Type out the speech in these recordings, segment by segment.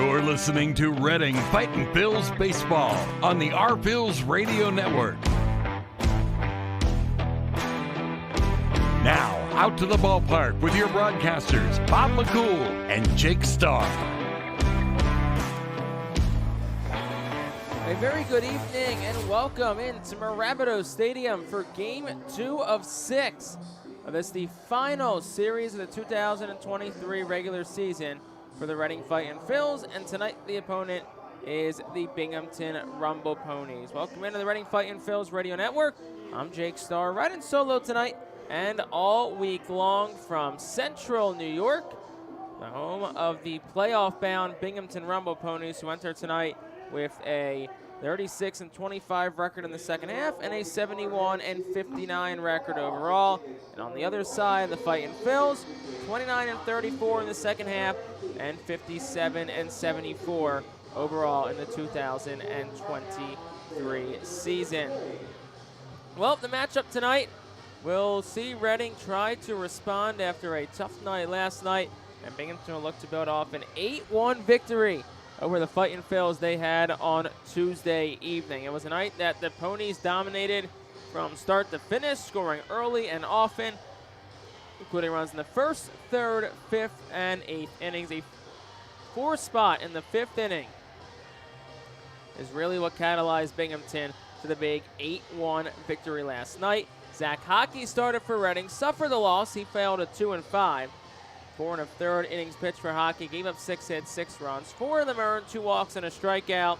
You're listening to Reading Fightin' Phillies Baseball on the Our Phillies Radio Network. Now, out to the ballpark with your broadcasters, Bob McCool and Jake Starr. A very good evening and welcome into Mirabito Stadium for Game 2 of 6 of this, the final series of the 2023 regular season for the Reading Fightin' Phillies, and tonight the opponent is the Binghamton Rumble Ponies. Welcome into the Reading Fightin' Phillies Radio Network. I'm Jake Starr, riding solo tonight and all week long from Central New York, the home of the playoff-bound Binghamton Rumble Ponies, who enter tonight with a 36-25 record in the second half and a 71-59 record overall. And on the other side, the Fightin' Phillies, 29-34 in the second half and 57-74 overall in the 2023 season. Well, the matchup tonight, we'll see Reading try to respond after a tough night last night, and Binghamton will look to build off an 8-1 victory over the Fightin' Phillies they had on Tuesday evening. It was a night that the Ponies dominated from start to finish, scoring early and often, including runs in the first, third, fifth, and eighth innings. A 4 spot in the fifth inning is really what catalyzed Binghamton to the big 8-1 victory last night. Zach Hockey started for Reading, suffered the loss. He failed at 2-5. 4 1/3 innings pitched for Hockey, gave up 6 hits, 6 runs. 4 of them earned, 2 walks and a strikeout.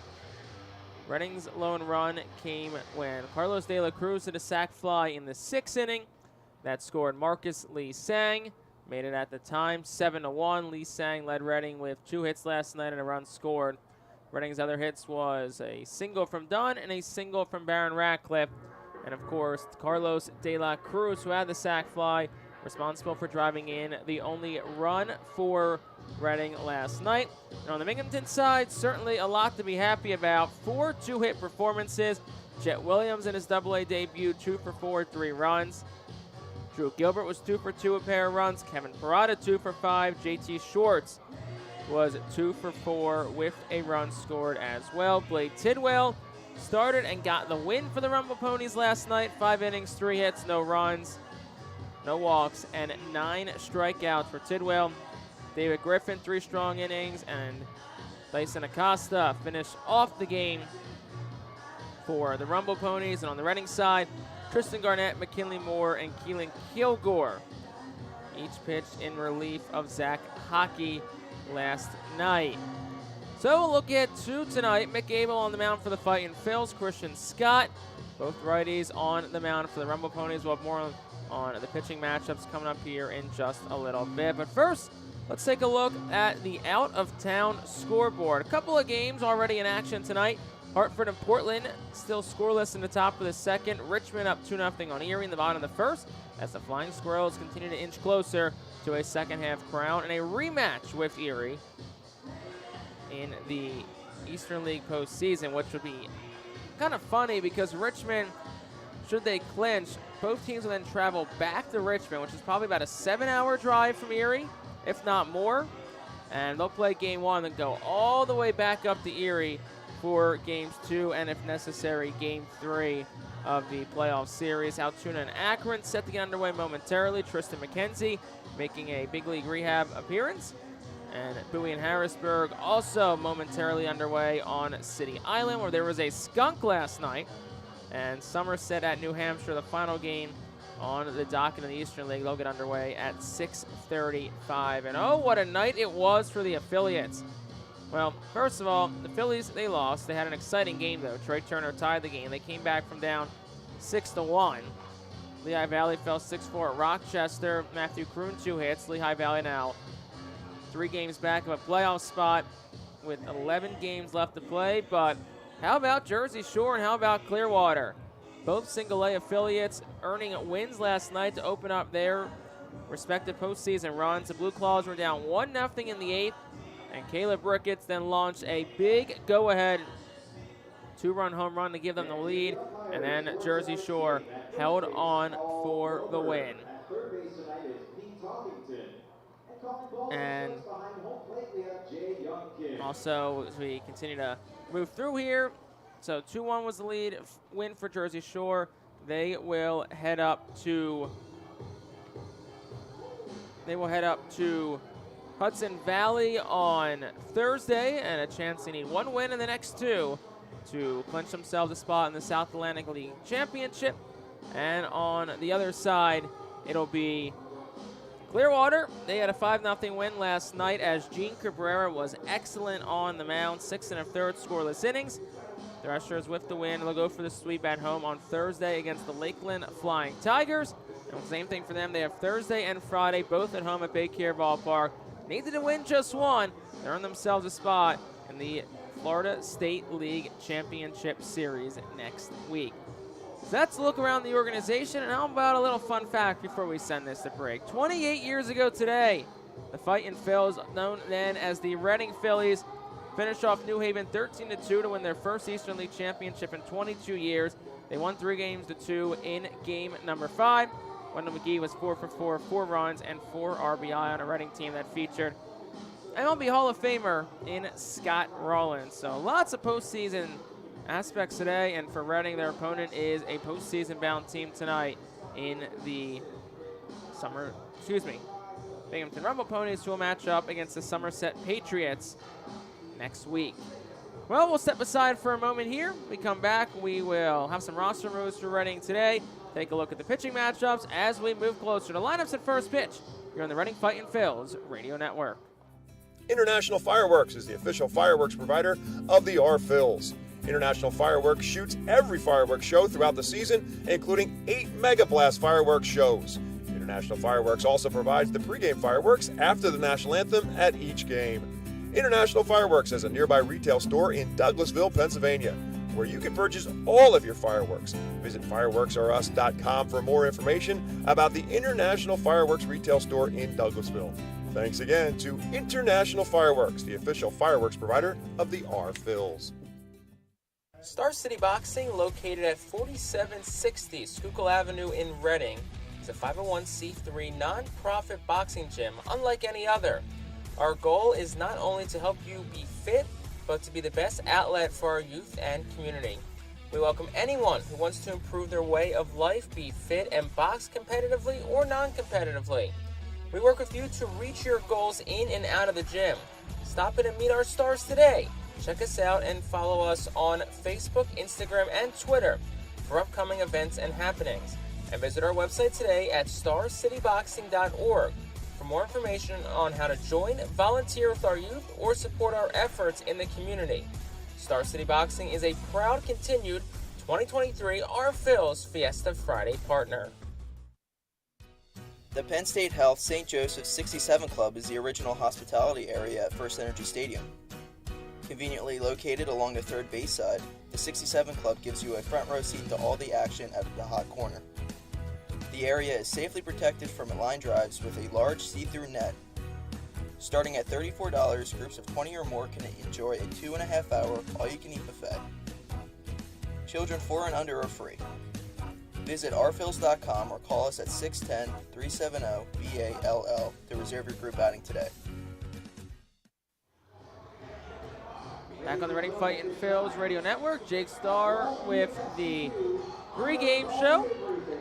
Reading's lone run came when Carlos De La Cruz hit a sac fly in the 6th inning. That scored Marcus Lee Sang. Made it at the time 7-1. Lee Sang led Reading with 2 hits last night and a run scored. Reading's other hits was a single from Dunn and a single from Baron Ratcliffe. And of course, Carlos De La Cruz, who had the sac fly, responsible for driving in the only run for Reading last night. And on the Binghamton side, certainly a lot to be happy about. 4 2-hit performances. Jet Williams in his Double-A debut, 2 for 4, 3 runs. Drew Gilbert was 2 for 2, a pair of runs. Kevin Parada, 2 for 5. JT Schwartz was 2 for 4 with a run scored as well. Blade Tidwell started and got the win for the Rumble Ponies last night. 5 innings, 3 hits, no runs, no walks, and 9 strikeouts for Tidwell. David Griffin, 3 strong innings, and Dyson Acosta finished off the game for the Rumble Ponies. And on the Reading side, Tristan Garnett, McKinley Moore, and Keelan Kilgore each pitched in relief of Zach Hockey last night. So we'll look at 2 tonight. Mick Abel on the mound for the Fightin' Phillies. Christian Scott, both righties on the mound for the Rumble Ponies. We'll have more on the pitching matchups coming up here in just a little bit. But first, let's take a look at the out-of-town scoreboard. A couple of games already in action tonight. Hartford and Portland still scoreless in the top of the second. Richmond up 2-0 on Erie in the bottom of the first, as the Flying Squirrels continue to inch closer to a second-half crown and a rematch with Erie in the Eastern League postseason, which would be kind of funny because Richmond, should they clinch, both teams will then travel back to Richmond, which is probably about a 7-hour drive from Erie, if not more. And they'll play game 1 and then go all the way back up to Erie for games 2 and, if necessary, game 3 of the playoff series. Altoona and Akron set to get underway momentarily. Tristan McKenzie making a big league rehab appearance. And Bowie and Harrisburg also momentarily underway on City Island, where there was a skunk last night. And Somerset at New Hampshire, the final game on the docket in the Eastern League. They'll get underway at 6:35. And oh, what a night it was for the affiliates. Well, first of all, the Phillies, they lost. They had an exciting game, though. Trey Turner tied the game. They came back from down 6-1. Lehigh Valley fell 6-4 at Rochester. Matthew Kroon, 2 hits. Lehigh Valley now 3 games back of a playoff spot with 11 games left to play. But how about Jersey Shore and how about Clearwater? Both single-A affiliates earning wins last night to open up their respective postseason runs. The Blue Claws were down 1-0 in the 8th, and Caleb Ricketts then launched a big go-ahead 2-run home run to give them the lead, and then Jersey Shore held on for the win. And Also, as we continue to move through here, so 2-1 was the lead win for Jersey Shore. They will head up to Hudson Valley on Thursday, and a chance to need one win in the next two to clinch themselves a spot in the South Atlantic League Championship. And on the other side, it'll be Clearwater. They had a 5-0 win last night as Gene Cabrera was excellent on the mound, 6 1/3 scoreless innings. The Threshers with the win. They'll go for the sweep at home on Thursday against the Lakeland Flying Tigers. And same thing for them. They have Thursday and Friday, both at home at Baycare Ballpark. Needed to win just one. They earn themselves a spot in the Florida State League Championship Series next week. So that's a look around the organization, and how about a little fun fact before we send this to break. 28 years ago today, the Fightin Phillies, known then as the Reading Phillies, finished off New Haven 13-2 to win their first Eastern League Championship in 22 years. They won 3-2 in game number 5. Wendell McGee was 4 for 4, 4 runs, and 4 RBI on a Reading team that featured MLB Hall of Famer in Scott Rowland. So lots of postseason aspects today, and for Reading, their opponent is a postseason-bound team tonight in the Binghamton Rumble Ponies, who will match up against the Somerset Patriots next week. Well, we'll step aside for a moment here. When we come back, we will have some roster moves for Reading today, take a look at the pitching matchups as we move closer to lineups at first pitch here on the Reading Fightin Phils Radio Network. International Fireworks is the official fireworks provider of the R-Phils. International Fireworks shoots every fireworks show throughout the season, including 8 Mega Blast fireworks shows. International Fireworks also provides the pregame fireworks after the national anthem at each game. International Fireworks has a nearby retail store in Douglasville, Pennsylvania, where you can purchase all of your fireworks. Visit fireworksareus.com for more information about the International Fireworks retail store in Douglasville. Thanks again to International Fireworks, the official fireworks provider of the R-Phils. Star City Boxing, located at 4760 Schuylkill Avenue in Reading, is a 501c3 non-profit boxing gym unlike any other. Our goal is not only to help you be fit, but to be the best outlet for our youth and community. We welcome anyone who wants to improve their way of life, be fit, and box competitively or non-competitively. We work with you to reach your goals in and out of the gym. Stop in and meet our stars today. Check us out and follow us on Facebook, Instagram, and Twitter for upcoming events and happenings. And visit our website today at starcityboxing.org for more information on how to join, volunteer with our youth, or support our efforts in the community. Star City Boxing is a proud continued 2023 R-Phils Fiesta Friday partner. The Penn State Health St. Joseph's 67 Club is the original hospitality area at First Energy Stadium. Conveniently located along the third base side, the 67 Club gives you a front row seat to all the action at the hot corner. The area is safely protected from line drives with a large see-through net. Starting at $34, groups of 20 or more can enjoy a 2.5-hour all-you-can-eat buffet. Children 4 and under are free. Visit rphils.com or call us at 610-370-BALL to reserve your group outing today. Back on the Reading Fightin Phils Radio Network, Jake Starr with the pregame show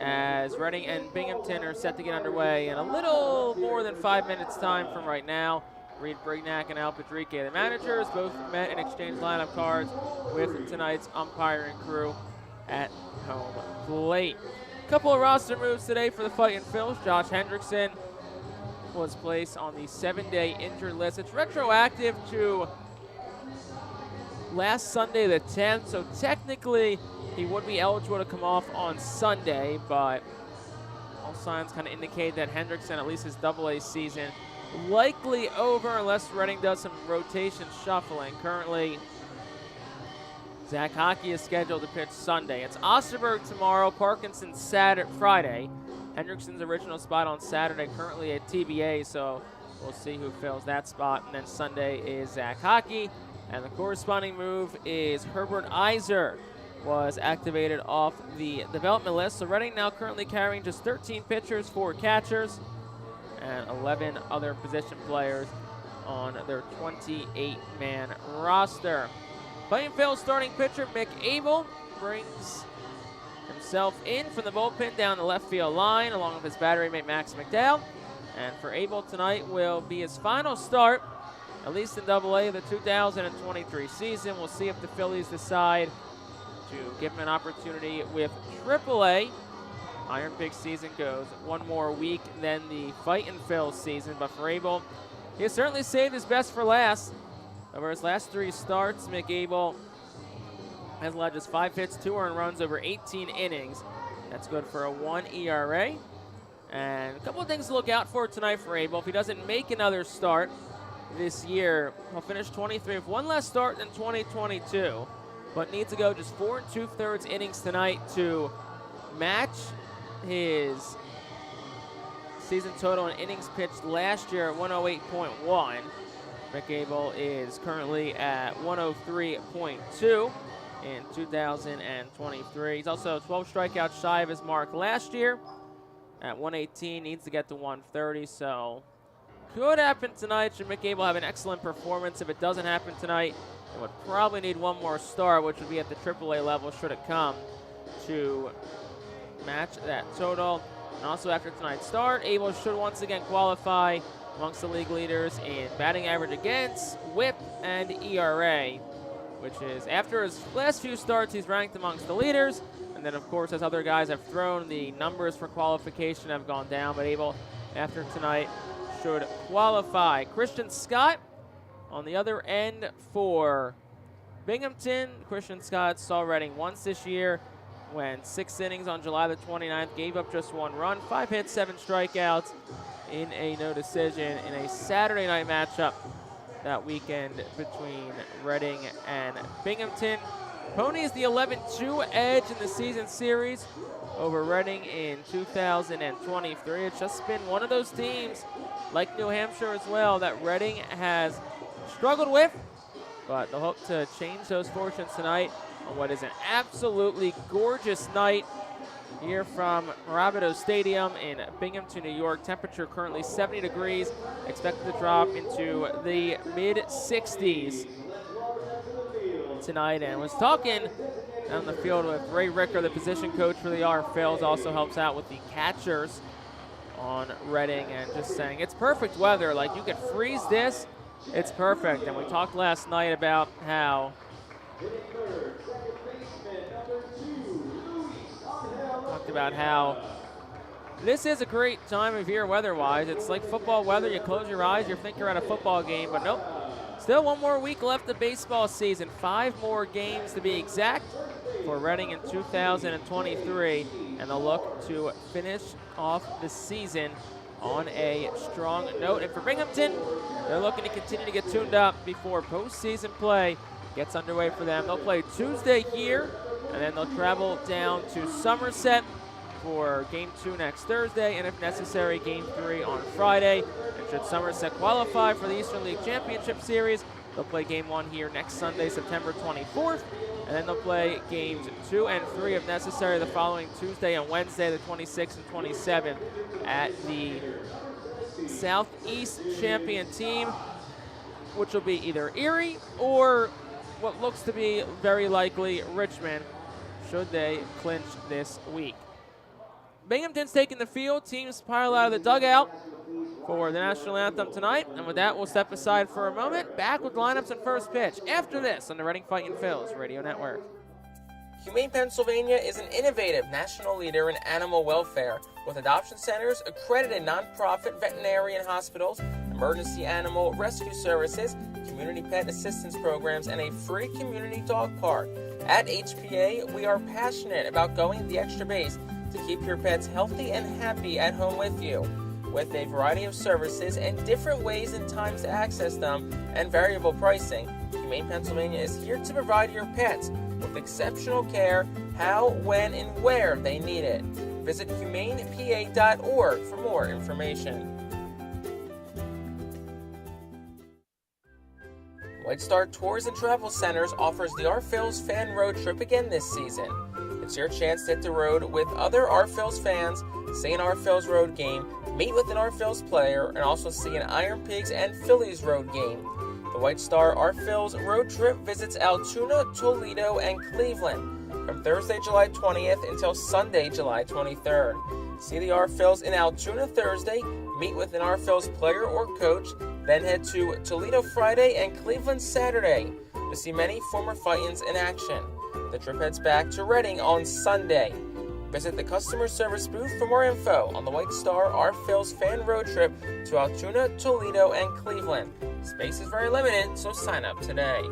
as Reading and Binghamton are set to get underway in a little more than 5 minutes time from right now. Reed Brignac and Al Padrique, the managers, both met and exchanged lineup cards with tonight's umpiring crew at home plate. A couple of roster moves today for the Fightin Phils. Josh Hendrickson was placed on the 7-day injured list. It's retroactive to last Sunday the 10th, so technically he would be eligible to come off on Sunday, but all signs kind of indicate that Hendrickson, at least his AA season, likely over unless Reading does some rotation shuffling. Currently, Zach Hockey is scheduled to pitch Sunday. It's Osterberg tomorrow, Parkinson Friday. Hendrickson's original spot on Saturday, currently at TBA, so we'll see who fills that spot. And then Sunday is Zach Hockey. And the corresponding move is Herbert Iser was activated off the development list. So Reading now currently carrying just 13 pitchers, 4 catchers, and 11 other position players on their 28-man roster. Fightin Phil's starting pitcher, Mick Abel, brings himself in from the bullpen down the left field line along with his battery mate Max McDowell. And for Abel tonight will be his final start, at least in AA of the 2023 season. We'll see if the Phillies decide to give him an opportunity with AAA. Iron Pig season goes one more week than the Fightin Phil season, but for Abel, he has certainly saved his best for last. Over his last 3 starts, Mick Abel has allowed just 5 hits, 2 earned runs over 18 innings. That's good for a 1 ERA. And a couple of things to look out for tonight for Abel. If he doesn't make another start this year, he'll finish 23 with 1 less start than 2022, but needs to go just 4 2/3 innings tonight to match his season total in innings pitched last year at 108.1. Mick Abel is currently at 103.2 in 2023. He's also 12 strikeouts shy of his mark last year at 118. Needs to get to 130, so could happen tonight. Should Mick Abel have an excellent performance? If it doesn't happen tonight, it would probably need 1 more start, which would be at the AAA level should it come, to match that total. And also after tonight's start, Abel should once again qualify amongst the league leaders in batting average against, whip, and ERA, which is, after his last few starts, he's ranked amongst the leaders. And then, of course, as other guys have thrown, the numbers for qualification have gone down. But Abel, after tonight, should qualify. Christian Scott on the other end for Binghamton. Christian Scott saw Reading once this year, went 6 innings on July the 29th, gave up just 1 run, 5 hits, 7 strikeouts in a no decision in a Saturday night matchup that weekend between Reading and Binghamton. Ponies the 11-2 edge in the season series over Reading in 2023. It's just been one of those teams, like New Hampshire as well, that Reading has struggled with, but they'll hope to change those fortunes tonight on what is an absolutely gorgeous night here from Mirabito Stadium in Binghamton, New York. Temperature currently 70 degrees, expected to drop into the mid-60s tonight. And was talking on the field with Ray Ricker, the position coach for the R Phils, also helps out with the catchers on Reading, and just saying it's perfect weather. Like, you could freeze this, it's perfect. And we talked last night about how this is a great time of year weather-wise. It's like football weather. You close your eyes, you think you're at a football game, but nope. Still 1 more week left of baseball season. 5 more games to be exact for Reading in 2023, and they'll look to finish off the season on a strong note. And for Binghamton, they're looking to continue to get tuned up before postseason play gets underway for them. They'll play Tuesday here, and then they'll travel down to Somerset for Game 2 next Thursday, and if necessary, Game 3 on Friday. And should Somerset qualify for the Eastern League Championship Series, they'll play Game 1 here next Sunday, September 24th, and then they'll play Games 2 and 3 if necessary the following Tuesday and Wednesday, the 26th and 27th, at the Southeast champion team, which will be either Erie or what looks to be very likely Richmond, should they clinch this week. Binghamton's taking the field. Teams pile out of the dugout for the national anthem tonight. And with that, we'll step aside for a moment. Back with lineups and first pitch after this on the Reading Fightin Phil's Radio Network. Humane Pennsylvania is an innovative national leader in animal welfare with adoption centers, accredited nonprofit veterinarian hospitals, emergency animal rescue services, community pet assistance programs, and a free community dog park. At HPA, we are passionate about going the extra base to keep your pets healthy and happy at home with you. With a variety of services and different ways and times to access them and variable pricing, Humane Pennsylvania is here to provide your pets with exceptional care how, when, and where they need it. Visit humanepa.org for more information. White Star Tours and Travel Centers offers the R Phil's fan road trip again this season. It's your chance to hit the road with other R Phil's fans, see an R Phil's road game, meet with an R-Phils player, and also see an Iron Pigs and Phillies road game. The White Star R-Phils road trip visits Altoona, Toledo, and Cleveland from Thursday, July 20th until Sunday, July 23rd. See the R-Phils in Altoona Thursday, meet with an R-Phils player or coach, then head to Toledo Friday and Cleveland Saturday to see many former Phightins in action. The trip heads back to Reading on Sunday. Visit the customer service booth for more info on the White Star R-Phils fan road trip to Altoona, Toledo, and Cleveland. Space is very limited, so sign up today.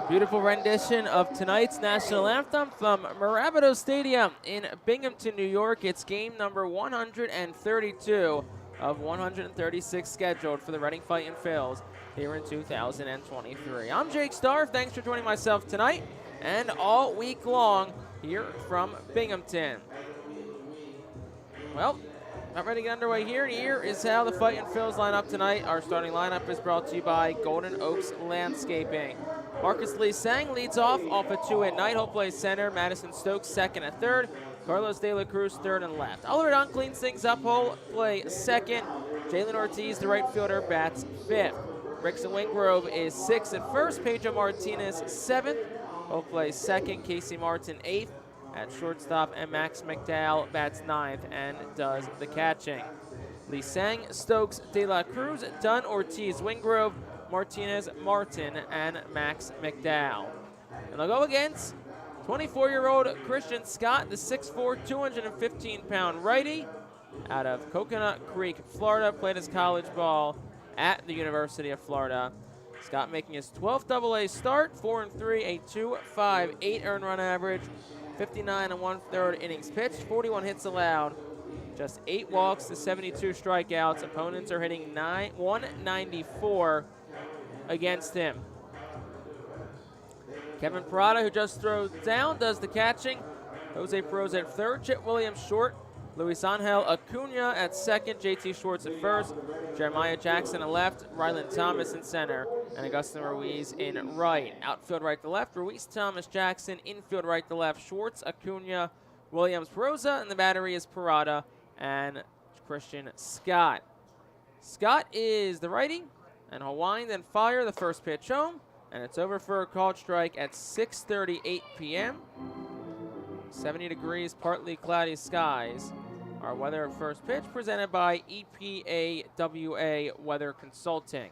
Beautiful rendition of tonight's national anthem from Mirabito Stadium in Binghamton, New York. It's game number 132 of 136 scheduled for the Reading Fightin' Phils here in 2023. I'm Jake Starr. Thanks for joining myself tonight and all week long here from Binghamton. Well, not ready to get underway here. Here is how the Fightin' Phils line up tonight. Our starting lineup is brought to you by Golden Oaks Landscaping. Marcus Lee Sang leads off a 2 at night. He'll play center. Madison Stokes second and third. Carlos De La Cruz third and left. Oliver Dunn cleans things up. He'll play second. Jalen Ortiz, the right fielder, bats fifth. Rickson Wingrove is sixth at first. Pedro Martinez seventh. He'll play second. Casey Martin eighth at shortstop, and Max McDowell bats ninth and does the catching. Lee Sang, Stokes, De La Cruz, Dunn, Ortiz, Wingrove, Martinez, Martin, and Max McDowell. And they'll go against 24-year-old Christian Scott, the 6'4", 215-pound righty out of Coconut Creek, Florida. Played his college ball at the University of Florida. Scott making his 12th AA start, 4-3, a 2.58 earned run average, 59 1/3 innings pitched, 41 hits allowed, just 8 walks to 72 strikeouts. Opponents are hitting 194 against him. Kevin Parada, who just throws down, does the catching. Jose Perez at third, Chip Williams short, Luis Angel Acuna at second, JT Schwartz at first, Jeremiah Jackson at left, Ryland Thomas in center, and Augustin Ruiz in right. Outfield right to left, Ruiz, Thomas, Jackson. Infield right to left, Schwartz, Acuna, Williams, Perosa, and the battery is Parada and Christian Scott. Scott is the righty, and he'll wind and fire the first pitch home, and it's over for a called strike at 6:38 p.m. 70 degrees, partly cloudy skies. Our weather at first pitch presented by EPAWA Weather Consulting.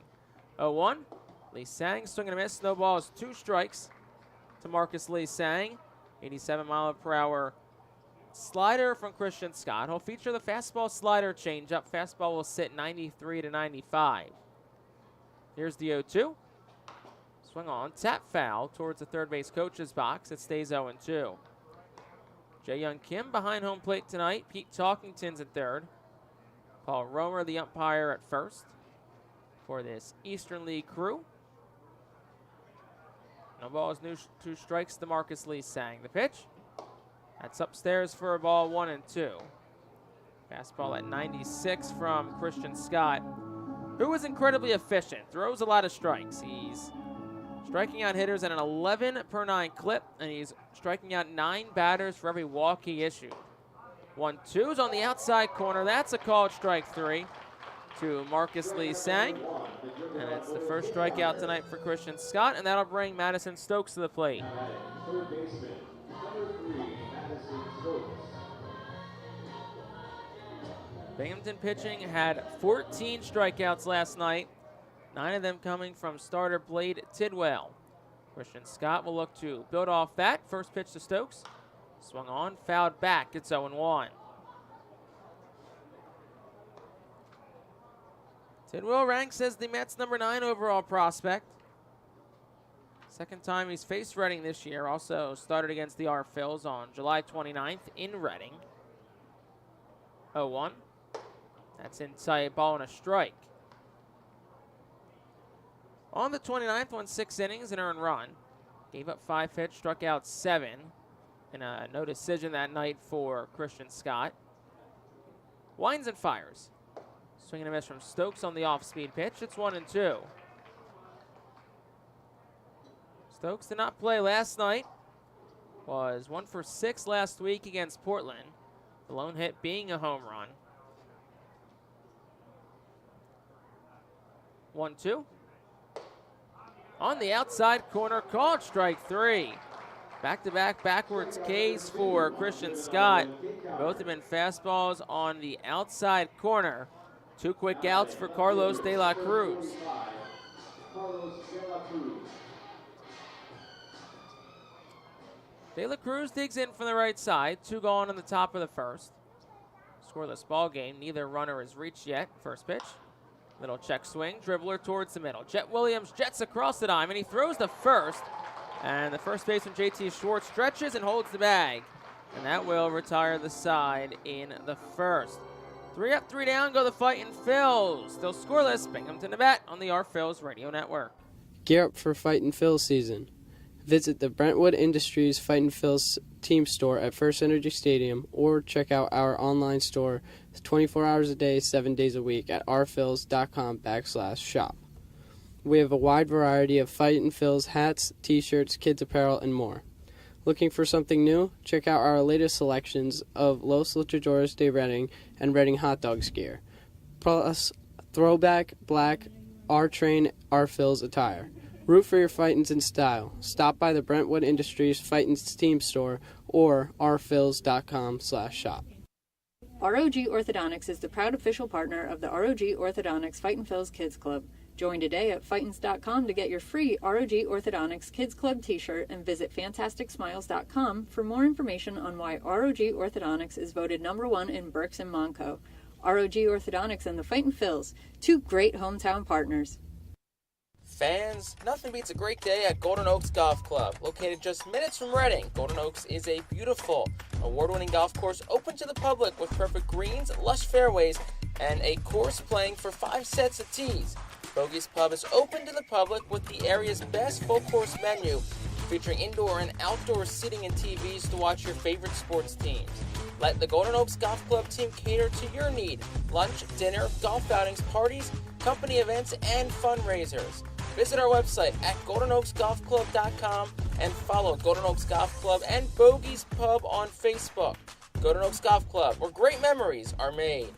0-1, Lee Sang swing and a miss. No ball is 2 strikes to Marcus Lee Sang. 87-mile-per-hour slider from Christian Scott. He'll feature the fastball slider changeup. Fastball will sit 93 to 95. Here's the 0-2. Swing on, tap foul towards the third base coach's box. It stays 0-2. Jae Young Kim behind home plate tonight. Pete Talkington's at third. Paul Romer, the umpire, at first for this Eastern League crew. No balls, 2 strikes to Marcus Lee Sang. The pitch, that's upstairs for a ball, 1-2. Fastball at 96 from Christian Scott, who is incredibly efficient. Throws a lot of strikes. He's striking out hitters at an 11/9 clip, and he's striking out 9 batters for every walk he issued. 1-2's on the outside corner. That's a called strike 3 to Marcus Lee Sang. And it's the first strikeout tonight for Christian Scott, and that'll bring Madison Stokes to the plate. Binghamton pitching had 14 strikeouts last night, 9 of them coming from starter Blade Tidwell. Christian Scott will look to build off that. First pitch to Stokes. Swung on, fouled back. It's 0-1. Tidwell ranks as the Mets' #9 overall prospect. Second time he's faced Reading this year. Also started against the R-Phils on July 29th in Reading. 0-1. That's in tight, ball and a strike. On the 29th, won 6 innings, an earned run. Gave up 5 hits, struck out 7. And no decision that night for Christian Scott. Winds and fires. Swing and a miss from Stokes on the off-speed pitch. It's 1-2. Stokes did not play last night. Was 1 for 6 last week against Portland. The lone hit being a home run. 1-2. On the outside corner, called strike 3. Back-to-back backwards Ks for Christian Scott. Both have been fastballs on the outside corner. 2 quick outs for Carlos De La Cruz. De La Cruz digs in from the right side. 2 gone on the top of the first. Scoreless ball game. Neither runner has reached yet. First pitch. Little check swing. Dribbler towards the middle. Jet Williams jets across the diamond. He throws the first. And the first baseman, J.T. Schwartz, stretches and holds the bag. And that will retire the side in the first. 3 up, 3 down, go the Fightin' Phils. Still scoreless. Binghamton to bat on the Our Phils Radio Network. Gear up for Fightin' Phils season. Visit the Brentwood Industries Fightin' Phils team store at First Energy Stadium or check out our online store 24 hours a day, 7 days a week at ourphils.com/shop. We have a wide variety of Fightin' Phils hats, t-shirts, kids apparel, and more. Looking for something new? Check out our latest selections of Los Luchadores de Reading and Reading Hot Dogs gear, plus throwback, black, R-Train, Our Phils attire. Root for your Fightins in style. Stop by the Brentwood Industries Fightins team store or ourphils.com/shop. ROG Orthodontics is the proud official partner of the ROG Orthodontics Fightin' Phils Kids Club. Join today at Fightins.com to get your free ROG Orthodontics Kids Club t-shirt and visit FantasticSmiles.com for more information on why ROG Orthodontics is voted #1 in Berks and Monco. ROG Orthodontics and the Fightin' Phils, 2 great hometown partners. Fans, nothing beats a great day at Golden Oaks Golf Club. Located just minutes from Reading, Golden Oaks is a beautiful, award-winning golf course open to the public with perfect greens, lush fairways, and a course playing for 5 sets of tees. Bogey's Pub is open to the public with the area's best full-course menu, featuring indoor and outdoor seating and TVs to watch your favorite sports teams. Let the Golden Oaks Golf Club team cater to your need. Lunch, dinner, golf outings, parties, company events, and fundraisers. Visit our website at GoldenOaksGolfClub.com and follow Golden Oaks Golf Club and Bogey's Pub on Facebook. Golden Oaks Golf Club, where great memories are made.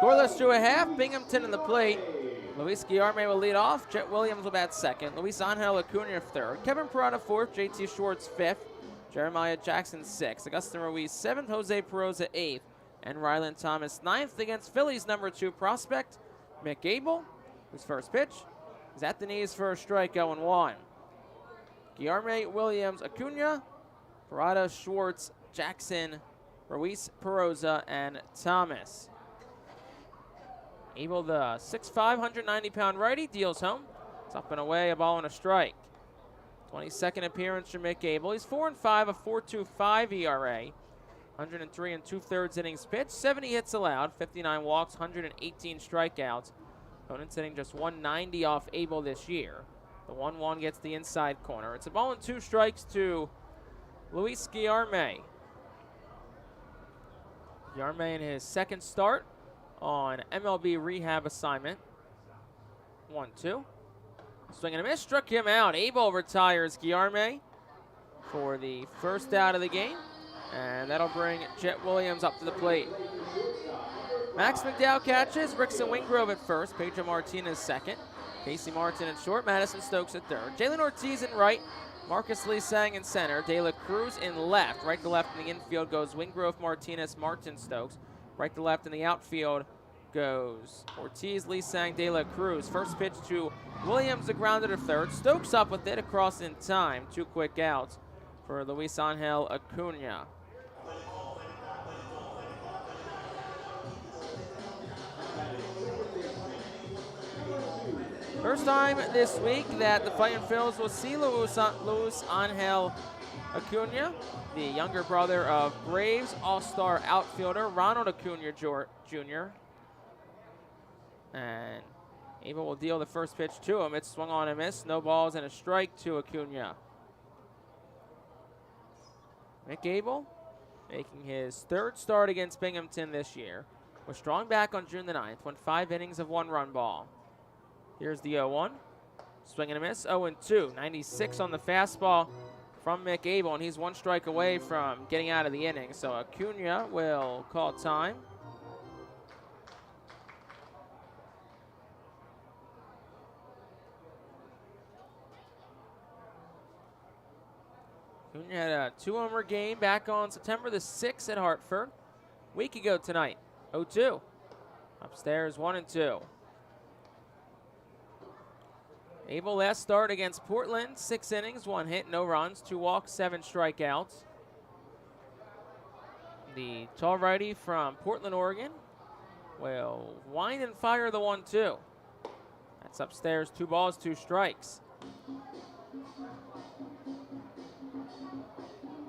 Scoreless through a half. Binghamton in the plate. Luis Guillerme will lead off. Jet Williams will bat second. Luis Angel Acuna third. Kevin Parada fourth. J.T. Schwartz fifth. Jeremiah Jackson sixth. Augustin Ruiz seventh. Jose Peroza eighth. And Rylan Thomas ninth against Phillies #2 prospect Mick Abel, whose first pitch is at the knees for a strike, 0-1. Guillerme, Williams, Acuna, Parada, Schwartz, Jackson, Ruiz, Peroza, and Thomas. Abel, the 6'5", 190-pound righty, deals home. It's up and away, a ball and a strike. 22nd appearance for Mick Abel. He's 4-5, a 4.25 ERA. 103 2/3 innings pitched, 70 hits allowed, 59 walks, 118 strikeouts. Opponents hitting just 190 off Abel this year. The 1-1 gets the inside corner. It's a ball and 2 strikes to Luis Guillerme. Guillerme in his second start on MLB rehab assignment. 1-2. Swing and a miss, struck him out. Abel retires Guillerme for the first out of the game. And that'll bring Jet Williams up to the plate. Max McDowell catches. Rickson Wingrove at first. Pedro Martinez second. Casey Martin at short. Madison Stokes at third. Jalen Ortiz in right. Marcus Lee Sang in center. De La Cruz in left. Right to left in the infield goes Wingrove, Martinez, Martin, Stokes. Right to left in the outfield goes Ortiz, Lee Sang, De La Cruz. First pitch to Williams, the grounder to third. Stokes up with it across in time. 2 quick outs for Luis Angel Acuna. First time this week that the Fightin' Phils will see Luis Angel Acuna, the younger brother of Braves All-Star outfielder Ronald Acuna Jr. And Abel will deal the first pitch to him. It's swung on and missed. No balls and a strike to Acuna. Mick Abel making his third start against Binghamton this year. Was strong back on June the 9th, went 5 innings of 1-run ball. Here's the 0-1. Swing and a miss, 0-2. 96 on the fastball from Mick Abel, and he's 1 strike away from getting out of the inning. So Acuna will call time. Acuna had a 2-homer game back on September the 6th at Hartford. Week ago tonight, 0-2. Upstairs, 1-2. Abel last start against Portland, 6 innings, 1 hit, no runs, 2 walks, 7 strikeouts. The tall righty from Portland, Oregon will wind and fire the 1-2. That's upstairs, 2 balls, 2 strikes.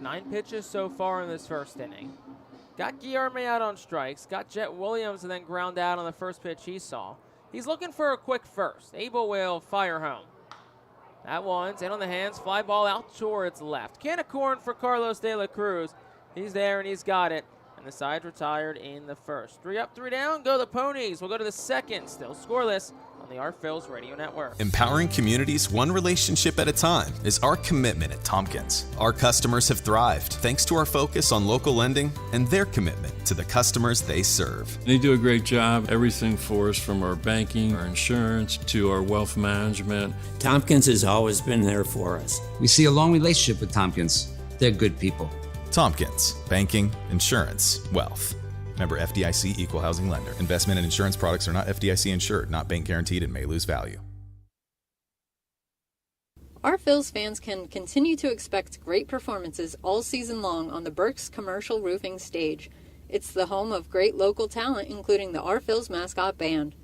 9 pitches so far in this first inning. Got Guillerme out on strikes, got Jet Williams and then ground out on the first pitch he saw. He's looking for a quick first. Abel will fire home. That one's in on the hands, fly ball out towards left. Can of corn for Carlos De La Cruz. He's there and he's got it. And the side's retired in the first. 3 up, 3 down, go the Ponies. We'll go to the second, still scoreless on the Our Phil's Radio Network. Empowering communities one relationship at a time is our commitment at Tompkins. Our customers have thrived thanks to our focus on local lending and their commitment to the customers they serve. They do a great job, everything for us from our banking, our insurance, to our wealth management. Tompkins has always been there for us. We see a long relationship with Tompkins. They're good people. Tompkins, banking, insurance, wealth. Member FDIC Equal Housing Lender. Investment and insurance products are not FDIC insured, not bank guaranteed, and may lose value. Our Phil's fans can continue to expect great performances all season long on the Burke's Commercial Roofing stage. It's the home of great local talent, including the Our Phil's mascot band.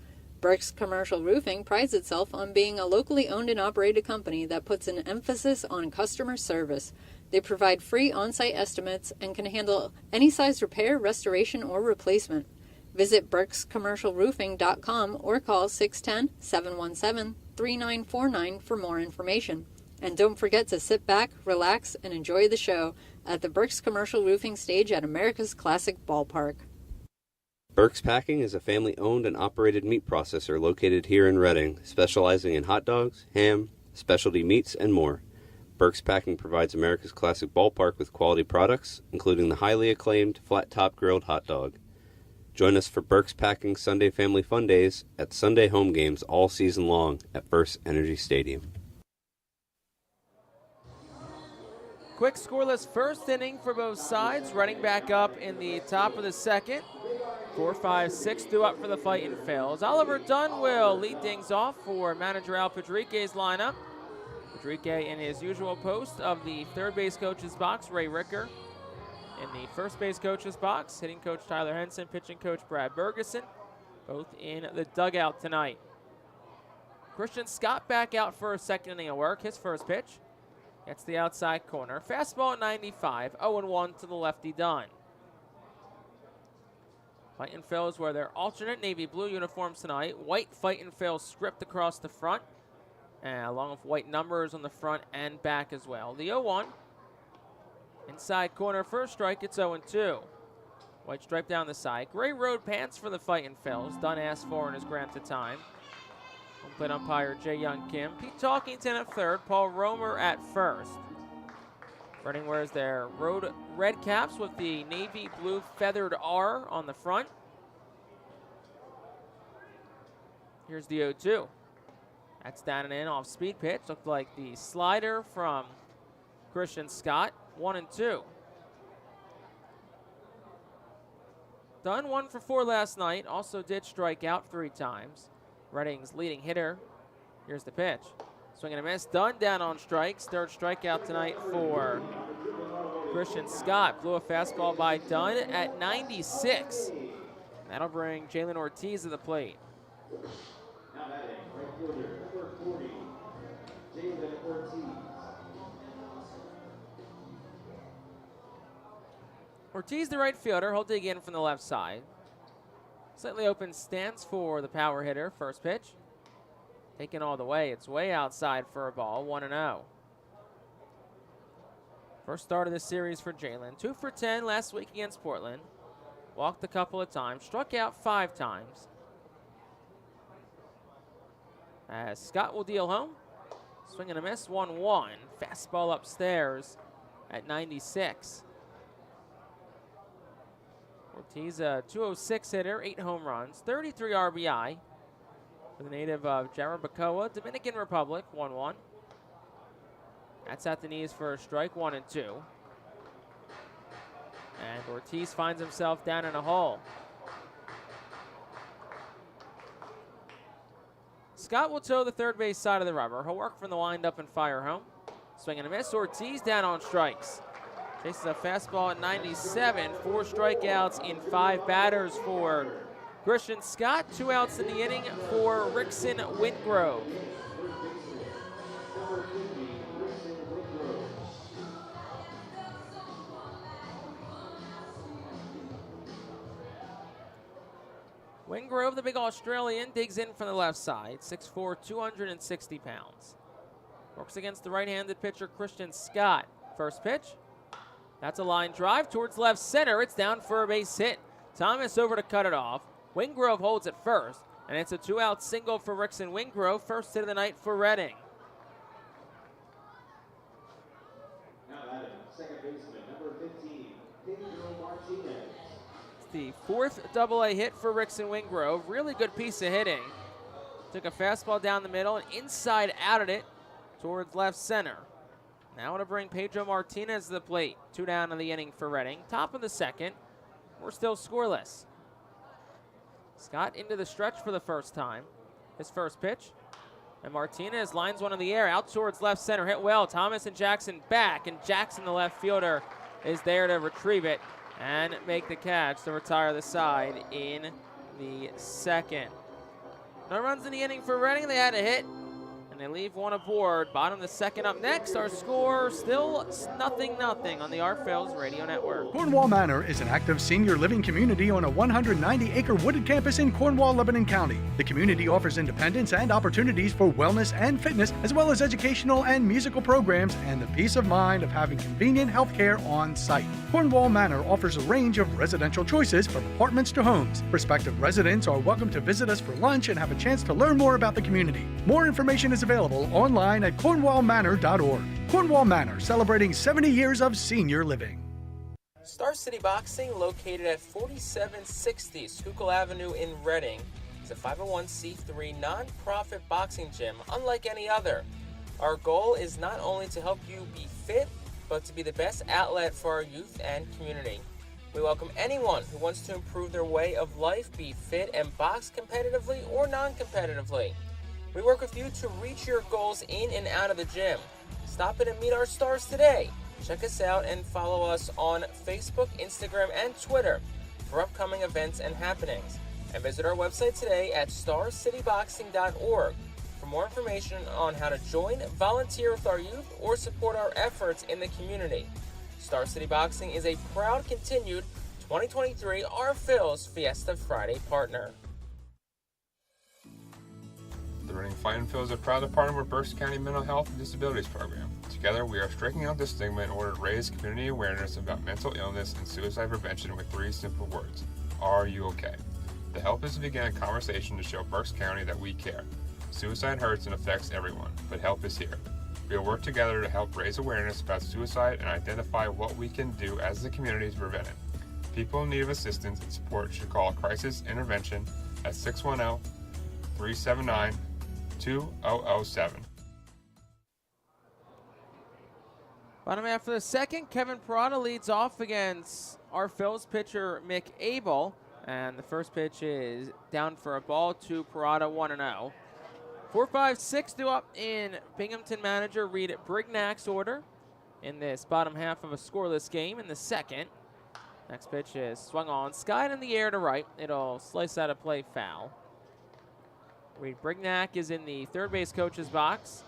Burke's Commercial Roofing prides itself on being a locally owned and operated company that puts an emphasis on customer service. They provide free on-site estimates and can handle any size repair, restoration, or replacement. Visit burkscommercialroofing.com or call 610-717-3949 for more information. And don't forget to sit back, relax, and enjoy the show at the Burke's Commercial Roofing stage at America's Classic Ballpark. Burke's Packing is a family-owned and operated meat processor located here in Reading, specializing in hot dogs, ham, specialty meats, and more. Burke's Packing provides America's Classic Ballpark with quality products, including the highly acclaimed flat-top grilled hot dog. Join us for Burke's Packing Sunday Family Fun Days at Sunday home games all season long at First Energy Stadium. Quick scoreless first inning for both sides. Running back up in the top of the second. 4, 5, 6 due up for the Fightin' Phillies. Oliver Dunn will lead things off for manager Al Padrique's lineup. Padrique in his usual post of the third base coach's box. Ray Ricker in the first base coach's box. Hitting coach Tyler Henson, pitching coach Brad Bergeson, both in the dugout tonight. Christian Scott back out for a second inning of work. His first pitch gets the outside corner. Fastball at 95, 0-1 to the lefty Dunn. Fightin' Phillies wear their alternate navy blue uniforms tonight. White Fightin' Phillies script across the front, along with white numbers on the front and back as well. The 0-1. Inside corner, first strike, it's 0-2. White stripe down the side. Gray road pants for the Fightin' Phillies. Dunn asked for and is granted time. Home plate umpire Jay Young Kim. Pete Talkington at third. Paul Romer at first. Reading wears their road red caps with the navy blue feathered R on the front. Here's the 0-2. That's down and in off speed pitch. Looked like the slider from Christian Scott. 1-2. Dunn 1 for 4 last night. Also did strike out 3 times. Reading's leading hitter. Here's the pitch. Swing and a miss. Dunn down on strikes. Third strikeout tonight for Christian Scott. Blew a fastball by Dunn at 96. That'll bring Jalen Ortiz to the plate. Ortiz, the right fielder, he'll dig in from the left side. Slightly open stance for the power hitter. First pitch. Taken all the way. It's way outside for a ball. 1-0. First start of this series for Jalen. 2 for 10 last week against Portland. Walked a couple of times. Struck out 5 times. As Scott will deal home. Swing and a miss. 1-1. Fastball upstairs at 96. Ortiz, a 206 hitter, 8 home runs, 33 RBI. For the native of Jarabacoa, Dominican Republic, 1-1. That's at the knees for a strike, 1-2. And Ortiz finds himself down in a hole. Scott will toe the third base side of the rubber. He'll work from the windup and fire home. Swing and a miss. Ortiz down on strikes. Chases a fastball at 97. 4 strikeouts in 5 batters for Christian Scott. 2 outs in the inning for Rickson Wingrove. Wingrove, the big Australian, digs in from the left side. 6'4", 260 pounds. Works against the right-handed pitcher Christian Scott. First pitch. That's a line drive towards left center. It's down for a base hit. Thomas over to cut it off. Wingrove holds it first, and it's a 2-out single for Rickson Wingrove. First hit of the night for Reading. Now batting, second baseman, number 15, Pedro Martinez. It's the 4th double-A hit for Rickson Wingrove. Really good piece of hitting. Took a fastball down the middle and inside outed it towards left center. Now to bring Pedro Martinez to the plate. 2 down in the inning for Reading. Top of the second. We're still scoreless. Scott into the stretch for the first time. His first pitch. And Martinez lines one in the air. Out towards left center. Hit well. Thomas and Jackson back. And Jackson, the left fielder, is there to retrieve it and make the catch to retire the side in the second. No runs in the inning for Reading. They had a hit. And they leave one aboard. Bottom of the second up next. Our score still 0-0 on the Our Phillies Radio Network. Cornwall Manor is an active senior living community on a 190-acre wooded campus in Cornwall, Lebanon County. The community offers independence and opportunities for wellness and fitness, as well as educational and musical programs, and the peace of mind of having convenient health care on site. Cornwall Manor offers a range of residential choices from apartments to homes. Prospective residents are welcome to visit us for lunch and have a chance to learn more about the community. More information is available online at cornwallmanor.org. Cornwall Manor, celebrating 70 years of senior living. Star City Boxing, located at 4760 Schuylkill Avenue in Reading, is a 501c3 non-profit boxing gym unlike any other. Our goal is not only to help you be fit, but to be the best outlet for our youth and community. We welcome anyone who wants to improve their way of life, be fit, and box competitively or non-competitively. We work with you to reach your goals in and out of the gym. Stop in and meet our stars today. Check us out and follow us on Facebook, Instagram, and Twitter for upcoming events and happenings. And visit our website today at starcityboxing.org for more information on how to join, volunteer with our youth, or support our efforts in the community. Star City Boxing is a proud continued 2023 Our Phillies Fiesta Friday partner. The Reading Fightin Phillies are proud to partner with Berks County Mental Health and Disabilities Program. Together, we are striking out the stigma in order to raise community awareness about mental illness and suicide prevention with 3 simple words. Are you okay? The help is to begin a conversation to show Berks County that we care. Suicide hurts and affects everyone, but help is here. We will work together to help raise awareness about suicide and identify what we can do as a community to prevent it. People in need of assistance and support should call Crisis Intervention at 610-379-2007. Bottom half of the second, Kevin Parada leads off against our Phillies pitcher Mick Abel. And the first pitch is down for a ball to Parada, 1-0. 4-5-6 due up in Binghamton manager Reed Brignac's order in this bottom half of a scoreless game in the second. Next pitch is swung on, skied in the air to right. It'll slice out of play, foul. Reed Brignac is in the third base coach's box.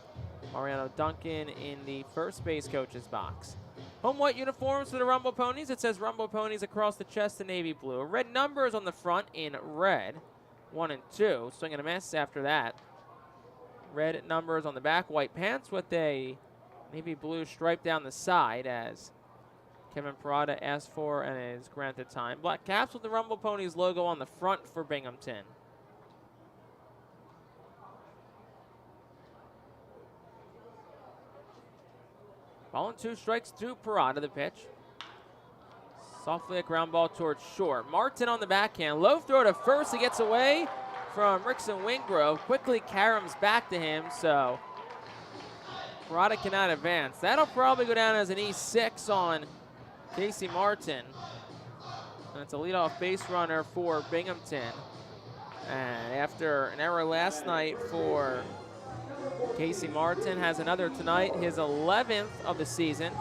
Mariano Duncan in the first base coach's box. Home white uniforms for the Rumble Ponies. It says Rumble Ponies across the chest in navy blue. Red numbers on the front in red. 1 and 2. Swing and a miss after that. Red numbers on the back. White pants with a navy blue stripe down the side as Kevin Parada asked for and is granted time. Black caps with the Rumble Ponies logo on the front for Binghamton. Ball and 2 strikes to Parada, the pitch. Softly a ground ball towards short. Martin on the backhand. Low throw to first. He gets away from Rickson Wingrove. Quickly caroms back to him, so Parada cannot advance. That'll probably go down as an E6 on Casey Martin. And it's a leadoff base runner for Binghamton. And after an error last night for Casey Martin, has another tonight, his 11th of the season.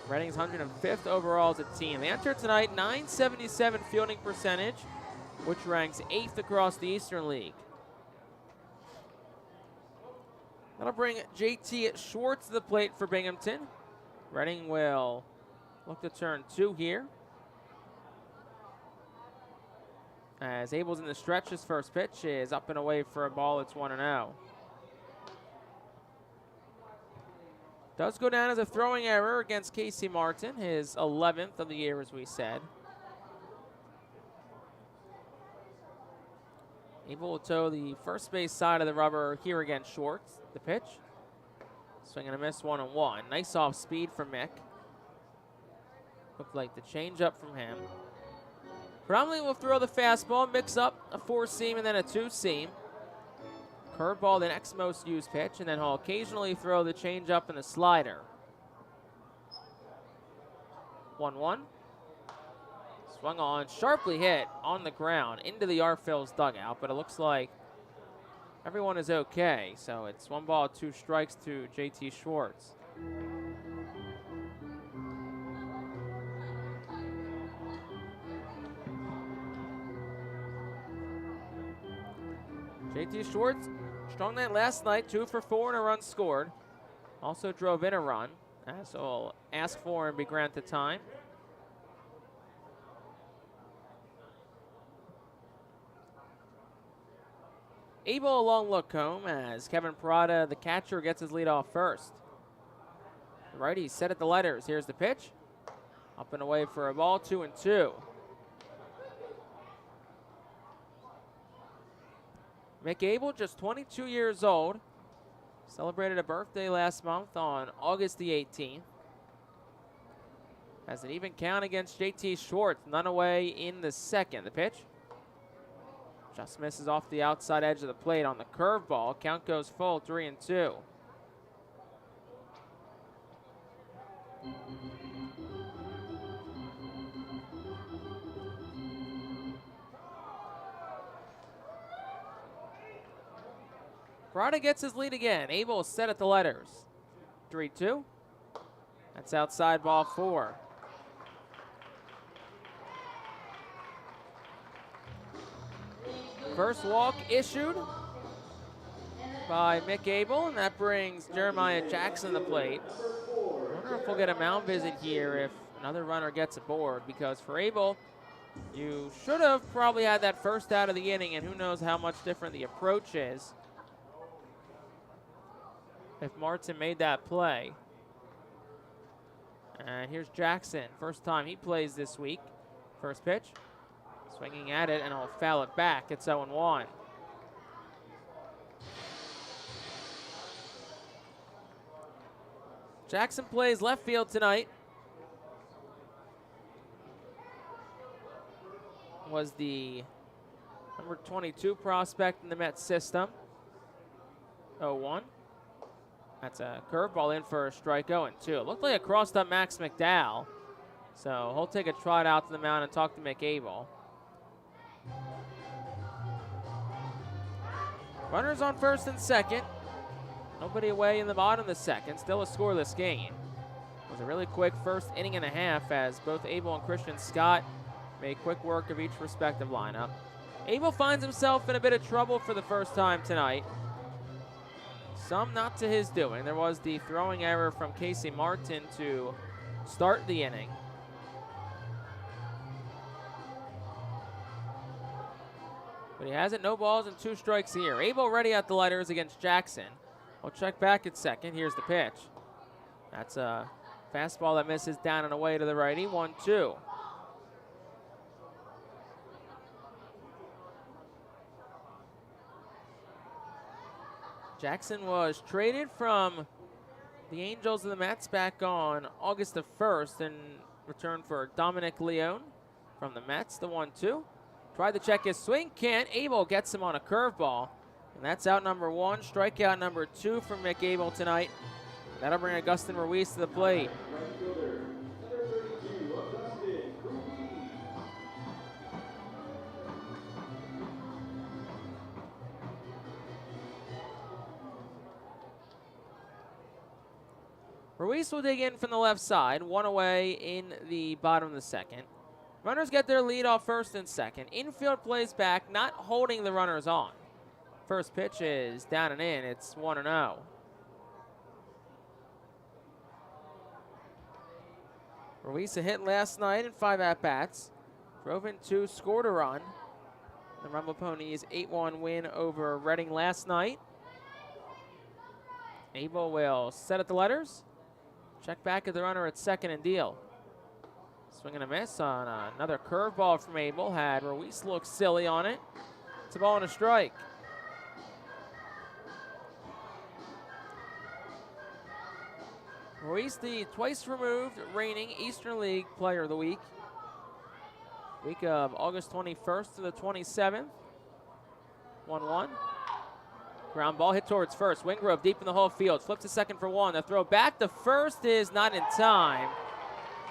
Reading's 105th overall as a team. They enter tonight, .977 fielding percentage, which ranks 8th across the Eastern League. That'll bring JT Schwartz to the plate for Binghamton. Reading will look to turn 2 here. As Abel's in the stretch, his first pitch is up and away for a ball. It's 1-0. Does go down as a throwing error against Casey Martin, his 11th of the year, as we said. Abel will toe the first base side of the rubber here against Schwartz. The pitch. Swing and a miss, 1-1. Nice off speed from Mick. Looked like the changeup from him. Predominantly will throw the fastball, mix up a 4-seam and then a 2-seam. Curveball, the next most used pitch, and then he'll occasionally throw the changeup and the slider. 1-1. Swung on, sharply hit on the ground into the R-Phil's dugout, but it looks like everyone is okay. So it's 1 ball, 2 strikes to JT Schwartz. JT Schwartz, strong night last night, 2 for 4 and a run scored. Also drove in a run, so he'll ask for and be granted time. Abel a long look home as Kevin Parada, the catcher, gets his lead off first. The righty set at the letters. Here's the pitch. Up and away for a ball, 2-2. Mick Abel, just 22 years old. Celebrated a birthday last month on August the 18th. Has an even count against JT Schwartz. None away in the second. The pitch. Just misses off the outside edge of the plate on the curveball. Count goes full, 3-2. Parada gets his lead again. Abel is set at the letters. 3-2. That's outside ball 4. First walk issued by Mick Abel, and that brings Jeremiah Jackson to the plate. I wonder if we'll get a mound visit here if another runner gets aboard, because for Abel, you should have probably had that first out of the inning, and who knows how much different the approach is if Martin made that play. And here's Jackson. First time he plays this week. First pitch. Swinging at it, and he'll foul it back. It's 0-1. Jackson plays left field tonight. Was the number 22 prospect in the Mets system. 0-1. That's a curveball in for a strike, 0-2. It looked like a crossed up Max McDowell. So he'll take a trot out to the mound and talk to Mick Abel. Runners on first and second. Nobody away in the bottom of the second. Still a scoreless game. It was a really quick first inning and a half as both Abel and Christian Scott made quick work of each respective lineup. Abel finds himself in a bit of trouble for the first time tonight. Some not to his doing. There was the throwing error from Casey Martin to start the inning. But he has it, no balls and 2 strikes here. Abel ready at the letters against Jackson. We'll check back at second. Here's the pitch. That's a fastball that misses down and away to the righty. 1-2. Jackson was traded from the Angels and the Mets back on August the 1st in return for Dominic Leone from the Mets. The 1-2. Tried to check his swing, can't. Abel gets him on a curveball. And that's out number 1, strikeout number 2 for Mick Abel tonight. That'll bring Augustin Ruiz to the plate. Ruiz will dig in from the left side, 1 away in the bottom of the second. Runners get their lead off first and second. Infield plays back, not holding the runners on. First pitch is down and in. It's 1-0. Ruiz a hit last night in 5 at-bats. Drove in 2, scored a run. The Rumble Ponies 8-1 win over Reading last night. Abel will set at the letters. Check back at the runner at second and deal. Swing and a miss on another curveball from Abel. Had Ruiz look silly on it. It's a ball and a strike. Ruiz, the twice removed reigning Eastern League Player of the Week. Week of August 21st to the 27th. 1-1. Ground ball hit towards first. Wingrove deep in the whole field. Flips to second for 1. The throw back to first is not in time.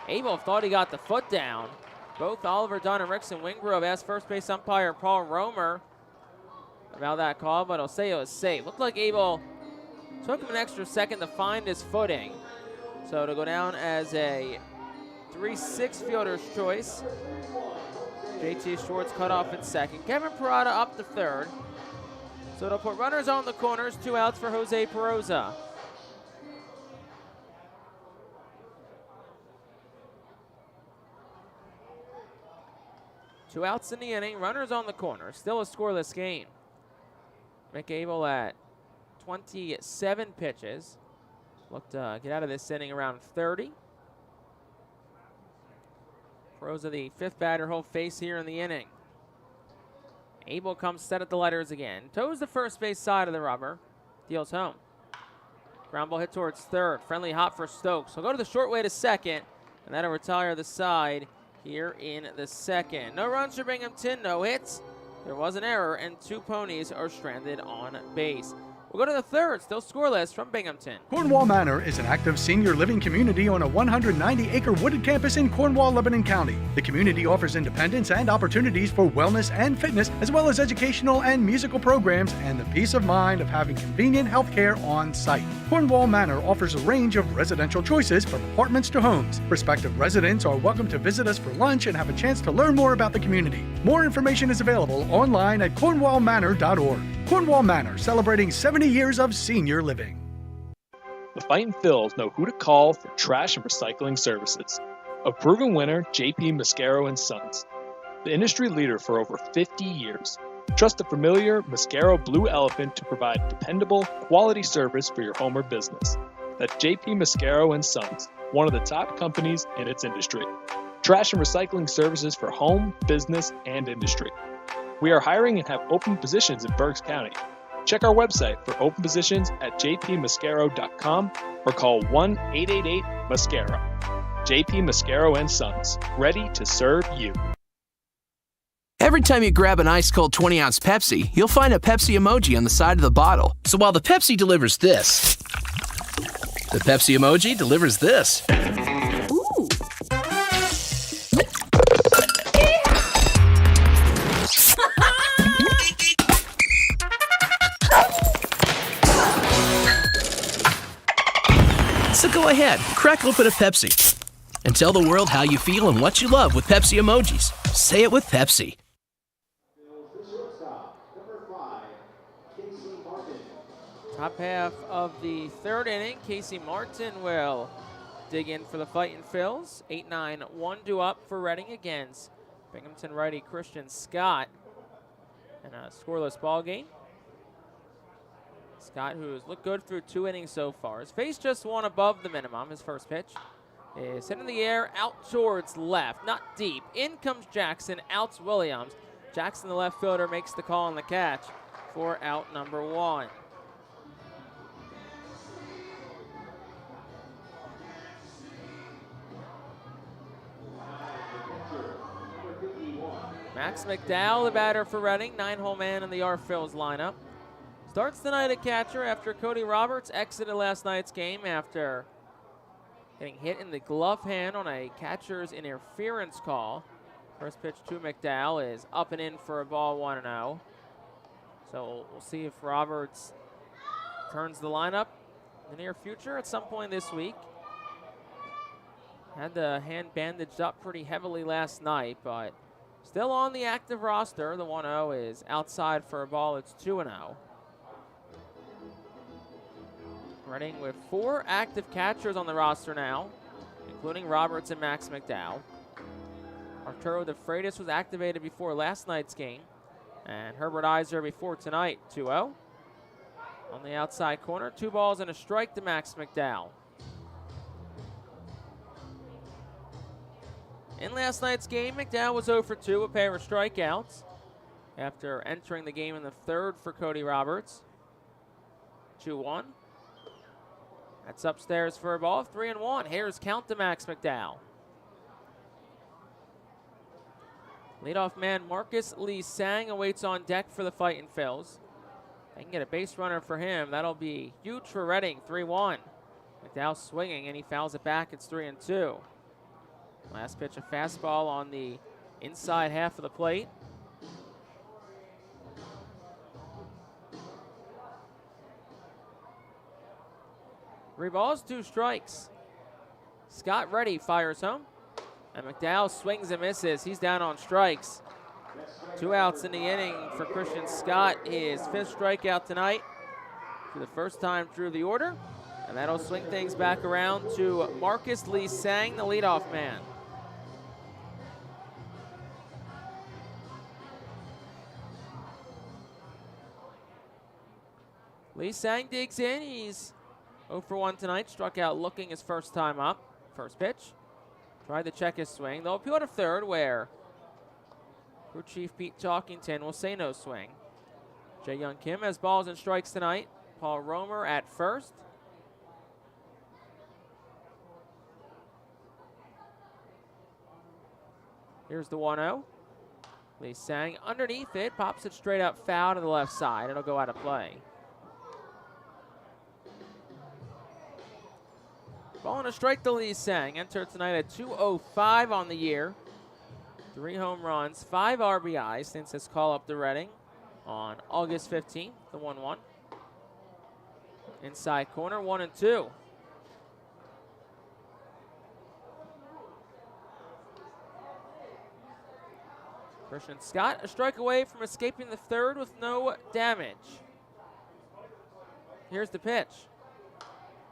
Abel thought he got the foot down. Both Oliver Dunn and Rickson Wingrove asked first base umpire Paul Romer about that call, but he'll say it was safe. Looked like Abel took him an extra second to find his footing. So to go down as a 3-6 fielder's choice. JT Schwartz cut off in second. Kevin Parada up to third. So it'll put runners on the corners, 2 outs for Jose Peroza. Two outs in the inning, runners on the corner. Still a scoreless game. Mick Abel at 27 pitches. Looked to get out of this inning around 30. Peroza, the 5th batter he'll face here in the inning. Abel comes set at the letters again. Toes the first base side of the rubber. Deals home. Ground ball hit towards third. Friendly hop for Stokes. He'll go to the short way to second, and that'll retire the side here in the second. No runs for Binghamton, no hits. There was an error, and 2 Ponies are stranded on base. We'll go to the third, still scoreless from Binghamton. Cornwall Manor is an active senior living community on a 190-acre wooded campus in Cornwall, Lebanon County. The community offers independence and opportunities for wellness and fitness, as well as educational and musical programs, and the peace of mind of having convenient health care on site. Cornwall Manor offers a range of residential choices from apartments to homes. Prospective residents are welcome to visit us for lunch and have a chance to learn more about the community. More information is available online at cornwallmanor.org. Cornwall Manor, celebrating 70 years of senior living. The Fightin' Phils know who to call for trash and recycling services. A proven winner, JP Mascaro & Sons. The industry leader for over 50 years. Trust the familiar Mascaro Blue Elephant to provide dependable, quality service for your home or business. That's JP Mascaro & Sons, one of the top companies in its industry. Trash and recycling services for home, business, and industry. We are hiring and have open positions in Berks County. Check our website for open positions at jpmascaro.com or call 1-888-MASCARO. JP Mascaro & Sons, ready to serve you. Every time you grab an ice-cold 20-ounce Pepsi, you'll find a Pepsi emoji on the side of the bottle. So while the Pepsi delivers this, the Pepsi emoji delivers this. Ooh. So go ahead, crack open a Pepsi and tell the world how you feel and what you love with Pepsi emojis. Say it with Pepsi. Top half of the third inning, Casey Martin will dig in for the Fightin' Phils. 8-9, 1-2 up for Reading against Binghamton righty Christian Scott in a scoreless ball game. Scott, who's looked good through 2 innings so far, has faced just one above the minimum. His first pitch is hit in the air, out towards left, not deep. In comes Jackson, outs Williams. Jackson, the left fielder, makes the call on the catch for out number 1. Max McDowell, the batter for Reading, 9-hole man in the Phillies lineup. Starts the night at catcher after Cody Roberts exited last night's game after getting hit in the glove hand on a catcher's interference call. First pitch to McDowell is up and in for a ball, 1-0. So we'll see if Roberts turns the lineup in the near future at some point this week. Had the hand bandaged up pretty heavily last night, but still on the active roster. The 1-0 is outside for a ball. It's 2-0. Reading with 4 active catchers on the roster now, including Roberts and Max McDowell. Arturo De Freitas was activated before last night's game, and Herbert Iser before tonight. 2-0. On the outside corner, 2 balls and a strike to Max McDowell. In last night's game, McDowell was 0 for 2, a pair of strikeouts after entering the game in the 3rd for Cody Roberts. 2-1. That's upstairs for a ball, 3-1. Here's count to Max McDowell. Leadoff man Marcus Lee Sang awaits on deck for the Fightin' Phils. They can get a base runner for him. That'll be huge for Reading, 3-1. McDowell swinging, and he fouls it back. It's 3-2. Last pitch, a fastball on the inside half of the plate. Three balls, 2 strikes. Scott Reddy fires home, and McDowell swings and misses. He's down on strikes. 2 outs in the inning for Christian Scott. His 5th strikeout tonight for the first time through the order, and that'll swing things back around to Marcus Lee Sang, the leadoff man. Lee Sang digs in. He's 0 for 1 tonight. Struck out looking his first time up. First pitch. Tried to check his swing. They'll appeal to 3rd, where crew chief Pete Talkington will say no swing. Jae Young Kim has balls and strikes tonight. Paul Romer at 1st. Here's the 1-0. Lee Sang underneath it. Pops it straight up foul to the left side. It'll go out of play. Ball and a strike to Lee Sang. Entered tonight at 205 on the year. 3 home runs, 5 RBIs since his call up to Reading on August 15th, the 1-1. Inside corner, 1-2. Christian Scott, a strike away from escaping the 3rd with no damage. Here's the pitch.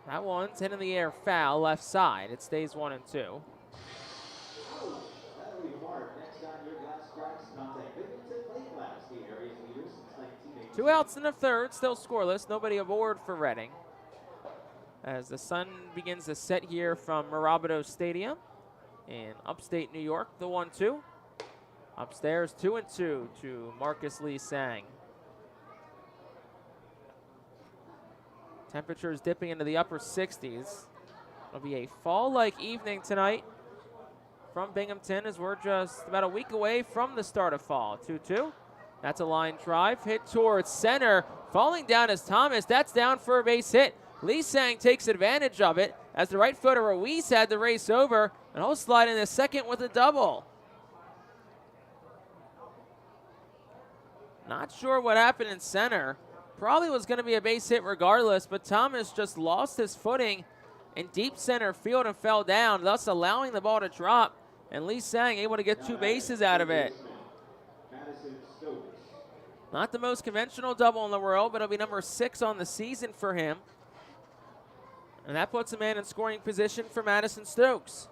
That one's hit in the air foul, left side. It stays 1-2. 2 outs in the 3rd, still scoreless. Nobody aboard for Reading, as the sun begins to set here from Mirabito Stadium in upstate New York. The 1-2. Upstairs, 2-2 to Marcus Lee Sang. Temperatures dipping into the upper 60s. It'll be a fall-like evening tonight from Binghamton, as we're just about a week away from the start of fall. 2-2. That's a line drive, hit towards center. Falling down is Thomas. That's down for a base hit. Lee Sang takes advantage of it, as the right fielder Ruiz had the race over, and he'll slide in the second with a double. Not sure what happened in center. Probably was going to be a base hit regardless, but Thomas just lost his footing in deep center field and fell down, thus allowing the ball to drop, and Lee Sang able to get 2 bases out of it. Not the most conventional double in the world, but it'll be number 6 on the season for him. And that puts a man in scoring position for Madison Stokes.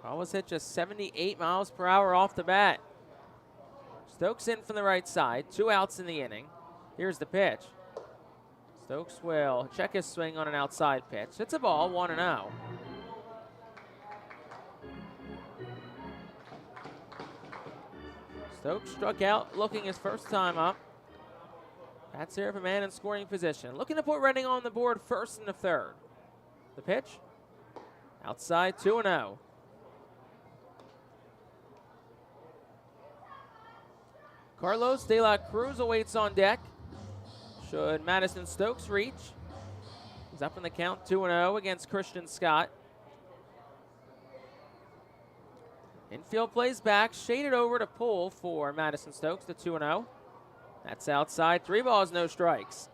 Ball was hit just 78 miles per hour off the bat. Stokes in from the right side. 2 outs in the inning. Here's the pitch. Stokes will check his swing on an outside pitch. It's a ball, 1-0. Stokes struck out looking his first time up. That's here for man in scoring position. Looking to put Reading on the board first and the third. The pitch. Outside, 2-0. Carlos De La Cruz awaits on deck. Should Madison Stokes reach. He's up in the count, 2-0 against Christian Scott. Infield plays back, shaded over to pull for Madison Stokes, the 2-0. That's outside, 3 balls, no strikes.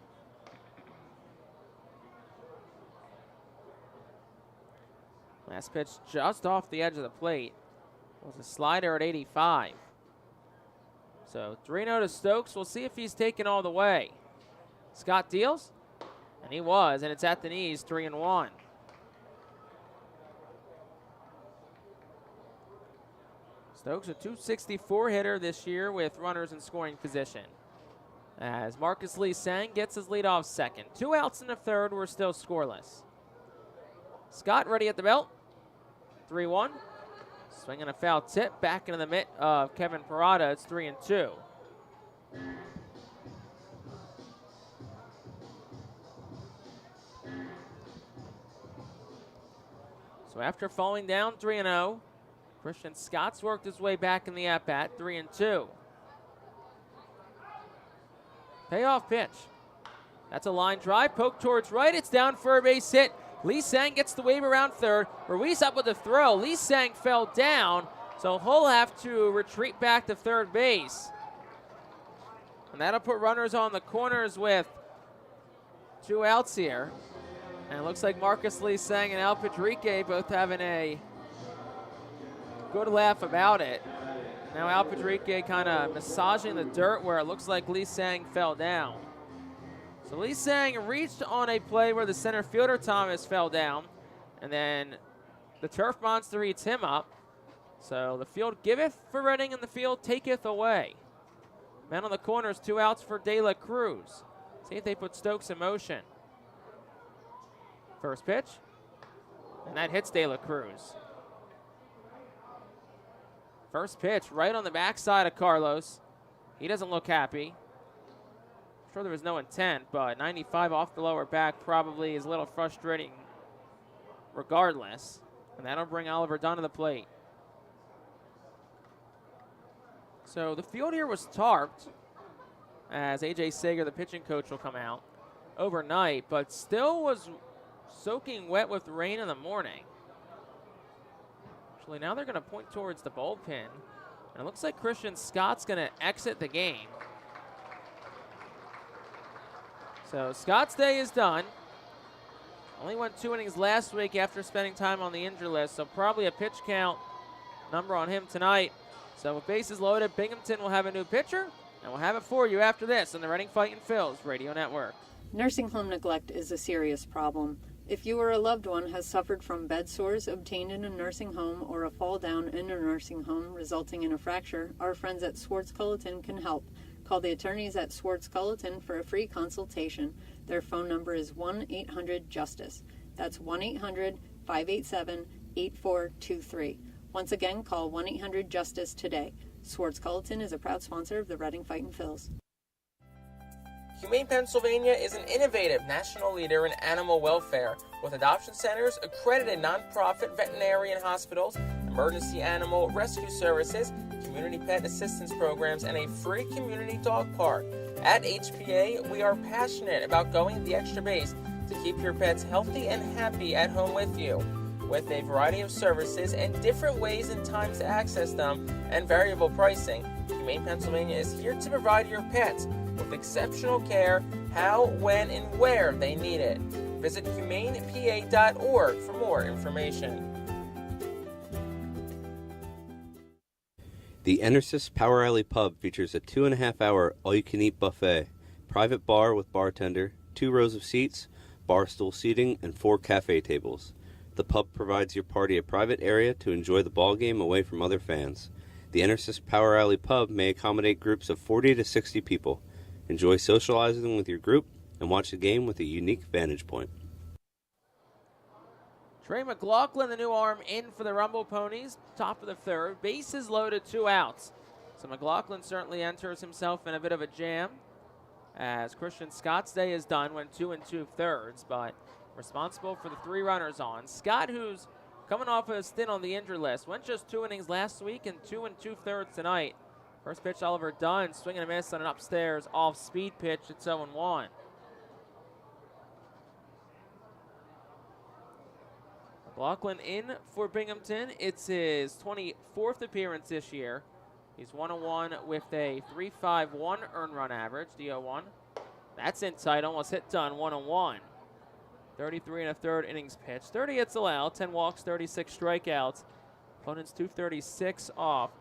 Last pitch just off the edge of the plate was a slider at 85. So 3-0 to Stokes. We'll see if he's taken all the way. Scott deals, and he was, and it's at the knees, 3-1. Stokes, a .264 hitter this year with runners in scoring position. As Marcus Lee Sang gets his leadoff second. 2 outs in the third, we're still scoreless. Scott ready at the belt. 3-1. Swinging a foul tip back into the mitt of Kevin Parada. It's 3-2. So after falling down 3-0, Christian Scott's worked his way back in the at-bat, 3-2. Payoff pitch. That's a line drive, poke towards right. It's down for a base hit. Lee Sang gets the wave around third. Ruiz up with the throw. Lee Sang fell down, so he'll have to retreat back to third base. And that'll put runners on the corners with 2 outs here. And it looks like Marcus Lee Sang and Al Padrique both having a good laugh about it. Now Al Padrique kind of massaging the dirt where it looks like Lee Sang fell down. So Lee Sang reached on a play where the center fielder Thomas fell down, and then the turf monster eats him up. So the field giveth for Reading, and the field taketh away. Man on the corners, 2 outs for De La Cruz. See if they put Stokes in motion. First pitch, and that hits De La Cruz. First pitch right on the backside of Carlos. He doesn't look happy. Sure there was no intent, but 95 off the lower back probably is a little frustrating regardless. And that'll bring Oliver Dunn to the plate. So the field here was tarped, as A.J. Sager, the pitching coach, will come out overnight, but still was soaking wet with rain in the morning. Actually, now they're going to point towards the bullpen. And it looks like Christian Scott's going to exit the game. So Scott's day is done. Only went 2 innings last week after spending time on the injury list, so probably a pitch count number on him tonight. So with bases loaded, Binghamton will have a new pitcher, and we'll have it for you after this on the Reading Fightin' Phillies Radio Network. Nursing home neglect is a serious problem. If you or a loved one has suffered from bed sores obtained in a nursing home or a fall down in a nursing home resulting in a fracture, our friends at Swartz Culleton can help. Call the attorneys at Swartz Culleton for a free consultation. Their phone number is 1-800-JUSTICE. That's 1-800-587-8423. Once again, call 1-800-JUSTICE today. Swartz Culleton is a proud sponsor of the Reading Fightin' Phils. Humane Pennsylvania is an innovative national leader in animal welfare with adoption centers, accredited nonprofit veterinarian hospitals, emergency animal rescue services, community pet assistance programs, and a free community dog park. At HPA, we are passionate about going the extra base to keep your pets healthy and happy at home with you. With a variety of services and different ways and times to access them and variable pricing, Humane Pennsylvania is here to provide your pets with exceptional care, how, when, and where they need it. Visit humanepa.org for more information. The Enersys Power Alley Pub features a 2.5-hour all-you-can-eat buffet, private bar with bartender, 2 rows of seats, bar stool seating, and 4 cafe tables. The pub provides your party a private area to enjoy the ball game away from other fans. The Enersys Power Alley Pub may accommodate groups of 40 to 60 people. Enjoy socializing with your group and watch the game with a unique vantage point. Trey McLaughlin, the new arm, in for the Rumble Ponies. Top of the third. Bases loaded, 2 outs. So McLaughlin certainly enters himself in a bit of a jam, as Christian Scott's day is done, went 2 2/3, but responsible for the 3 runners on. Scott, who's coming off of a stint on the injured list, went just 2 innings last week and 2 2/3 tonight. First pitch, Oliver Dunn, swing and a miss on an upstairs off-speed pitch. It's 0-1. McLaughlin in for Binghamton. It's his 24th appearance this year. He's 1-1 with a 3.51 earned run average, DO1. That's in tight, almost hit Dunn, 1-1. 33 1/3 innings pitched. 30 hits allowed, 10 walks, 36 strikeouts. Opponents 236 off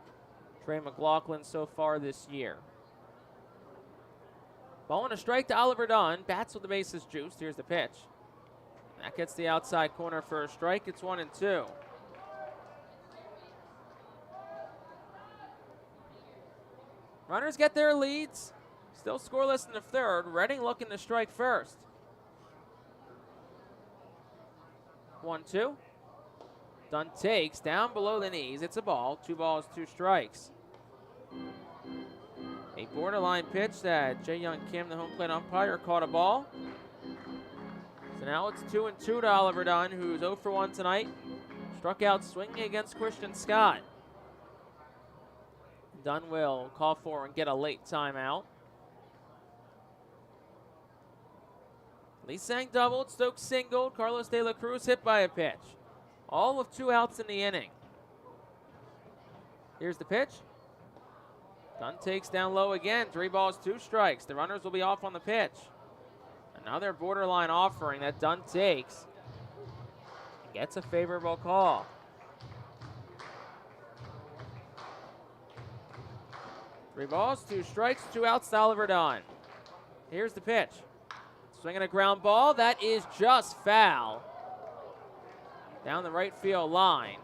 Trey McLaughlin so far this year. Ball and a strike to Oliver Dunn. Bats with the bases juiced. Here's the pitch. That gets the outside corner for a strike. It's 1-2. Runners get their leads. Still scoreless in the third. Reading looking to strike first. 1-2. Dunn takes down below the knees. It's a ball. 2 balls, 2 strikes. A borderline pitch that Jay Young Kim, the home plate umpire, caught a ball. So now it's 2-2 to Oliver Dunn, who's 0 for 1 tonight. Struck out swinging against Christian Scott. Dunn will call for and get a late timeout. Lee Sang doubled, Stokes singled, Carlos De La Cruz hit by a pitch. All with 2 outs in the inning. Here's the pitch. Dunn takes down low again, 3 balls, 2 strikes. The runners will be off on the pitch. Another borderline offering that Dunn takes. Gets a favorable call. Three balls, 2 strikes, 2 outs to Oliver Dunn. Here's the pitch. Swinging a ground ball. That is just foul. Down the right field line.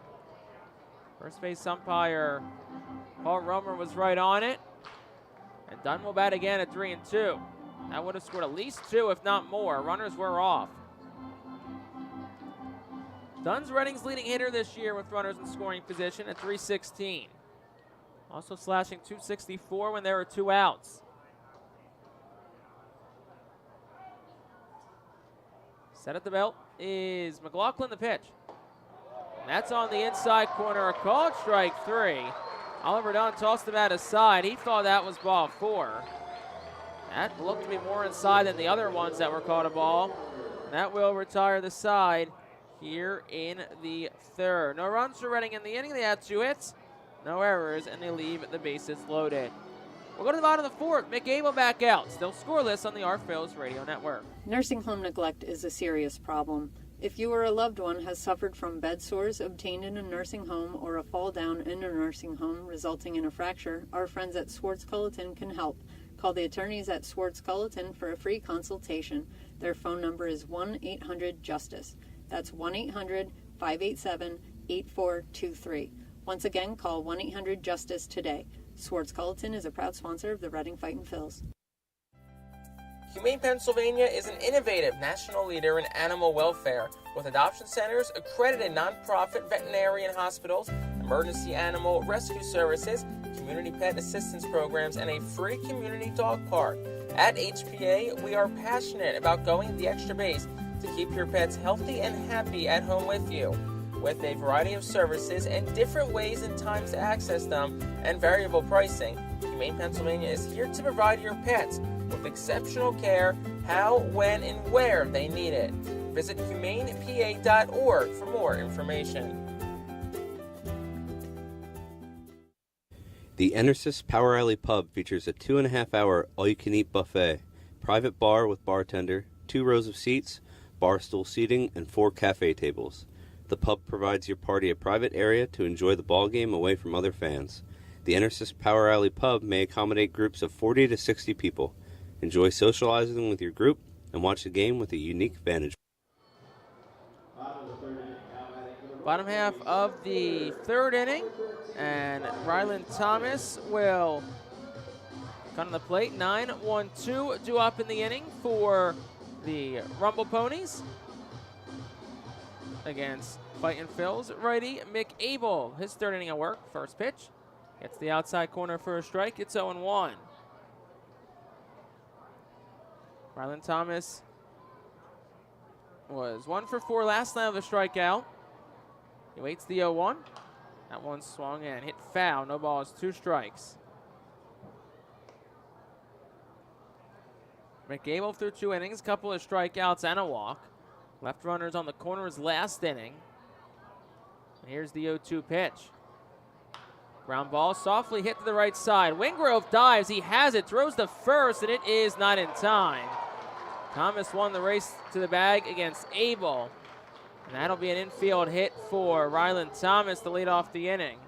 First base umpire Paul Romer was right on it. And Dunn will bat again at 3-2. That would have scored at least 2, if not more. Runners were off. Dunn's Reading's leading hitter this year with runners in scoring position at 316. Also slashing 264 when there are 2 outs. Set at the belt is McLaughlin, the pitch. And that's on the inside corner, a called strike 3. Oliver Dunn tossed the bat aside. He thought that was ball 4. That looked to be more inside than the other ones that were called a ball. And that will retire the side here in the third. No runs for Reading in the inning. They had 2 hits, no errors, and they leave the bases loaded. We'll go to the bottom of the fourth. Mick Abel back out. Still scoreless on the Our Phillies Radio Network. Nursing home neglect is a serious problem. If you or a loved one has suffered from bed sores obtained in a nursing home or a fall down in a nursing home resulting in a fracture, our friends at Swartz Culleton can help. Call the attorneys at Swartz Culleton for a free consultation. Their phone number is 1-800-JUSTICE. That's 1-800-587-8423. Once again, call 1-800-JUSTICE today. Swartz Culleton is a proud sponsor of the Reading Fightin' Phils. Humane Pennsylvania is an innovative national leader in animal welfare with adoption centers, accredited nonprofit veterinarian hospitals, emergency animal rescue services, community pet assistance programs, and a free community dog park. At HPA, we are passionate about going the extra base to keep your pets healthy and happy at home with you. With a variety of services and different ways and times to access them and variable pricing, Humane Pennsylvania is here to provide your pets with exceptional care how, when, and where they need it. Visit humanepa.org for more information. The Enersys Power Alley Pub features a 2.5-hour all-you-can-eat buffet, private bar with bartender, 2 rows of seats, bar stool seating, and 4 cafe tables. The pub provides your party a private area to enjoy the ball game away from other fans. The The Enersys Power Alley Pub may accommodate groups of 40 to 60 people. Enjoy socializing with your group and watch the game with a unique vantage. Bottom half of the third inning, and Ryland Thomas will come to the plate. 9-1-2 due up in the inning for the Rumble Ponies against Fightin' Phil's righty Mick Abel. His third inning of work. First pitch gets the outside corner for a strike. It's 0-1. Ryland Thomas was 1 for 4 last night with a strikeout. He waits the 0-1. That one swung and hit foul. No balls, 2 strikes. McGable through 2 innings, couple of strikeouts and a walk. Left runners on the corners last inning. And here's the 0-2 pitch. Ground ball softly hit to the right side. Wingrove dives, he has it, throws the first, and it is not in time. Thomas won the race to the bag against Abel. And that'll be an infield hit for Ryland Thomas to lead off the inning.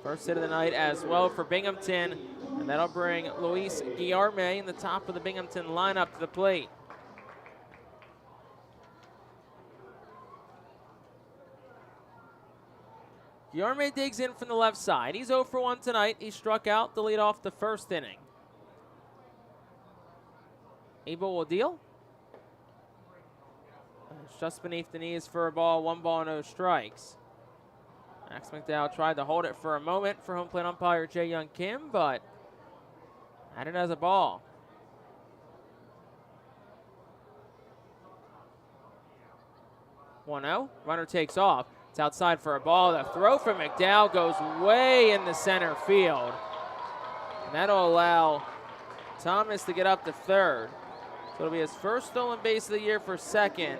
First hit of the night as well for Binghamton, and that'll bring Luis Guillerme in the top of the Binghamton lineup to the plate. Guillerme digs in from the left side. He's 0 for 1 tonight. He struck out to lead off the first inning. Abel will deal. It's just beneath the knees for a ball. 1 ball, no strikes. Max McDowell tried to hold it for a moment for home plate umpire Jae Young Kim, but had it as a ball. One-0. Runner takes off. It's outside for a ball. The throw from McDowell goes way in the center field. And that'll allow Thomas to get up to third. So it'll be his first stolen base of the year for second.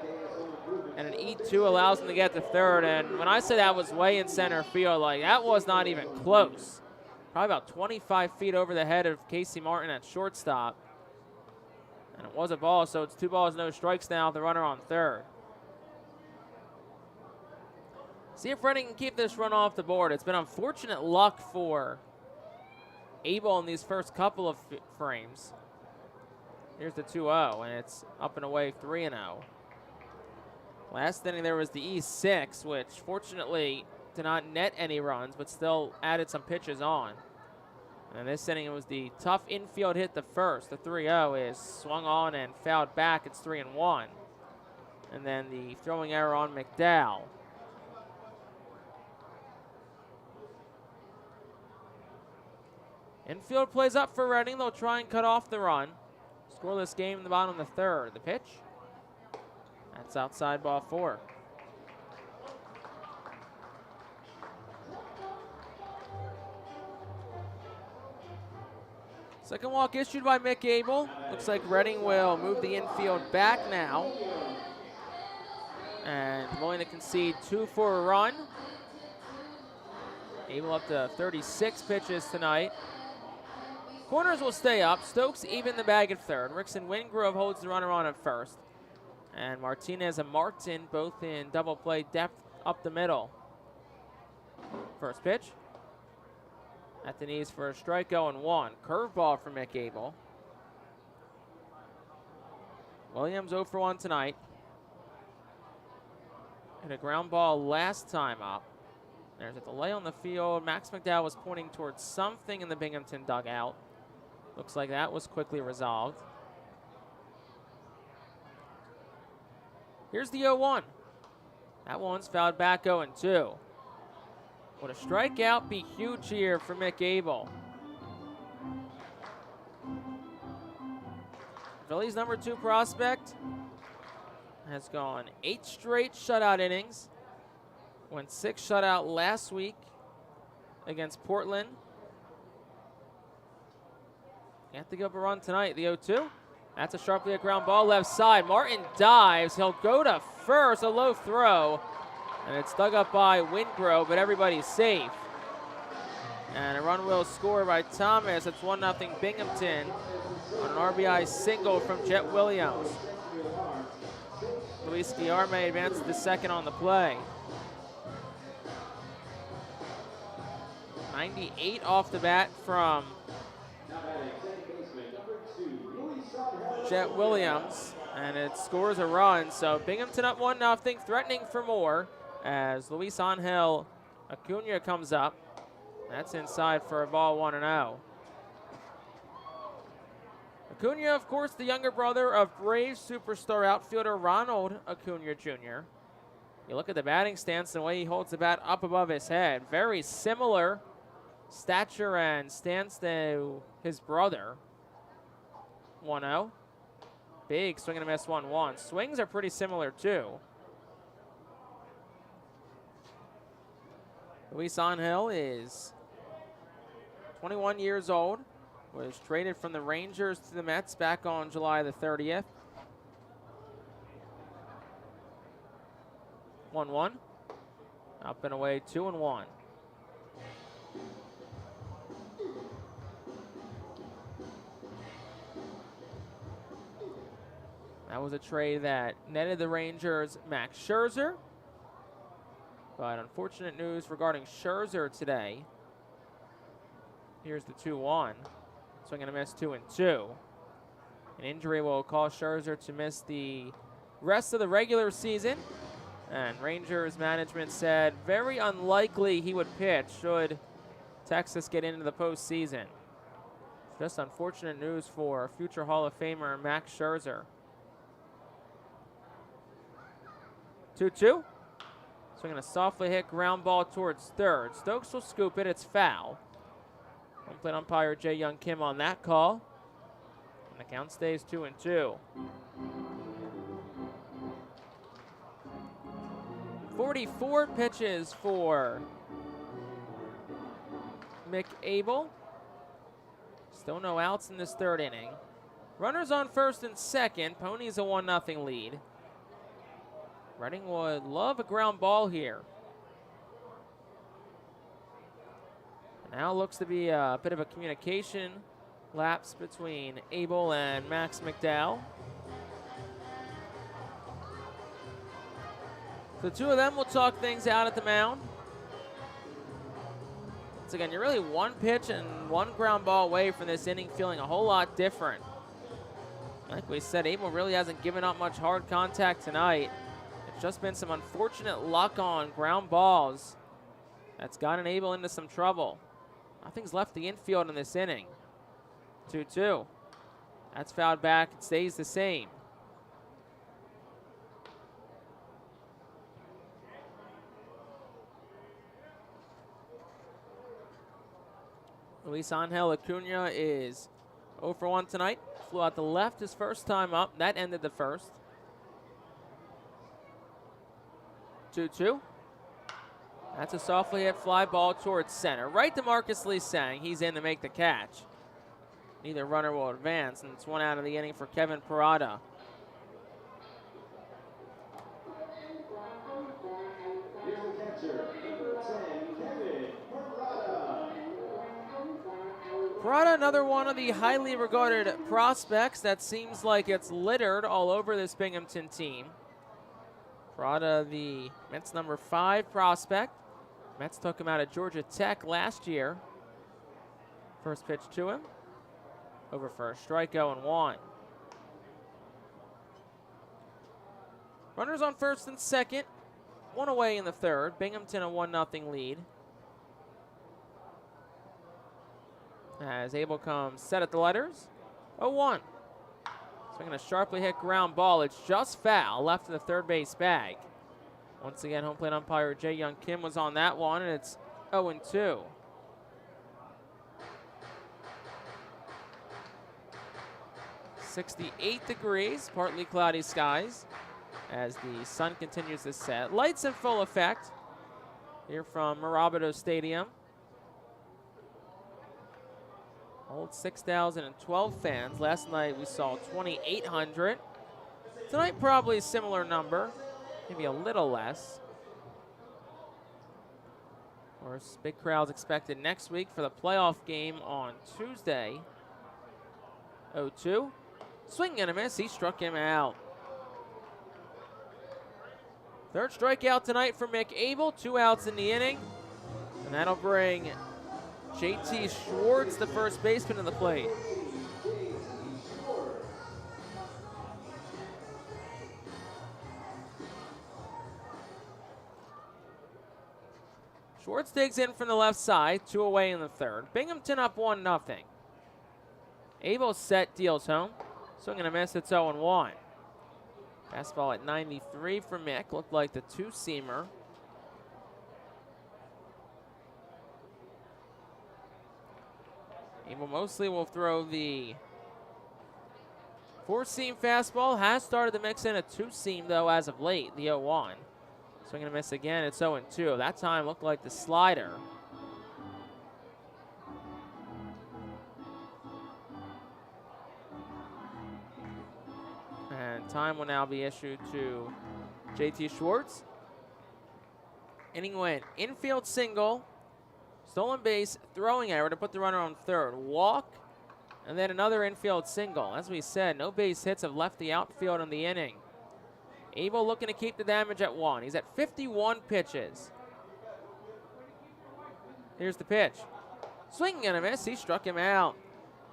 And an E2 allows him to get to third. And when I say that was way in center field, like that was not even close. Probably about 25 feet over the head of Casey Martin at shortstop. And it was a ball, so it's 2 balls, no strikes now. The runner on third. See if Reading can keep this run off the board. It's been unfortunate luck for Abel in these first couple of frames. Here's the 2-0, and it's up and away 3-0. Last inning there was the E6, which fortunately did not net any runs, but still added some pitches on. And this inning it was the tough infield hit the first. The 3-0 is swung on and fouled back. It's 3-1. And then the throwing error on McDowell. Infield plays up for Reading. They'll try and cut off the run. Scoreless game in the bottom of the third. The pitch. That's outside, ball 4. Second walk issued by Mick Abel. Looks like Reading will move the infield back now. And willing to concede 2 for a run. Abel up to 36 pitches tonight. Corners will stay up. Stokes even the bag at third. Rickson Wingrove holds the runner on at first. And Martinez and Martin both in double play depth up the middle. First pitch. At the knees for a strike, 0-1. Curveball from Mick Abel. Williams 0 for 1 tonight. And a ground ball last time up. There's a delay on the field. Max McDowell was pointing towards something in the Binghamton dugout. Looks like that was quickly resolved. Here's the 0-1. That one's fouled back 0-2. Would a strikeout be huge here for Mick Abel? Phillies number 2 prospect has gone 8 straight shutout innings. Went 6 shutout last week against Portland. You have to give up a run tonight. The 0-2. That's a sharply a ground ball left side. Martin dives. He'll go to first. A low throw. And it's dug up by Wingrove, but everybody's safe. And a run will score by Thomas. It's 1-0 Binghamton on an RBI single from Jet Williams. Luis Guillerme advances to second on the play. 98 off the bat from Jet Williams, and it scores a run. So Binghamton up 1-0, threatening for more as Luis Angel Acuna comes up. That's inside for a ball 1-0. Acuna, of course, the younger brother of Braves superstar outfielder Ronald Acuna Jr. You look at the batting stance, the way he holds the bat up above his head. Very similar stature and stance to his brother. 1-0. Big swing and a miss 1-1. Swings are pretty similar too. Luis Angel is 21 years old. Was traded from the Rangers to the Mets back on July the 30th. 1-1. Up and away, 2-1. That was a trade that netted the Rangers Max Scherzer. But unfortunate news regarding Scherzer today. Here's the 2-1. Swing and a miss, 2-2. An injury will cause Scherzer to miss the rest of the regular season. And Rangers management said very unlikely he would pitch should Texas get into the postseason. Just unfortunate news for future Hall of Famer Max Scherzer. 2-2. Swinging a softly hit ground ball towards third. Stokes will scoop it. It's foul. Home plate umpire Jae Young Kim on that call. And the count stays 2-2. 44 pitches for Mick Abel. Still no outs in this third inning. Runners on first and second. Ponies a 1-0 lead. Reading would love a ground ball here. Now looks to be a bit of a communication lapse between Abel and Max McDowell. The two of them will talk things out at the mound. Once again, you're really one pitch and one ground ball away from this inning feeling a whole lot different. Like we said, Abel really hasn't given up much hard contact tonight. It's just been some unfortunate luck on ground balls that's gotten Abel into some trouble. Nothing's left the infield in this inning. 2-2. That's fouled back. It stays the same. Luis Angel Acuna is 0 for 1 tonight. Flew out the left his first time up. That ended the first. 2-2. That's a softly hit fly ball towards center. Right to Marcus Lee Sang. He's in to make the catch. Neither runner will advance, and it's one out of the inning for Kevin Parada. Here's the catcher, number 10, Kevin Parada. Parada, another one of the highly regarded prospects that seems like it's littered all over this Binghamton team. Parada, the Mets number 5 prospect. Mets took him out of Georgia Tech last year. First pitch to him. Over for a strike, 0-1. Runners on first and second. One away in the third. Binghamton a 1-0 lead. As Abel comes set at the letters. 0-1. Swinging a sharply hit ground ball. It's just foul. Left of the third base bag. Once again, home plate umpire Jae Young Kim was on that one, and it's 0-2. .68 degrees, partly cloudy skies as the sun continues to set. Lights in full effect here from Mirabito Stadium. Old 6,012 fans. Last night we saw 2,800. Tonight probably a similar number, maybe a little less. Of course, big crowds expected next week for the playoff game on Tuesday. 0-2. Swing and a miss. He struck him out. Third strikeout tonight for Mick Abel. 2 outs in the inning. And that'll bring JT Schwartz, the first baseman, in the plate. Schwartz digs in from the left side, 2 away in the third. Binghamton up 1-0. Abel set, deals home. Swing and a miss, it's 0-1. Fastball at 93 for Mick, looked like the two-seamer. Abel mostly will throw the four-seam fastball. Has started to mix in a two-seam, though, as of late, the 0-1. Swing and a miss again, it's 0-2. That time looked like the slider. And time will now be issued to JT Schwartz. Inning went infield single, stolen base, throwing error to put the runner on third. Walk, and then another infield single. As we said, no base hits have left the outfield in the inning. Abel looking to keep the damage at 1. He's at 51 pitches. Here's the pitch. Swinging and a miss. He struck him out.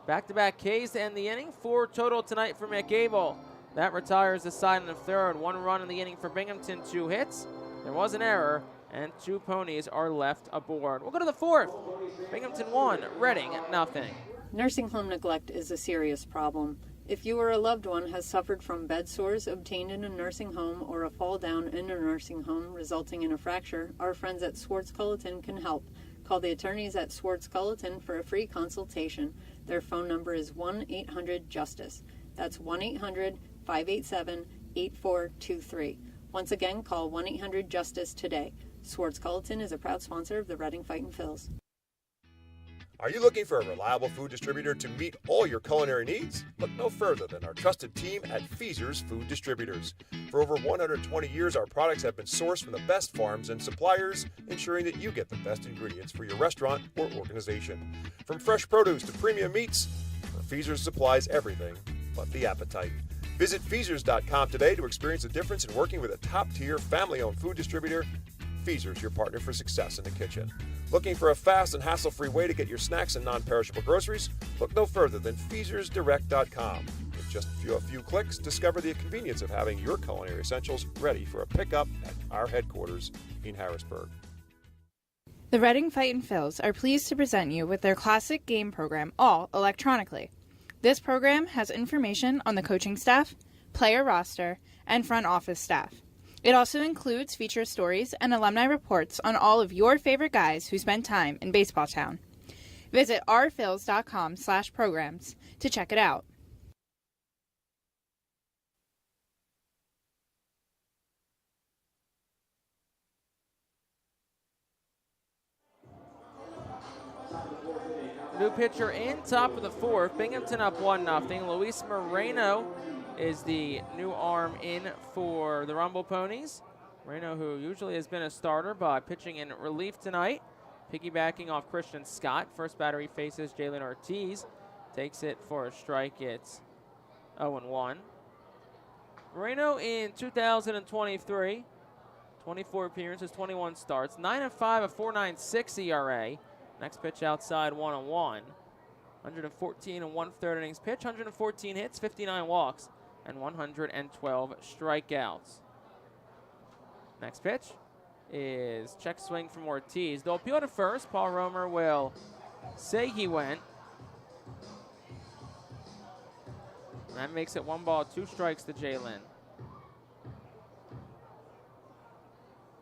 Back-to-back Ks to end the inning. 4 total tonight for Mick Abel. That retires the side in the third. 1 run in the inning for Binghamton, 2 hits. There was an error, and 2 ponies are left aboard. We'll go to the fourth. Binghamton 1, Reading 0. Nursing home neglect is a serious problem. If you or a loved one has suffered from bed sores obtained in a nursing home or a fall down in a nursing home resulting in a fracture, our friends at Swartz Culleton can help. Call the attorneys at Swartz Culleton for a free consultation. Their phone number is 1-800-JUSTICE. That's 1-800-587-8423. Once again, call 1-800-JUSTICE today. Swartz Culleton is a proud sponsor of the Reading Fightin' Phils. Are you looking for a reliable food distributor to meet all your culinary needs? Look no further than our trusted team at Feaser's Food Distributors. For over 120 years, our products have been sourced from the best farms and suppliers, ensuring that you get the best ingredients for your restaurant or organization. From fresh produce to premium meats, Feaser's supplies everything but the appetite. Visit Feasers.com today to experience the difference in working with a top-tier, family-owned food distributor. Feaser's, your partner for success in the kitchen. Looking for a fast and hassle-free way to get your snacks and non-perishable groceries? Look no further than FeasersDirect.com. With just a few clicks, discover the convenience of having your culinary essentials ready for a pickup at our headquarters in Harrisburg. The Reading Fightin' Phils are pleased to present you with their classic game program, all electronically. This program has information on the coaching staff, player roster, and front office staff. It also includes feature stories and alumni reports on all of your favorite guys who spent time in Baseball Town. Visit ourphils.com/programs to check it out. New pitcher in, top of the fourth. Binghamton up 1-0. Luis Moreno is the new arm in for the Rumble Ponies. Moreno, who usually has been a starter, but pitching in relief tonight. Piggybacking off Christian Scott. First batter he faces Jalen Ortiz. Takes it for a strike. It's 0-1. Moreno in 2023. 24 appearances, 21 starts. 9-5, a 4.96 ERA. Next pitch outside, 1-1. 114 and 1/3 innings pitch, 114 hits, 59 walks, and 112 strikeouts. Next pitch is check swing from Ortiz. They'll appeal to first. Paul Romer will say he went. And that makes it 1 ball, 2 strikes to Jalen.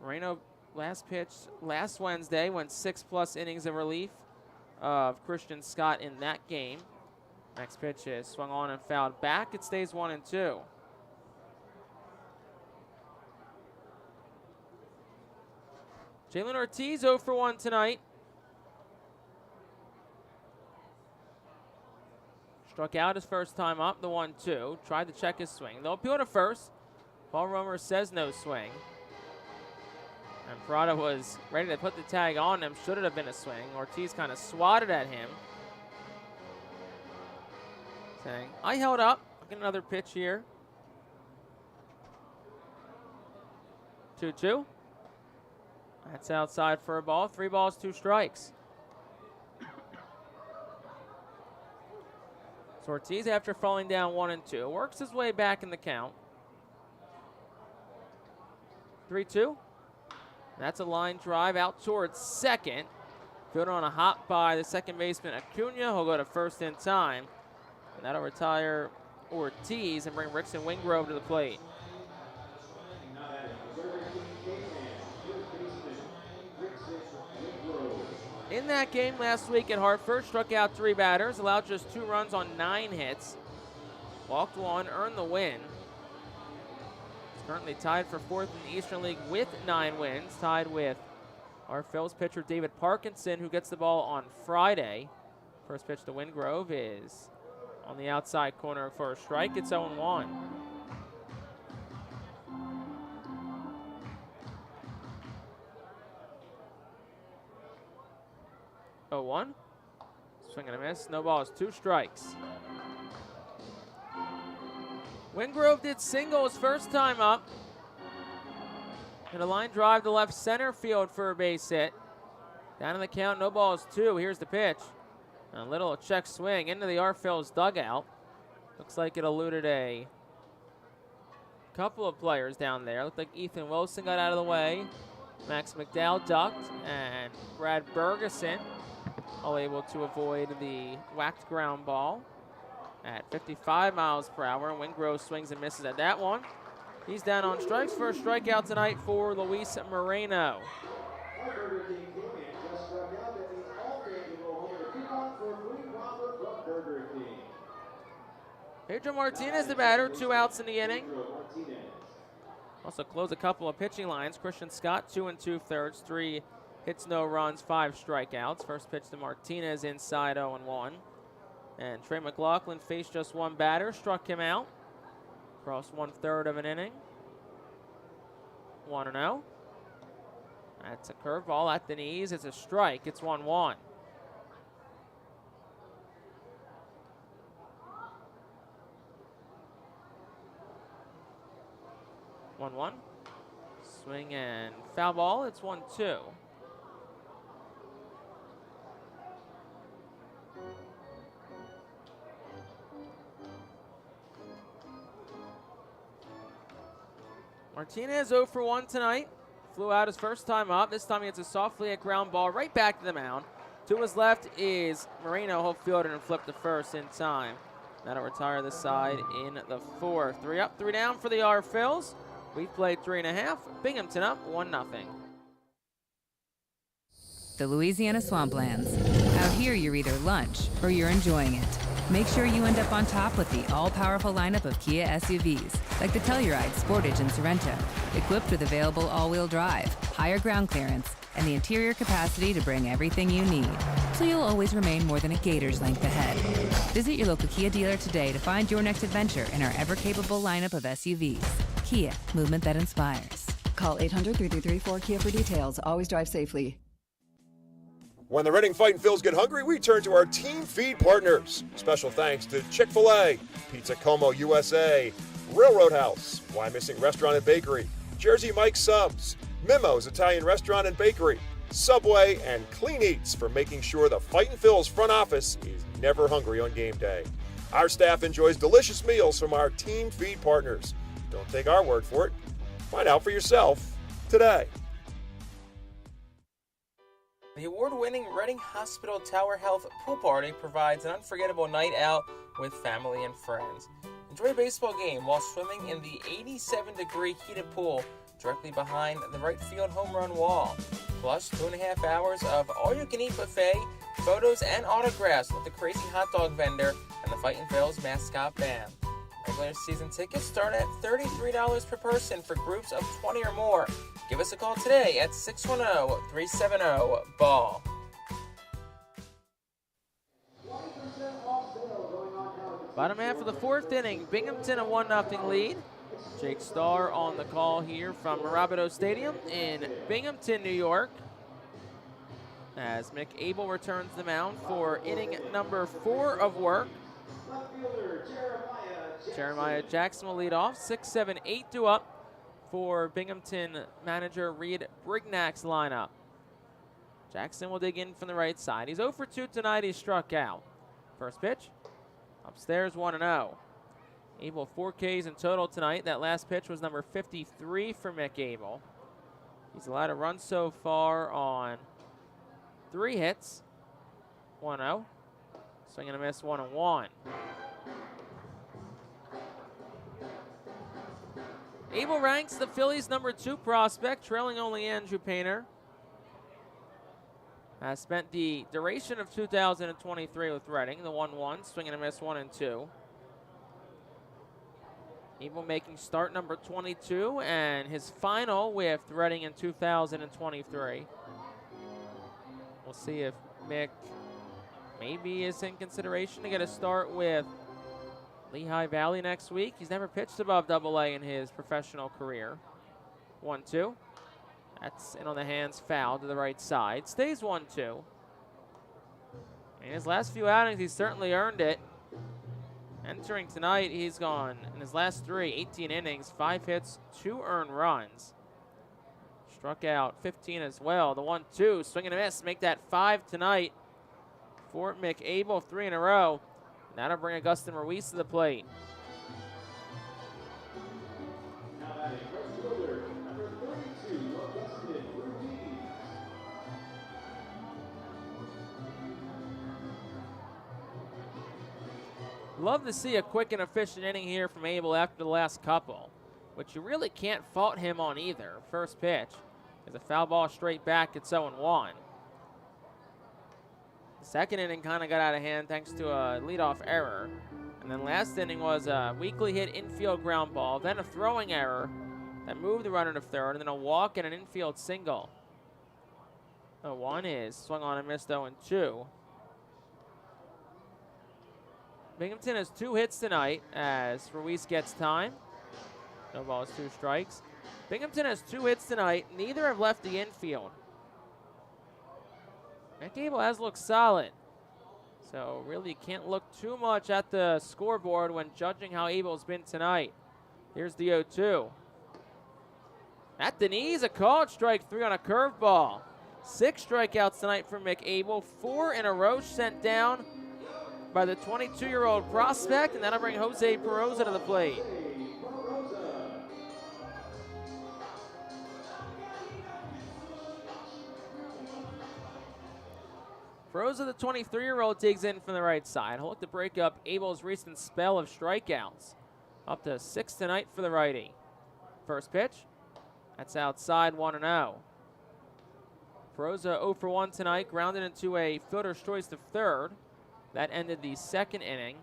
Moreno last pitch last Wednesday went 6+ innings of relief of Christian Scott in that game. Next pitch is swung on and fouled back. It stays 1-2. Jalen Ortiz 0 for 1 tonight. Struck out his first time up, the 1-2. Tried to check his swing. They'll appeal to first. Paul Romer says no swing. And Parada was ready to put the tag on him. Should it have been a swing? Ortiz kind of swatted at him, saying, I held up. I'll get another pitch here. 2-2. That's outside for a ball. 3 balls, 2 strikes. Ortiz, after falling down 1-2, works his way back in the count. 3-2. That's a line drive out towards second. Fielded on a hop by the second baseman Acuna. He'll go to first in time. And that'll retire Ortiz and bring Rickson Wingrove to the plate. In that game last week at Hartford, struck out 3 batters, allowed just 2 runs on 9 hits. Walked 1, earned the win. He's currently tied for 4th in the Eastern League with 9 wins, tied with our Phillies pitcher David Parkinson, who gets the ball on Friday. First pitch to Wingrove is on the outside corner for a strike. It's 0-1. Swing and a miss. No balls, 2 strikes. Wingrove did single his first time up. And a line drive to left center field for a base hit. Down in the count, no balls, 2. Here's the pitch. And a little check swing into the Phillies dugout. Looks like it eluded a couple of players down there. Looked like Ethan Wilson got out of the way. Max McDowell ducked, and Brad Bergeson all able to avoid the whacked ground ball at 55 miles per hour. Wingrove swings and misses at that one. He's down on strikes for a strikeout tonight for Luis Moreno. Pedro Martinez, the batter, 2 outs in the inning. Also close a couple of pitching lines. Christian Scott, 2 2/3, 3 hits, no runs, 5 strikeouts. First pitch to Martinez inside 0-1. And Trey McLaughlin faced just 1 batter, struck him out. Across 1/3 of an inning. 1-0. That's a curveball at the knees. It's a strike. It's 1-1. Swing and foul ball. It's 1-2. Martinez 0 for 1 tonight. Flew out his first time up. This time he hits a softly hit ground ball right back to the mound. To his left is Moreno. He'll field it and flip to first in time. That'll retire the side in the 4th. 3 up, 3 down for the Phillies. We've played 3.5. Binghamton up 1-0. The Louisiana Swamplands. Out here, you're either lunch or you're enjoying it. Make sure you end up on top with the all-powerful lineup of Kia SUVs, like the Telluride, Sportage, and Sorrento, equipped with available all-wheel drive, higher ground clearance, and the interior capacity to bring everything you need, so you'll always remain more than a gator's length ahead. Visit your local Kia dealer today to find your next adventure in our ever-capable lineup of SUVs. Kia, movement that inspires. Call 800-3334-KIA for details. Always drive safely. When the Reading Fightin' Phils get hungry, we turn to our team feed partners. Special thanks to Chick-fil-A, Pizza Como USA, Railroad House, Why Missing Restaurant and Bakery, Jersey Mike's Subs, Mimo's Italian Restaurant and Bakery, Subway, and Clean Eats for making sure the Fightin' Phils front office is never hungry on game day. Our staff enjoys delicious meals from our team feed partners. Don't take our word for it. Find out for yourself today. The award-winning Reading Hospital Tower Health Pool Party provides an unforgettable night out with family and friends. Enjoy a baseball game while swimming in the 87-degree heated pool directly behind the right field home run wall. Plus 2.5 hours of all-you-can-eat buffet, photos, and autographs with the crazy hot dog vendor and the Fightin' Phils mascot band. Regular season tickets start at $33 per person for groups of 20 or more. Give us a call today at 610-370-BALL. Bottom half of the 4th inning, Binghamton a 1-0 lead. Jake Starr on the call here from Mirabito Stadium in Binghamton, New York. As Mick Abel returns the mound for inning number 4 of work. Jeremiah Jackson will lead off. 6-7, 8 up for Binghamton manager Reed Brignac's lineup. Jackson will dig in from the right side. He's 0 for 2 tonight. He's struck out. First pitch Upstairs 1-0. Abel 4 Ks in total tonight. That last pitch was number 53 for Mick Abel. He's allowed a run so far on 3 hits. 1-0. Swing and a miss, 1-1. Abel ranks the Phillies' number 2 prospect, trailing only Andrew Painter. Has spent the duration of 2023 with Reading, the 1-1, swing and a miss, 1-2. Abel making start number 22 and his final with Reading in 2023. We'll see if Mick maybe is in consideration to get a start with Lehigh Valley next week. He's never pitched above AA in his professional career. 1-2. That's in on the hands, foul to the right side. Stays 1-2. In his last few outings, he's certainly earned it. Entering tonight, he's gone in his last 3, 18 innings, 5 hits, 2 earned runs. Struck out 15 as well. The 1-2, swing and a miss, make that 5 tonight for Mick Abel, 3 in a row. That'll bring Augustin Ruiz to the plate. Love to see a quick and efficient inning here from Abel after the last couple, which you really can't fault him on either. First pitch is a foul ball straight back. It's 0-1. The second inning kind of got out of hand thanks to a leadoff error. And then last inning was a weakly hit infield ground ball, then a throwing error that moved the runner to third, and then a walk and an infield single. 0-1 is swung on and missed, 0-2. Binghamton has 2 hits tonight as Ruiz gets time. No balls, 2 strikes. Binghamton has 2 hits tonight. Neither have left the infield. Mick Abel has looked solid. So really you can't look too much at the scoreboard when judging how Abel's been tonight. Here's the 0-2. At the knees, a called strike 3 on a curveball. 6 strikeouts tonight for Mick Abel. 4 in a row sent down by the 22-year-old prospect, and that'll bring Jose Peroza to the plate. Peroza, the 23-year-old, digs in from the right side. He'll look to break up Abel's recent spell of strikeouts. Up to 6 tonight for the righty. First pitch, that's outside, 1-0. Peroza 0 for 1 tonight, grounded into a fielder's choice to third. That ended the second inning.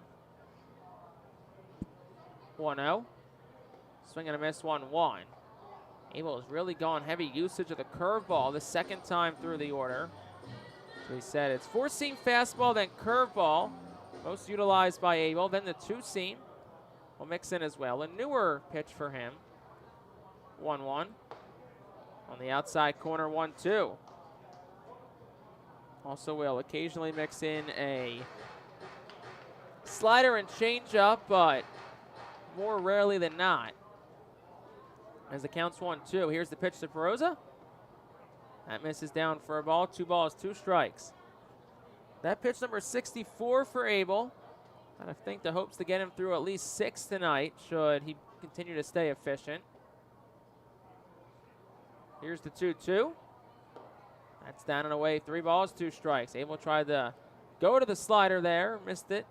1-0. Swing and a miss, 1-1. Abel has really gone heavy usage of the curveball the second time through the order. So he said it's 4-seam fastball, then curveball, most utilized by Abel. Then the 2-seam will mix in as well. A newer pitch for him. 1-1. On the outside corner, 1-2. Also will occasionally mix in a slider and changeup, but more rarely than not. As the count's 1-2. Here's the pitch to Peroza. That misses down for a ball. 2 balls, 2 strikes. That pitch number 64 for Abel. And I think the hopes to get him through at least 6 tonight should he continue to stay efficient. Here's the 2-2. That's down and away, 3 balls, 2 strikes. Abel tried to go to the slider there, missed it.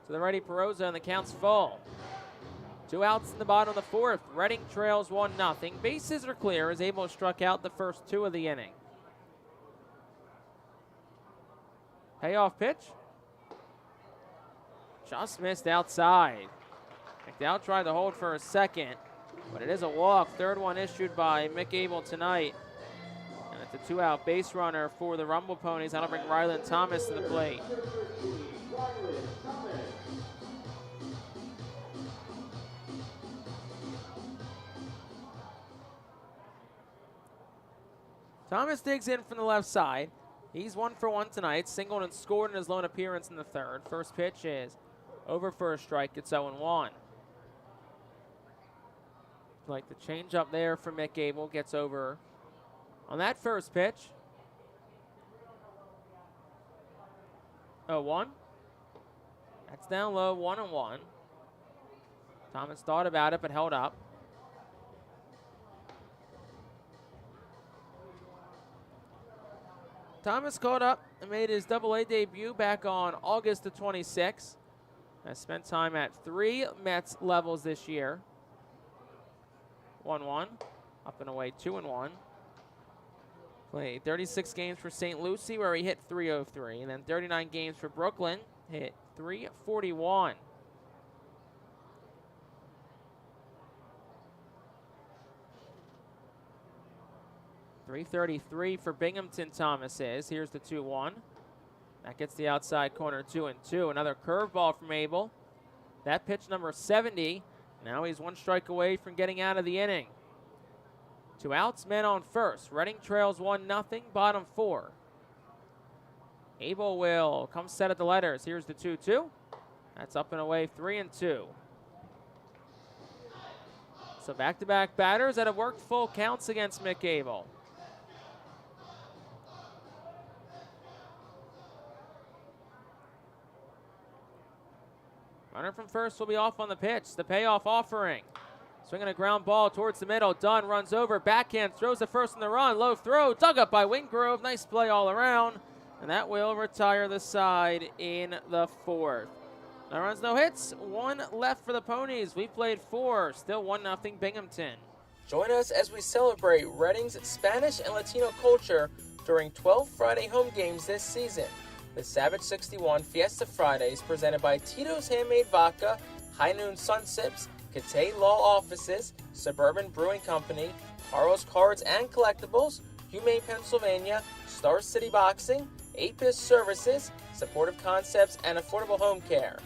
To the righty Peroza, and the count's full. 2 outs in the bottom of the 4th. Reading trails 1-0. Bases are clear as Abel struck out the first 2 of the inning. Payoff pitch. Just missed outside. McDowell tried to hold for a second, but it is a walk. Third one issued by Mick Abel tonight. And it's a 2-out base runner for the Rumble Ponies. That'll bring Ryland Thomas to the plate. Thomas digs in from the left side. He's 1 for 1 tonight, singled and scored in his lone appearance in the 3rd. First pitch is over for a strike. It's 0-1. Like the change up there for Mick Abel, gets over on that first pitch. 0-1. That's down low, 1-1. Thomas thought about it, but held up. Thomas caught up and made his Double-A debut back on August the 26th. Has spent time at 3 Mets levels this year. 1-1, up and away, 2-1. Played 36 games for St. Lucie, where he hit .303, and then 39 games for Brooklyn, hit .341. .333 for Binghamton, Thomas is. Here's the 2-1. That gets the outside corner, 2-2. Another curveball from Abel. That pitch number 70. Now he's 1 strike away from getting out of the inning. 2 outs, men on first. Reading trails 1-0, bottom 4. Abel will come set at the letters. Here's the 2-2. That's up and away, 3-2. So back-to-back batters that have worked full counts against Mick Abel. Runner from first will be off on the pitch. The payoff offering. Swinging a ground ball towards the middle. Dunn runs over, backhand, throws the first in the run. Low throw, dug up by Wingrove. Nice play all around. And that will retire the side in the 4th. No runs, no hits. 1 left for the Ponies. We played 4. Still 1-0 Binghamton. Join us as we celebrate Reading's Spanish and Latino culture during 12 Friday home games this season. The Savage 61 Fiesta Fridays, presented by Tito's Handmade Vodka, High Noon Sun Sips, Catay Law Offices, Suburban Brewing Company, Carl's Cards and Collectibles, Humane Pennsylvania, Star City Boxing, Apis Services, Supportive Concepts, and Affordable Home Care.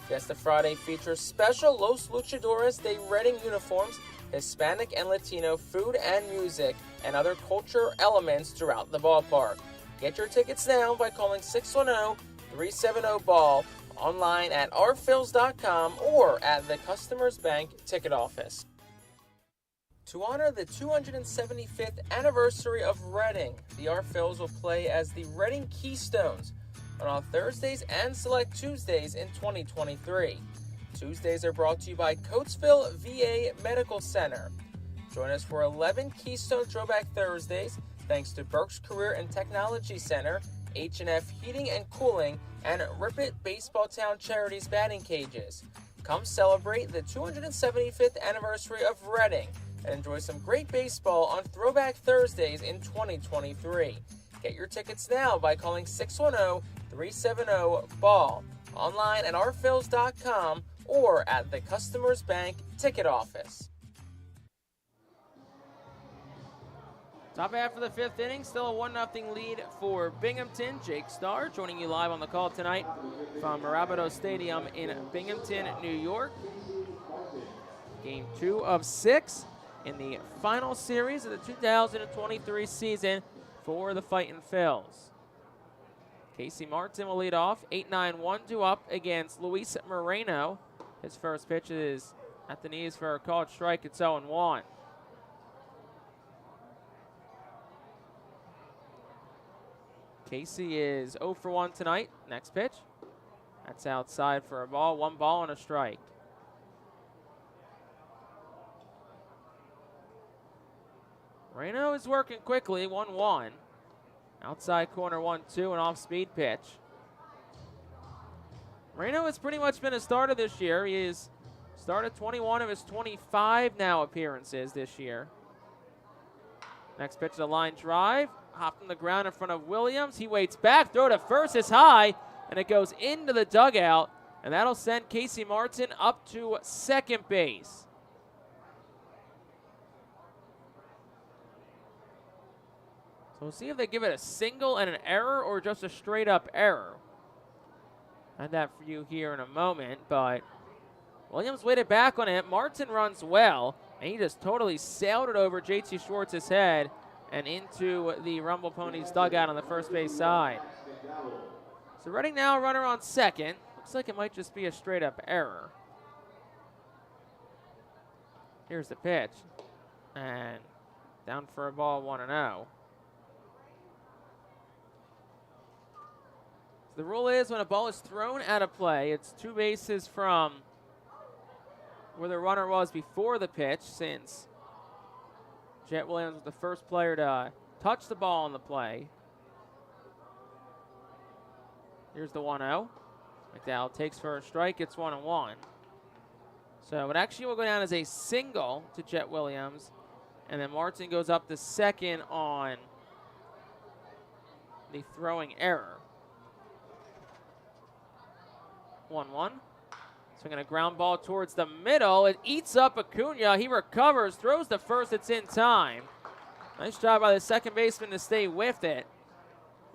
Fiesta Friday features special Los Luchadores de Reading uniforms, Hispanic and Latino food and music, and other culture elements throughout the ballpark. Get your tickets now by calling 610-370-BALL, online at rphils.com or at the Customers Bank ticket office. To honor the 275th anniversary of Reading, the R-Phils will play as the Reading Keystones on Thursdays and select Tuesdays in 2023. Tuesdays are brought to you by Coatesville VA Medical Center. Join us for 11 Keystone Throwback Thursdays, thanks to Burke's Career and Technology Center, H&F Heating and Cooling, and Rip It Baseball Town Charities batting cages. Come celebrate the 275th anniversary of Reading and enjoy some great baseball on Throwback Thursdays in 2023. Get your tickets now by calling 610-370-BALL, online at rphils.com or at the Customers Bank ticket office. Top half of the 5th inning, still a 1-0 lead for Binghamton. Jake Starr joining you live on the call tonight from Mirabito Stadium in Binghamton, New York. Game 2 of 6 in the final series of the 2023 season for the Fightin' Phils. Casey Martin will lead off, 8-9-1-2 up against Luis Moreno. His first pitch is at the knees for a called strike. It's 0-1. Casey is 0 for 1 tonight. Next pitch. That's outside for a ball. 1 ball and a strike. Moreno is working quickly. 1-1. Outside corner 1-2, an off-speed pitch. Moreno has pretty much been a starter this year. He has started 21 of his 25 now appearances this year. Next pitch is a line drive. Hopped on the ground in front of Williams. He waits back. Throw to first is high, and it goes into the dugout, and that'll send Casey Martin up to second base. So we'll see if they give it a single and an error or just a straight-up error. And that for you here in a moment, but Williams waited back on it. Martin runs well, and he just totally sailed it over JT Schwartz's head and into the Rumble Ponies dugout on the first base side. So Reading now, runner on second. Looks like it might just be a straight-up error. Here's the pitch. And down for a ball, 1-0. The rule is when a ball is thrown out of play, it's 2 bases from where the runner was before the pitch, since Jet Williams was the first player to touch the ball on the play. Here's the 1-0. McDowell takes for a strike. It's 1-1. So it actually will go down as a single to Jet Williams, and then Martin goes up to second on the throwing error. 1-1. Swinging a ground ball towards the middle. It eats up Acuna. He recovers, throws to first. It's in time. Nice job by the second baseman to stay with it.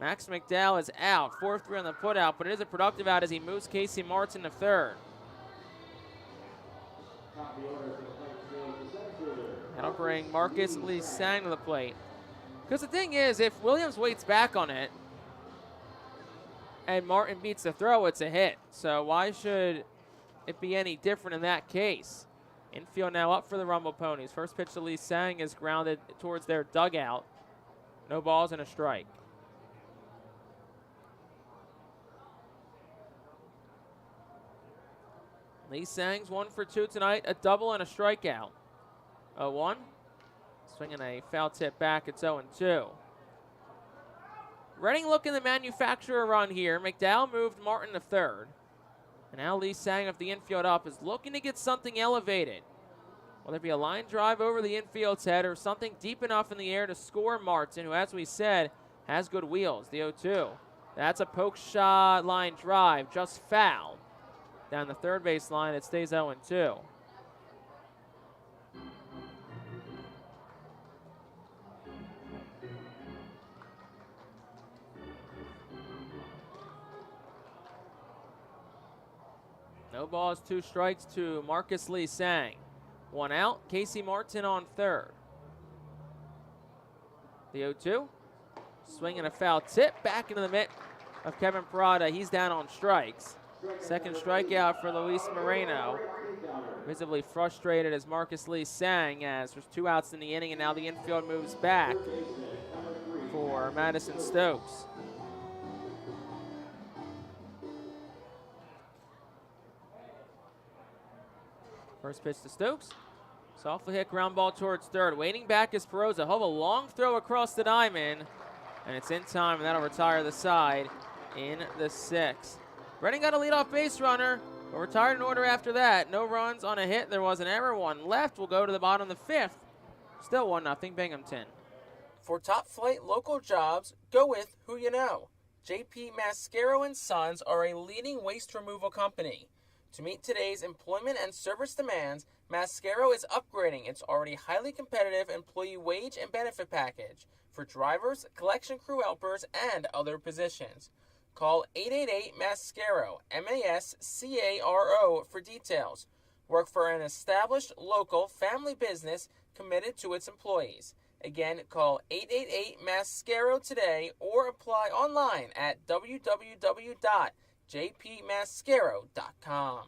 Max McDowell is out. 4-3 on the putout, but it is a productive out as he moves Casey Martin to third. That'll bring Marcus Lee Sang to the plate. Because the thing is, if Williams waits back on it and Martin beats the throw, it's a hit. So why should it be any different in that case? Infield now up for the Rumble Ponies. First pitch to Lee Sang is grounded towards their dugout. No balls and a strike. Lee Sang's 1 for 2 tonight, a double and a strikeout. 0-1. Swinging a foul tip back, it's 0-2. Reading looking to manufacture a run here. McDowell moved Martin to third. And now Lee Sang of the infield up is looking to get something elevated. Will there be a line drive over the infield's head or something deep enough in the air to score Martin, who, as we said, has good wheels, the 0-2. That's a poke shot line drive, just foul. Down the third base line, it stays 0-2. No balls, 2 strikes to Marcus Lee Sang. 1 out, Casey Martin on third. The 0-2. Swinging a foul tip back into the mitt of Kevin Parada. He's down on strikes. Second strikeout for Luis Moreno. Visibly frustrated as Marcus Lee Sang, as there's 2 outs in the inning, and now the infield moves back for Madison Stokes. First pitch to Stokes. Softly hit ground ball towards third. Waiting back is Perosa. He'll have a long throw across the diamond, and it's in time, and that'll retire the side in the 6th. Reading got a leadoff base runner, but retired in order after that. No runs on a hit. There was an error. 1 left. We'll go to the bottom of the 5th. Still 1-0 Binghamton. For top flight local jobs, go with who you know. JP Mascaro & Sons are a leading waste removal company. To meet today's employment and service demands, Mascaro is upgrading its already highly competitive employee wage and benefit package for drivers, collection crew helpers, and other positions. Call 888-MASCARO, M-A-S-C-A-R-O, for details. Work for an established local family business committed to its employees. Again, call 888-MASCARO today or apply online at www.jpmascaro.com.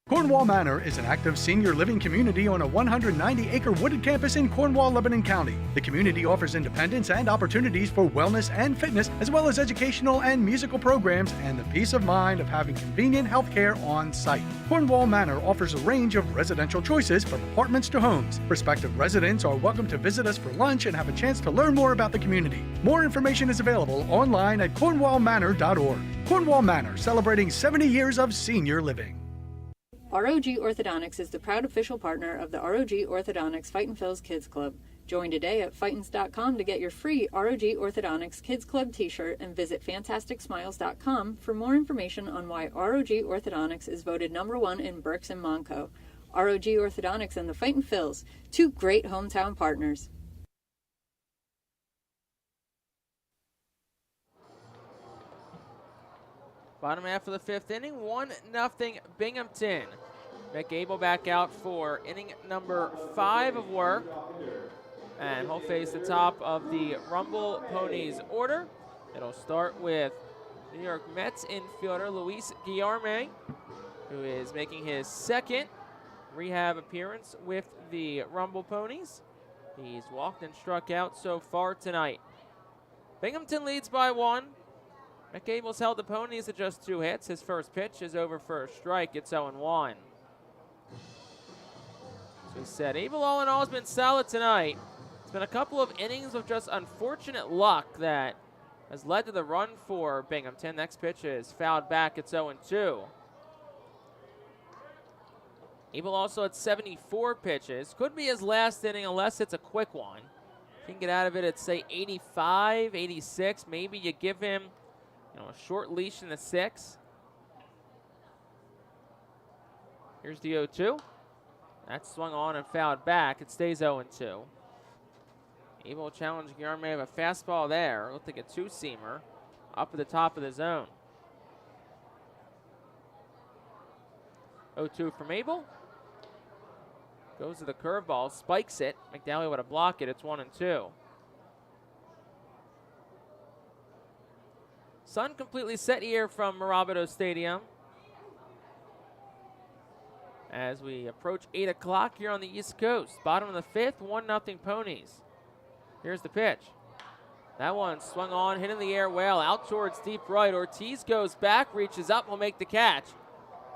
Cornwall Manor is an active senior living community on a 190-acre wooded campus in Cornwall, Lebanon County. The community offers independence and opportunities for wellness and fitness, as well as educational and musical programs, and the peace of mind of having convenient health care on site. Cornwall Manor offers a range of residential choices from apartments to homes. Prospective residents are welcome to visit us for lunch and have a chance to learn more about the community. More information is available online at cornwallmanor.org. Cornwall Manor, celebrating 70 years of senior living. ROG Orthodontics is the proud official partner of the ROG Orthodontics Fightin Phil's Kids Club. Join today at Fightins.com to get your free ROG Orthodontics Kids Club t-shirt, and visit FantasticSmiles.com for more information on why ROG Orthodontics is voted #1 in Berks and Monco. ROG Orthodontics and the Fightin Phils, 2 great hometown partners. Bottom half of the 5th inning, 1-0 Binghamton. Mick Abel back out for inning number 5 of work. And he'll face the top of the Rumble Ponies order. It'll start with New York Mets infielder Luis Guillorme, who is making his 2nd rehab appearance with the Rumble Ponies. He's walked and struck out so far tonight. Binghamton leads by 1. McAble's held the Ponies to just 2 hits. His first pitch is over for a strike. It's 0-1. So he said, Abel all in all has been solid tonight. It's been a couple of innings of just unfortunate luck that has led to the run for Binghamton. Next pitch is fouled back. It's 0-2. Abel also had 74 pitches. Could be his last inning unless it's a quick one. If he can get out of it at, say, 85, 86, maybe you give him a short leash in the 6. Here's the 0-2. That's swung on and fouled back. It stays 0-2. Abel challenging Yarn may have a fastball there. Looked like a 2-seamer up at the top of the zone. 0-2 from Abel. Goes to the curveball, spikes it. McDowell would have blocked it. It's 1-2. Sun completely set here from Mirabito Stadium. As we approach 8 o'clock here on the East Coast. Bottom of the 5th, 1-0 Ponies. Here's the pitch. That one swung on, hit in the air well, out towards deep right. Ortiz goes back, reaches up, will make the catch.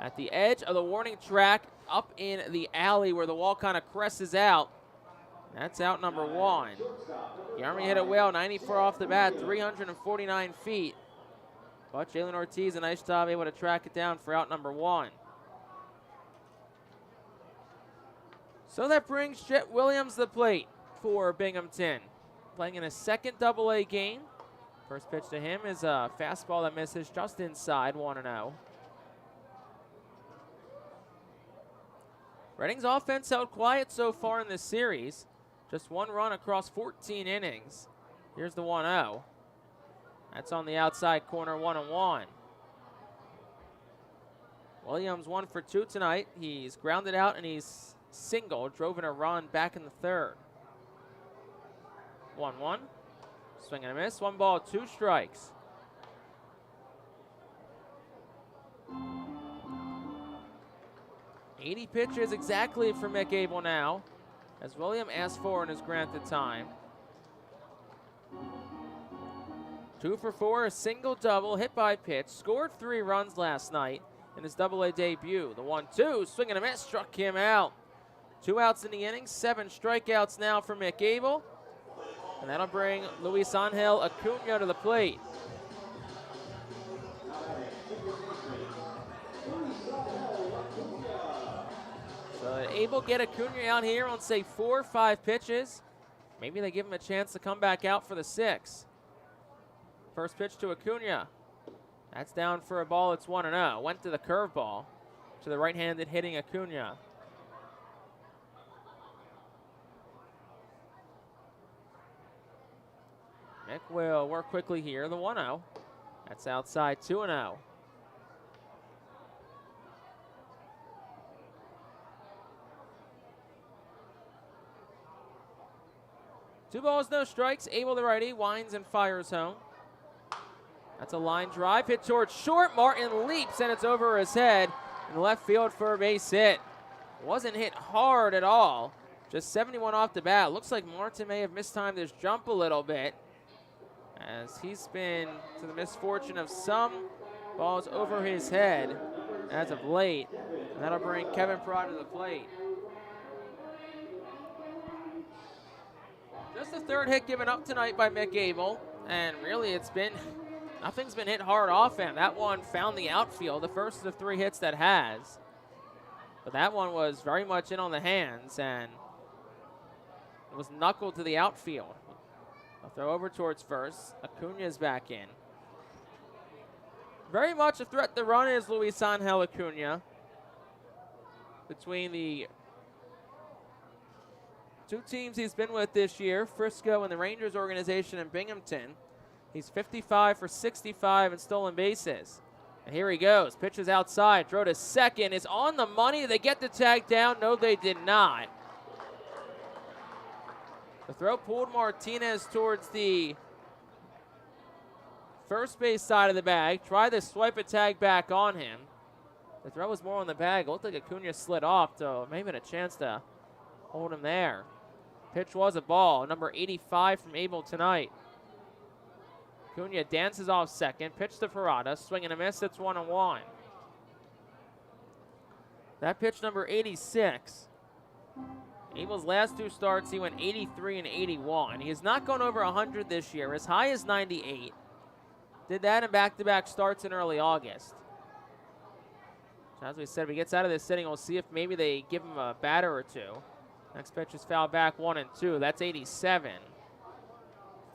At the edge of the warning track, up in the alley where the wall kind of cresses out. That's out number 1. Yarmy hit it well, 94 off the bat, 349 feet. But Jalen Ortiz, a nice job, able to track it down for out number 1. So that brings Jet Williams to the plate for Binghamton. Playing in a second AA game. First pitch to him is a fastball that misses just inside, 1-0. Reading's offense held quiet so far in this series. Just 1 run across 14 innings. Here's the 1-0. That's on the outside corner, 1-1. Williams 1 for 2 tonight. He's grounded out and he's singled, drove in a run back in the 3rd. 1-1. Swing and a miss. 1 ball, 2 strikes. $80 pitches exactly for McAble now, as William asked for in his granted time. 2 for 4, a single double, hit by pitch, scored 3 runs last night in his AA debut. The 1-2, swing and a miss, struck him out. 2 outs in the inning, 7 strikeouts now for McAble. And that'll bring Luis Angel Acuna to the plate. So Abel get Acuna out here on, say, 4 or 5 pitches. Maybe they give him a chance to come back out for the 6th. First pitch to Acuna. That's down for a ball. It's 1-0. Went to the curveball to the right-handed hitting Acuna. Mick will work quickly here. The 1-0. That's outside, 2-0. Two balls, no strikes. Abel the righty winds and fires home. That's a line drive hit towards short. Martin leaps and it's over his head in left field for a base hit. Wasn't hit hard at all. Just 71 off the bat. Looks like Martin may have mistimed his jump a little bit, as he's been to the misfortune of some balls over his head as of late. And that'll bring Kevin Prod to the plate. Just the 3rd hit given up tonight by McAble, and really nothing's been hit hard off him. That one found the outfield, the first of the 3 hits that has. But that one was very much in on the hands, and it was knuckled to the outfield. A throw over towards first. Acuna's back in. Very much a threat to run is Luis Angel Acuna. Between the 2 teams he's been with this year, Frisco and the Rangers organization in Binghamton, he's 55 for 65 in stolen bases. And here he goes. Pitches outside. Throw to second. Is on the money. They get the tag down. No, they did not. The throw pulled Martinez towards the first base side of the bag. Tried to swipe a tag back on him. The throw was more on the bag. It looked like Acuna slid off, so maybe a chance to hold him there. Pitch was a ball. Number 85 from Abel tonight. Cunha dances off second. Pitch to Parada. Swing and a miss. It's 1-1. That pitch number 86. Abel's last 2 starts, he went 83 and 81. He has not gone over 100 this year, as high as 98. Did that in back-to-back starts in early August. So as we said, if he gets out of this inning, we'll see if maybe they give him a batter or two. Next pitch is foul back, 1-2. That's 87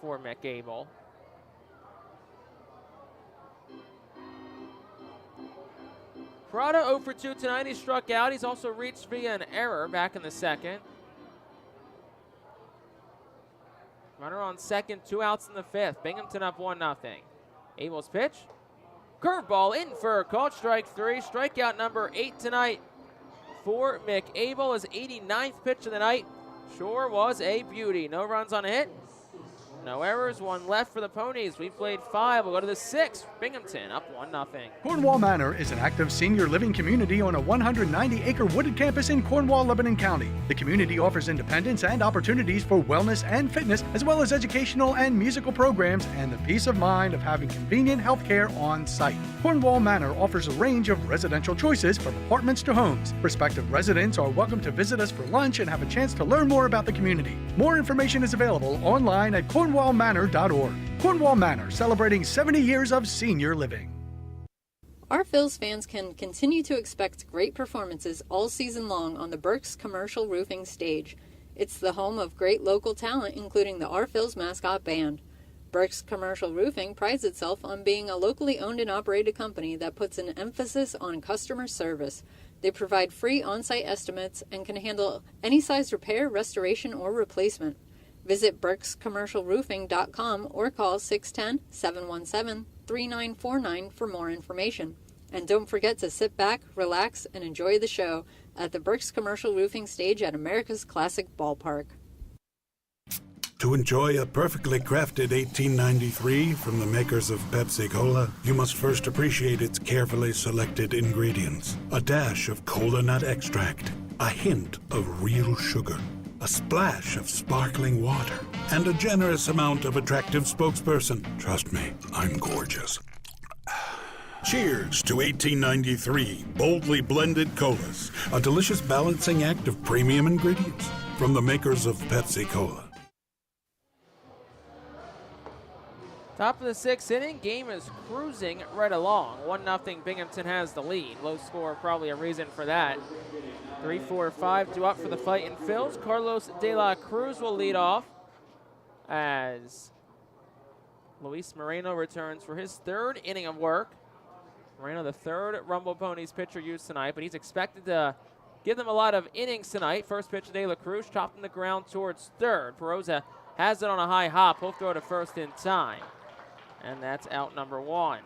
for Mick Abel. Parada 0 for 2 tonight. He struck out. He's also reached via an error back in the second. Runner on second, 2 outs in the fifth. Binghamton up 1-0. Abel's pitch. Curveball in for a called strike 3. Strikeout number 8 tonight for Mick Abel. His 89th pitch of the night. Sure was a beauty. No runs on a hit. No errors, 1 left for the Ponies. We played 5. We'll go to the 6th. Binghamton up 1-0. Cornwall Manor is an active senior living community on a 190-acre wooded campus in Cornwall, Lebanon County. The community offers independence and opportunities for wellness and fitness, as well as educational and musical programs, and the peace of mind of having convenient health care on site. Cornwall Manor offers a range of residential choices from apartments to homes. Prospective residents are welcome to visit us for lunch and have a chance to learn more about the community. More information is available online at cornwallmanor.org. Cornwall Manor, celebrating 70 years of senior living. Our Phillies fans can continue to expect great performances all season long on the Burke's Commercial Roofing stage. It's the home of great local talent, including the Our Phillies mascot band. Burke's Commercial Roofing prides itself on being a locally owned and operated company that puts an emphasis on customer service. They provide free on-site estimates and can handle any size repair, restoration, or replacement. Visit burkscommercialroofing.com or call 610-717-3949 for more information. And don't forget to sit back, relax, and enjoy the show at the Burke's Commercial Roofing stage at America's Classic Ballpark. To enjoy a perfectly crafted 1893 from the makers of Pepsi Cola, you must first appreciate its carefully selected ingredients. A dash of cola nut extract, a hint of real sugar, a splash of sparkling water, and a generous amount of attractive spokesperson. Trust me, I'm gorgeous. Cheers to 1893 boldly blended colas, a delicious balancing act of premium ingredients from the makers of Pepsi Cola. Top of the 6th inning, game is cruising right along. 1-0, Binghamton has the lead. Low score, probably a reason for that. 3, 4, 5, 2 up for the Fightin Phils. Carlos De La Cruz will lead off as Luis Moreno returns for his 3rd inning of work. Moreno, the 3rd Rumble Ponies pitcher used tonight, but he's expected to give them a lot of innings tonight. First pitch, De La Cruz chopped in the ground towards 3rd. Perosa has it on a high hop. He'll throw to first in time. And that's out number 1.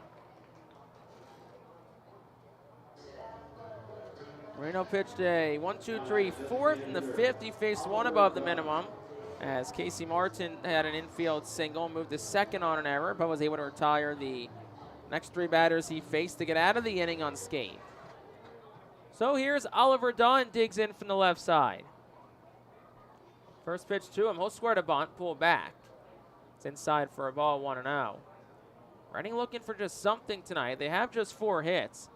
Moreno pitched a 1, 2, 3, 4th. In the 5th, he faced 1 above the minimum as Casey Martin had an infield single, moved to 2nd on an error, but was able to retire the next 3 batters he faced to get out of the inning unscathed. So here's Oliver Dunn, digs in from the left side. First pitch to him, he'll square to bunt, pull back. It's inside for a ball, 1-0. Reading looking for just something tonight. They have just 4 hits,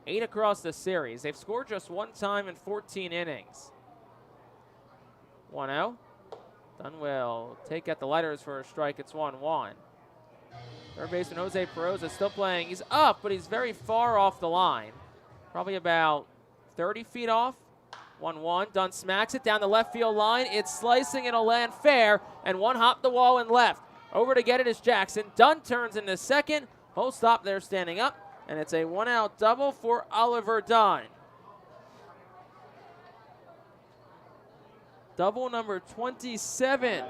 8 across the series. They've scored just 1 time in 14 innings. 1-0. Dunn will take at the letters for a strike. It's 1-1. Third baseman Jose Perosa still playing. He's up, but he's very far off the line. Probably about 30 feet off. 1-1. Dunn smacks it down the left field line. It's slicing. It'll land fair. And 1 hop the wall and left. Over to get it is Jackson. Dunn turns into 2nd. He'll stop there standing up. And it's a 1-out double for Oliver Dunn. Double number 27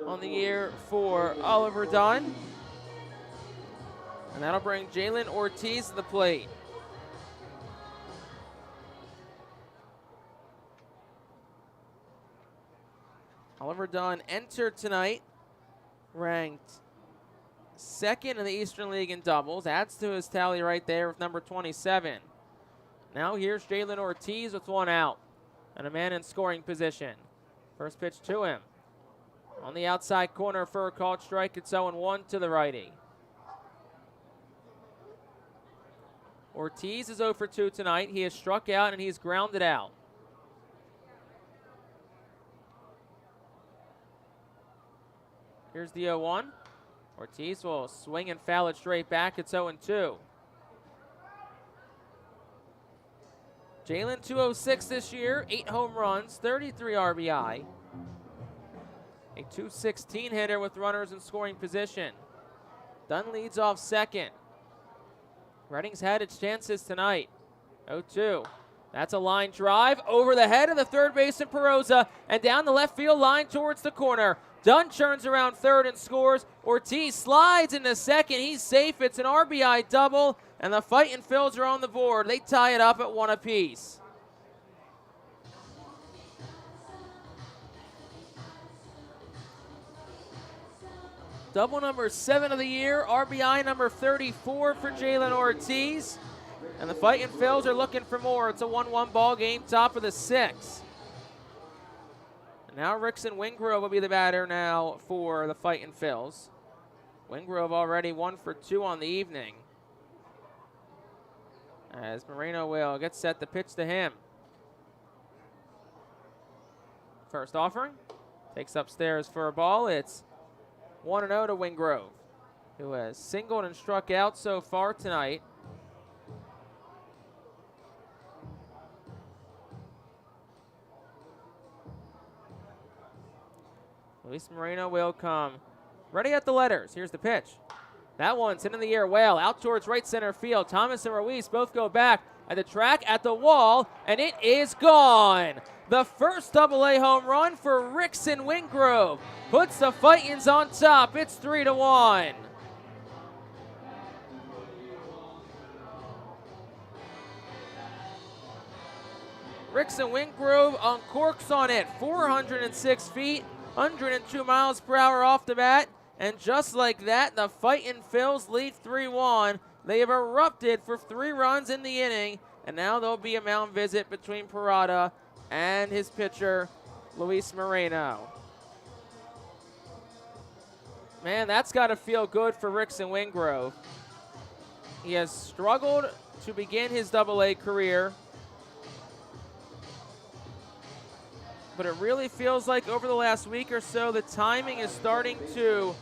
on the year for Oliver Dunn. And that'll bring Jalen Ortiz to the plate. Oliver Dunn entered tonight, ranked 2nd in the Eastern League in doubles. Adds to his tally right there with number 27. Now here's Jalen Ortiz with 1 out and a man in scoring position. First pitch to him. On the outside corner for a called strike, it's 0-1 to the righty. Ortiz is 0 for 2 tonight. He has struck out and he's grounded out. Here's the 0-1. Ortiz will swing and foul it straight back. It's 0-2. Jalen 206 this year, 8 home runs, 33 RBI. A .216 hitter with runners in scoring position. Dunn leads off second. Reading's had its chances tonight. 0-2. That's a line drive over the head of the third baseman Perosa and down the left field line towards the corner. Dunn turns around third and scores. Ortiz slides into second. He's safe. It's an RBI double, and the Fightin' Phils are on the board. They tie it up at 1 apiece. Double number 7 of the year, RBI number 34 for Jalen Ortiz. And the Fightin' Phils are looking for more. It's a 1-1 ball game, top of the 6th. And now Rickson Wingrove will be the batter now for the Fightin' Phils. Wingrove already 1 for 2 on the evening. As Moreno will get set to pitch to him. First offering, takes upstairs for a ball. It's 1-0 to Wingrove, who has singled and struck out so far tonight. Luis Moreno will come ready at the letters. Here's the pitch. That one's into the air well, out towards right center field. Thomas and Ruiz both go back at the track, at the wall, and it is gone. The first Double-A home run for Rickson Wingrove puts the Fightins on top. It's 3-1. Rickson Wingrove uncorks on it, 406 feet, 102 miles per hour off the bat. And just like that, the Fightin' Phils lead 3-1. They have erupted for 3 runs in the inning, and now there'll be a mound visit between Parada and his pitcher, Luis Moreno. Man, that's got to feel good for Rickson Wingrove. He has struggled to begin his Double-A career, but it really feels like over the last week or so, the timing is starting to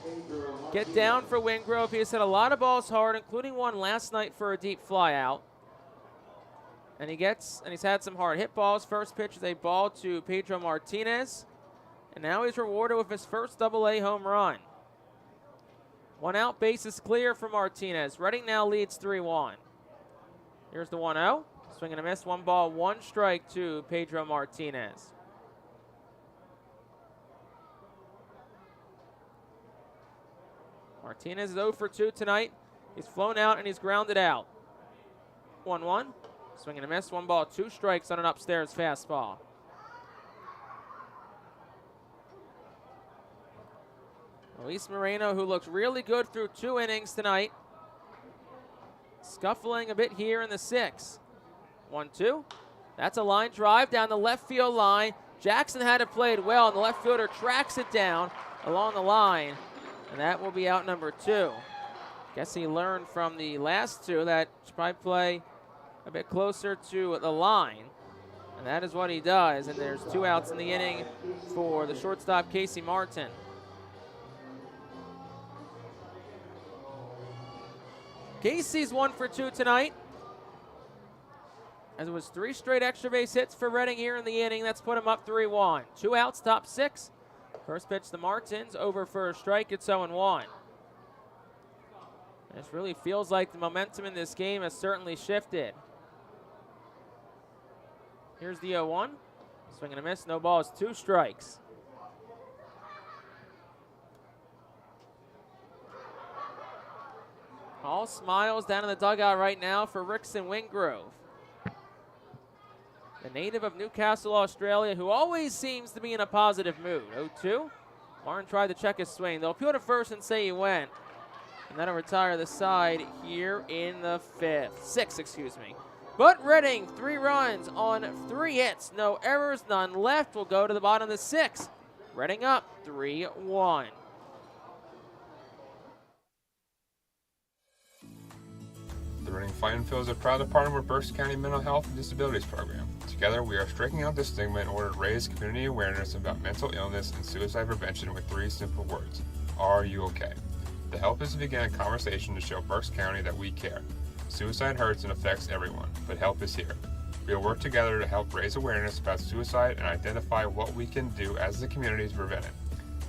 get down for Wingrove. He has hit a lot of balls hard, including one last night for a deep fly out. And he's had some hard hit balls. First pitch is a ball to Pedro Martinez. And now he's rewarded with his first Double-A home run. 1 out, base is clear for Martinez. Reading now leads 3-1. Here's the 1-0. Swing and a miss. 1 ball, 1 strike to Pedro Martinez. Martinez is 0 for 2 tonight. He's flown out and he's grounded out. 1-1. Swing and a miss. 1 ball, 2 strikes on an upstairs fastball. Luis Moreno, who looked really good through 2 innings tonight. Scuffling a bit here in the 6th. 1-2. That's a line drive down the left field line. Jackson had it played well, and the left fielder tracks it down along the line. And that will be out number 2. Guess he learned from the last 2 that should probably play a bit closer to the line. And that is what he does. And there's 2 outs in the inning for the shortstop, Casey Martin. Casey's 1 for 2 tonight, as it was 3 straight extra base hits for Reading here in the inning. That's put him up 3-1. 2 outs, top 6. First pitch to Martins, over for a strike. It's 0-1. This really feels like the momentum in this game has certainly shifted. Here's the 0-1. Swing and a miss, no balls, 2 strikes. All smiles down in the dugout right now for Rickson Wingrove, the native of Newcastle, Australia, who always seems to be in a positive mood. 0-2. Martin tried to check his swing. They'll appeal to first and say he went. And that'll retire the side here in the 6th, excuse me. But Reading, 3 runs on 3 hits. No errors, none left. Will go to the bottom of the 6th. Reading up 3-1. The Reading Fightin' Phillies are proud to partner with Berks County Mental Health and Disabilities Program. Together, we are striking out the stigma in order to raise community awareness about mental illness and suicide prevention with 3 simple words. Are you okay? The help is to begin a conversation to show Berks County that we care. Suicide hurts and affects everyone, but help is here. We will work together to help raise awareness about suicide and identify what we can do as a community to prevent it.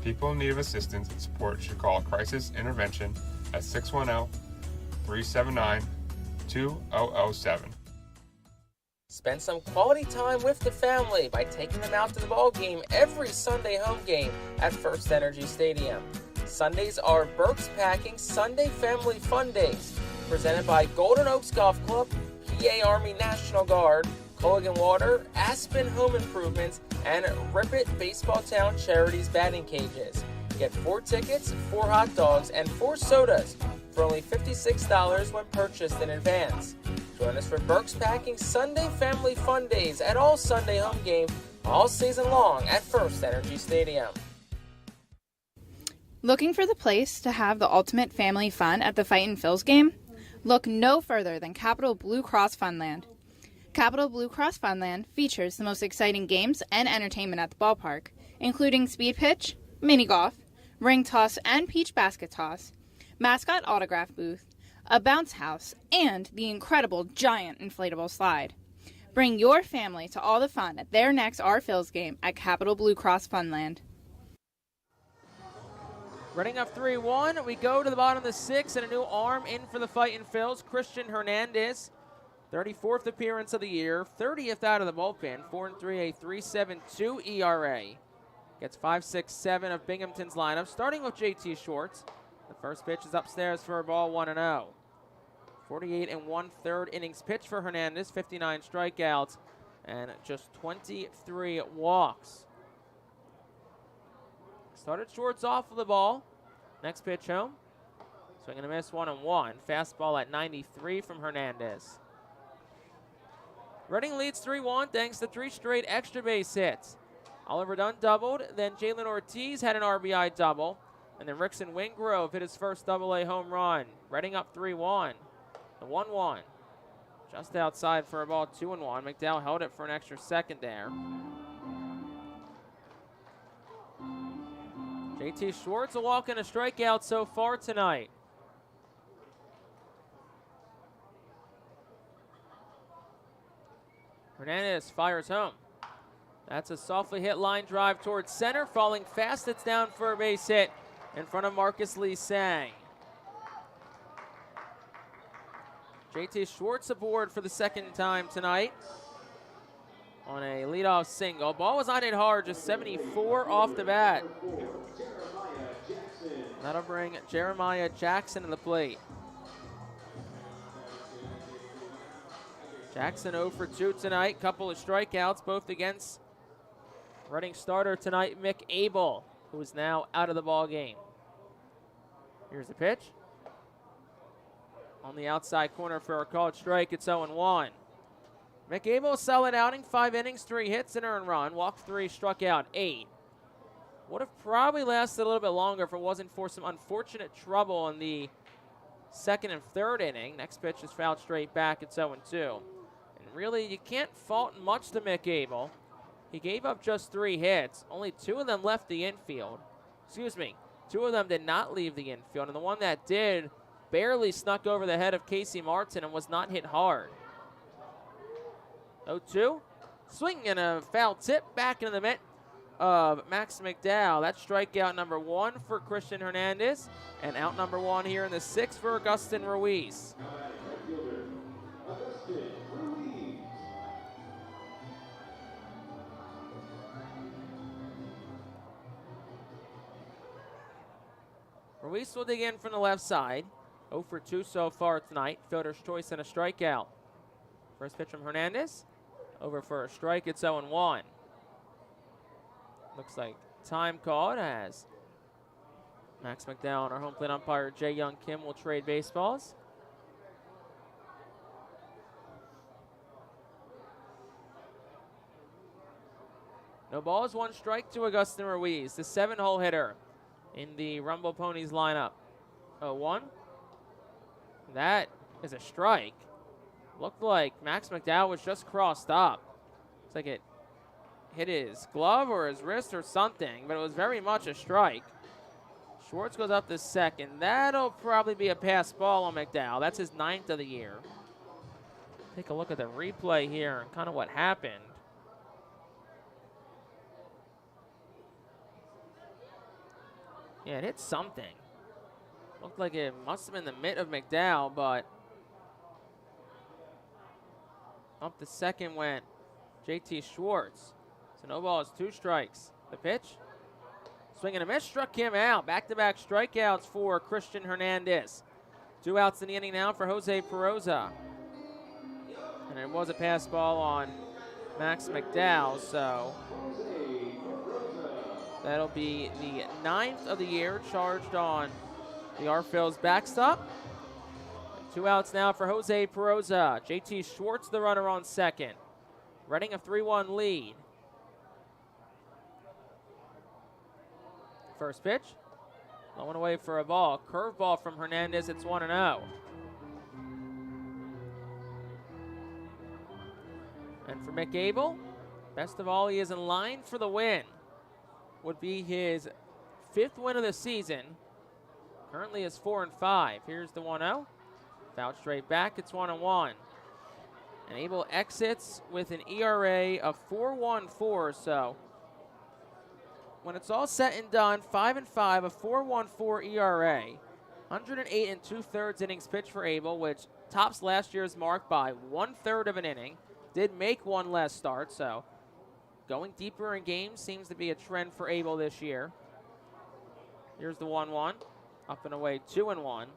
People in need of assistance and support should call Crisis Intervention at 610-379-2007. Spend some quality time with the family by taking them out to the ball game every Sunday home game at First Energy Stadium. Sundays are Berks Packing Sunday Family Fun Days, presented by Golden Oaks Golf Club, PA Army National Guard, Culligan Water, Aspen Home Improvements, and Ripit Baseball Town Charities batting cages. Get 4 tickets, 4 hot dogs, and 4 sodas for only $56 when purchased in advance. Join us for Berks Packing Sunday Family Fun Days at all Sunday home games all season long at First Energy Stadium. Looking for the place to have the ultimate family fun at the Fightin' Phil's game? Look no further than Capital Blue Cross Funland. Capital Blue Cross Funland features the most exciting games and entertainment at the ballpark, including speed pitch, mini golf, ring toss and peach basket toss, mascot autograph booth, a bounce house, and the incredible giant inflatable slide. Bring your family to all the fun at their next Our Phil's game at Capital Blue Cross Funland. Running up 3-1, we go to the bottom of the 6th, and a new arm in for the Fightin' Phils, Christian Hernandez. 34th appearance of the year, 30th out of the bullpen, 4-3, a 3.72 ERA. Gets 5-6-7 of Binghamton's lineup, starting with JT Schwartz. The first pitch is upstairs for a ball, 1-0. 48 1/3 innings pitched for Hernandez, 59 strikeouts, and just 23 walks. Started Schwartz off with the ball. Next pitch home. Swing and a miss, 1-1. Fastball at 93 from Hernandez. Reading leads 3-1 thanks to 3 straight extra base hits. Oliver Dunn doubled, then Jalen Ortiz had an RBI double, and then Rickson Wingrove hit his first AA home run. Reading up 3-1. The 1-1. Just outside for a ball, 2-1. McDowell held it for an extra second there. JT Schwartz a walk and a strikeout so far tonight. Hernandez fires home. That's a softly hit line drive towards center. Falling fast, it's down for a base hit in front of Marcus Lee Sang. JT Schwartz aboard for the second time tonight on a leadoff single. Ball was not hit hard, just 74 off the bat. That'll bring Jeremiah Jackson to the plate. Jackson 0 for 2 tonight. Couple of strikeouts, both against Reading starter tonight, Mick Abel, who is now out of the ball game. Here's the pitch. On the outside corner for a called strike, it's 0-1. Mick Abel, solid outing, 5 innings, 3 hits, an earned run. Walked 3, struck out 8. Would have probably lasted a little bit longer if it wasn't for some unfortunate trouble in the second and third inning. Next pitch is fouled straight back, it's 0-2. And really, you can't fault much to Mick Abel. He gave up just 3 hits. Only 2 of them left the infield. Excuse me, 2 of them did not leave the infield, and the one that did barely snuck over the head of Casey Martin and was not hit hard. 0-2. Swing and a foul tip back into the mitt of Max McDowell. That's strikeout number 1 for Christian Hernandez, and out number 1 here in the 6th for Augustin Ruiz. Ruiz will dig in from the left side. 0 for 2 so far tonight. Fielder's choice and a strikeout. First pitch from Hernandez. Over for a strike, it's 0-1. Looks like time called as Max McDowell and our home plate umpire Jay Young Kim will trade baseballs. No balls, 1 strike to Augustin Ruiz, the 7-hole hitter in the Rumble Ponies lineup. 0-1. That is a strike. Looked like Max McDowell was just crossed up. It's like it hit his glove or his wrist or something, but it was very much a strike. Schwartz goes up to second. That'll probably be a pass ball on McDowell. That's his 9th of the year. Take a look at the replay here and kind of what happened. Yeah, it hit something. Looked like it must have been the mitt of McDowell, but up to second went JT Schwartz. So no balls, 2 strikes. The pitch. Swing and a miss, struck him out. Back-to-back strikeouts for Christian Hernandez. 2 outs in the inning now for Jose Peroza. And it was a pass ball on Max McDowell, so that'll be the 9th of the year charged on the R-Phil's backstop. 2 outs now for Jose Peroza. JT Schwartz, the runner on second. Reading a 3-1 lead. First pitch. Low and away for a ball. Curveball from Hernandez. It's 1-0. And for Mick Abel, best of all, he is in line for the win. Would be his 5th win of the season. Currently is 4-5. Here's the 1-0. Foul straight back. It's 1-1. And Abel exits with an ERA of 4.14. So when it's all said and done, 5-5, a 4.14 ERA. 108 2/3 innings pitched for Abel, which tops last year's mark by 1/3 of an inning. Did make 1 less start, so going deeper in games seems to be a trend for Abel this year. Here's the 1-1. Up and away, 2-1.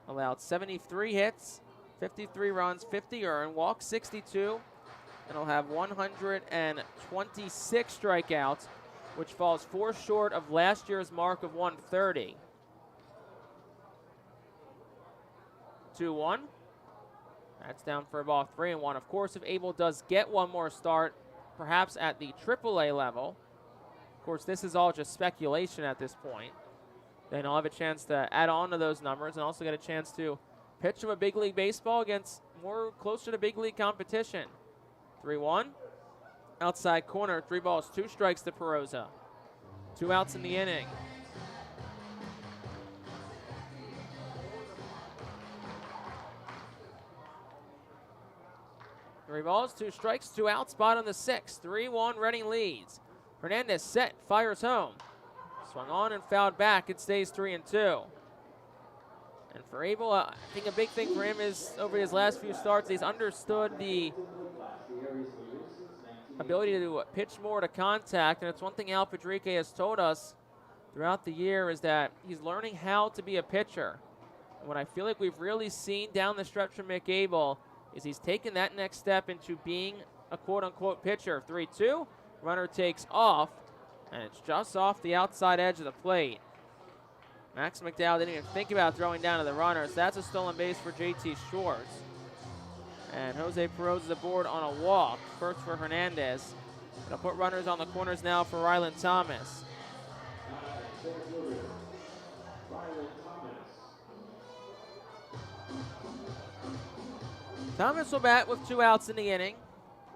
Allowed 73 hits, 53 runs, 50 earned, walked 62, and he'll have 126 strikeouts, which falls 4 short of last year's mark of 130. 2-1. That's down for a ball, 3-1. Of course, if Abel does get 1 more start, perhaps at the AAA level, of course, this is all just speculation at this point, then he'll have a chance to add on to those numbers and also get a chance to pitch him a big league baseball against more closer to big league competition. 3-1. Outside corner, 3 balls, 2 strikes to Peroza. 2 outs in the inning. Three balls, 2 strikes, 2 outs, spot on the 6th. 3-1, Reading leads. Hernandez set, fires home. Swung on and fouled back. It stays 3-2. And for Abel, I think a big thing for him is over his last few starts, he's understood the ability to pitch more to contact. And it's one thing Al Padrique has told us throughout the year is that he's learning how to be a pitcher. And what I feel like we've really seen down the stretch from Mick Abel is he's taken that next step into being a quote-unquote pitcher. 3-2, runner takes off, and it's just off the outside edge of the plate. Max McDowell didn't even think about throwing down to the runners. That's a stolen base for JT Schwartz. And Jose Peroza aboard on a walk. First for Hernandez. Gonna put runners on the corners now for Ryland Thomas. Thomas will bat with 2 outs in the inning.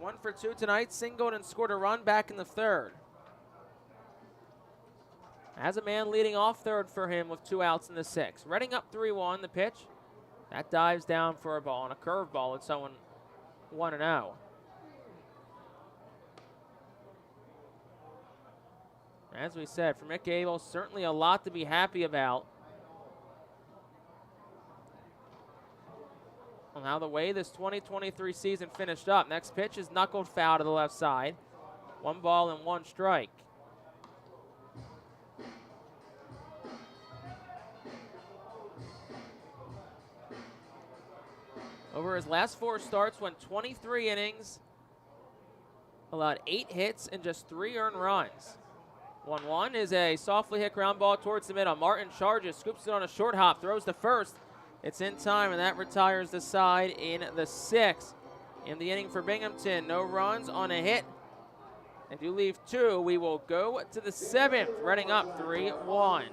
1 for 2 tonight, singled and scored a run back in the 3rd. Has a man leading off 3rd for him with 2 outs in the 6th. Reading up 3-1, the pitch. That dives down for a ball, and a curveball. It's 1-0. As we said, for Mick Abel, certainly a lot to be happy about. On how the way this 2023 season finished up. Next pitch is knuckled foul to the left side. 1 ball and 1 strike. Over his last 4 starts, went 23 innings, allowed 8 hits and just 3 earned runs. 1-1 is a softly hit ground ball towards the middle. Martin charges, scoops it on a short hop, throws to first. It's in time, and that retires the side in the 6th. In the inning for Binghamton, no runs on a hit and do leave 2, we will go to the 7th. Reading up 3-1.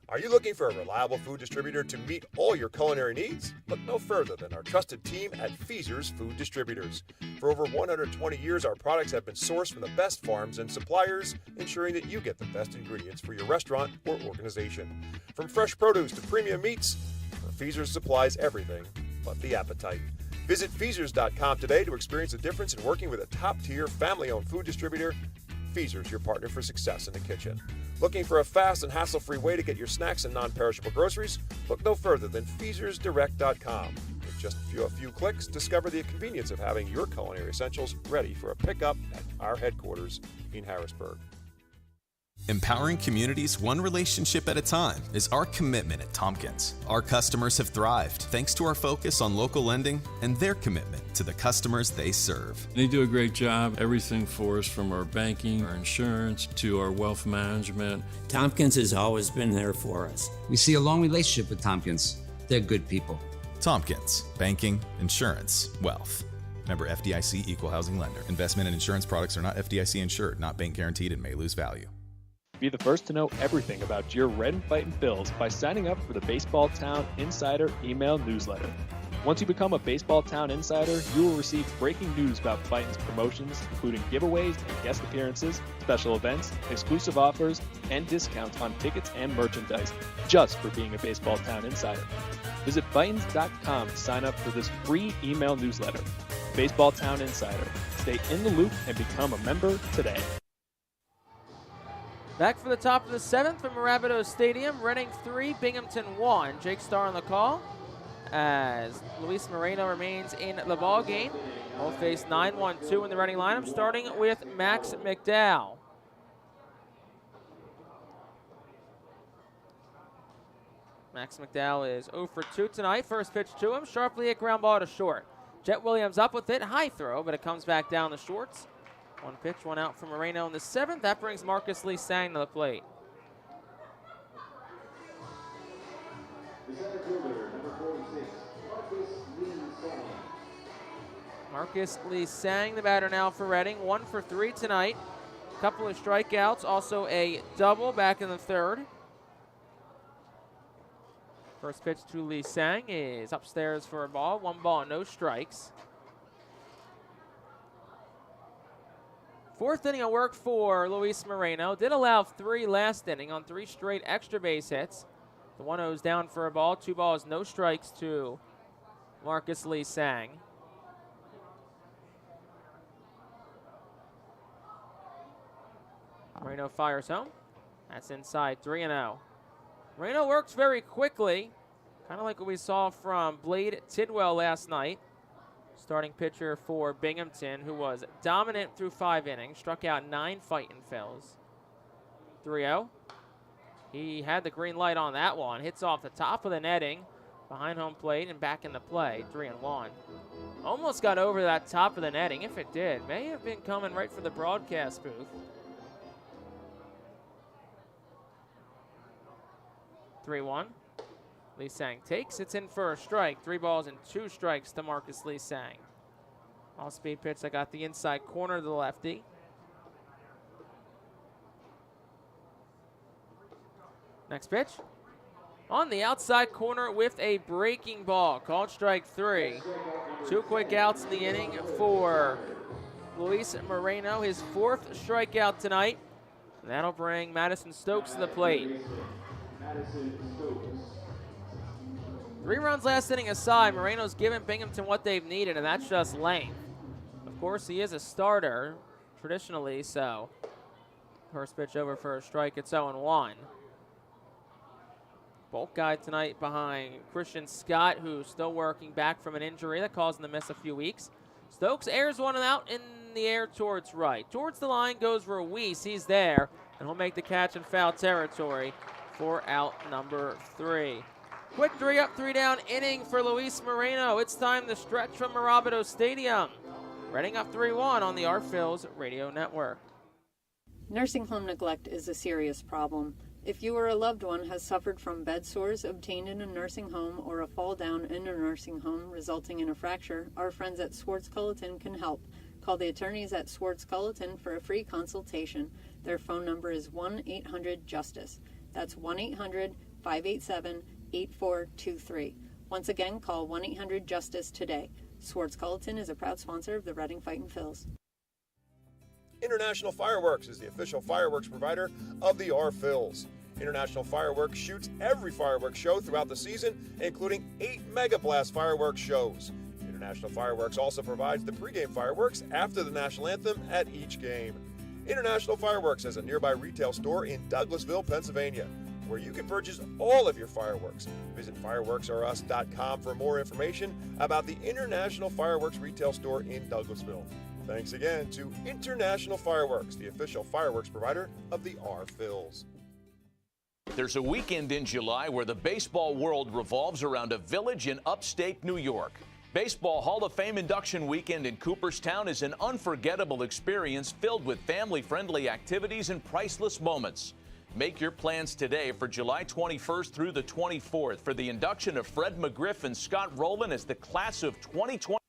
Are you looking for a reliable food distributor to meet all your culinary needs? Look no further than our trusted team at Feaser's Food Distributors. For over 120 years, our products have been sourced from the best farms and suppliers, ensuring that you get the best ingredients for your restaurant or organization. From fresh produce to premium meats, Feaser's supplies everything but the appetite. Visit Feasers.com today to experience the difference in working with a top-tier, family-owned food distributor. Feaser's, your partner for success in the kitchen. Looking for a fast and hassle-free way to get your snacks and non-perishable groceries? Look no further than FeasersDirect.com. With just a few clicks, discover the convenience of having your culinary essentials ready for a pickup at our headquarters in Harrisburg. Empowering communities one relationship at a time is our commitment at Tompkins. Our customers have thrived thanks to our focus on local lending and their commitment to the customers they serve. They do a great job. Everything for us, from our banking, our insurance, to our wealth management. Tompkins has always been there for us. We see a long relationship with Tompkins. They're good people. Tompkins, banking, insurance, wealth. Member FDIC Equal Housing Lender. Investment and insurance products are not FDIC insured, not bank guaranteed, and may lose value. Be the first to know everything about your Red and Fightin' Phils by signing up for the Baseball Town Insider email newsletter. Once you become a Baseball Town Insider, you will receive breaking news about Fightin's promotions, including giveaways and guest appearances, special events, exclusive offers, and discounts on tickets and merchandise, just for being a Baseball Town Insider. Visit Fightins.com to sign up for this free email newsletter. Baseball Town Insider. Stay in the loop and become a member today. Back for the top of the 7th from Mirabito Stadium. Reading 3, Binghamton 1. Jake Starr on the call as Luis Moreno remains in the ball game. Both face 9-1-2 in the Reading lineup, starting with Max McDowell. Max McDowell is 0 for 2 tonight. First pitch to him, sharply hit ground ball to short. Jet Williams up with it, high throw, but it comes back down the shorts. 1 pitch, 1 out for Moreno in the 7th. That brings Marcus Lee Sang to the plate. The center fielder, number 46, Marcus Lee Sang. Marcus Lee Sang, the batter now for Reading. 1 for 3 tonight. Couple of strikeouts, also a double back in the 3rd. First pitch to Lee Sang is upstairs for a ball. 1 ball, no strikes. 4th inning of work for Luis Moreno. Did allow 3 last inning on 3 straight extra base hits. The 1-0's down for a ball. 2 balls, no strikes to Marcus Lee Sang. Moreno fires home. That's inside, 3-0. Moreno works very quickly, kind of like what we saw from Blade Tidwell last night. Starting pitcher for Binghamton, who was dominant through 5 innings, struck out 9 Fightin' Phils. 3-0. He had the green light on that one. Hits off the top of the netting, behind home plate, and back into play. 3-1. Almost got over that top of the netting. If it did, may have been coming right for the broadcast booth. 3-1. Lee Sang takes. It's in for a strike. 3 balls and 2 strikes to Marcus Lee Sang. All-speed pitch that got the inside corner to the lefty. Next pitch. On the outside corner with a breaking ball. Called strike 3. 2 quick outs in the inning for Luis Moreno. His 4th strikeout tonight. And that'll bring Madison Stokes to the plate. 3 runs last inning aside, Moreno's given Binghamton what they've needed, and that's just length. Of course, he is a starter, traditionally, so first pitch over for a strike, it's 0-1. Bulk guy tonight behind Christian Scott, who's still working back from an injury that caused him to miss a few weeks. Stokes airs one out in the air towards right. Towards the line goes Ruiz. He's there, and he'll make the catch in foul territory for out number 3. Quick 3 up, 3 down inning for Luis Moreno. It's time to stretch from Mirabito Stadium. Reading up 3-1 on the Our Phils Radio Network. Nursing home neglect is a serious problem. If you or a loved one has suffered from bed sores obtained in a nursing home or a fall down in a nursing home resulting in a fracture, our friends at Swartz Culleton can help. Call the attorneys at Swartz-Culleton for a free consultation. Their phone number is 1-800-JUSTICE. That's 1-800-587-8423. Once again, call 1-800-JUSTICE today. Swartz-Culleton is a proud sponsor of the Reading Fightin' Phils. International Fireworks is the official fireworks provider of the R Phils. International Fireworks shoots every fireworks show throughout the season, including 8 Mega Blast fireworks shows. International Fireworks also provides the pregame fireworks after the national anthem at each game. International Fireworks has a nearby retail store in Douglasville, Pennsylvania, where you can purchase all of your fireworks. Visit fireworksareus.com for more information about the International Fireworks retail store in Douglasville. Thanks again to International Fireworks, the official fireworks provider of the R Phils. There's a weekend in July where the baseball world revolves around a village in upstate New York. Baseball Hall of Fame induction weekend in Cooperstown is an unforgettable experience filled with family-friendly activities and priceless moments. Make your plans today for July 21st through the 24th for the induction of Fred McGriff and Scott Rowland as the class of 2020.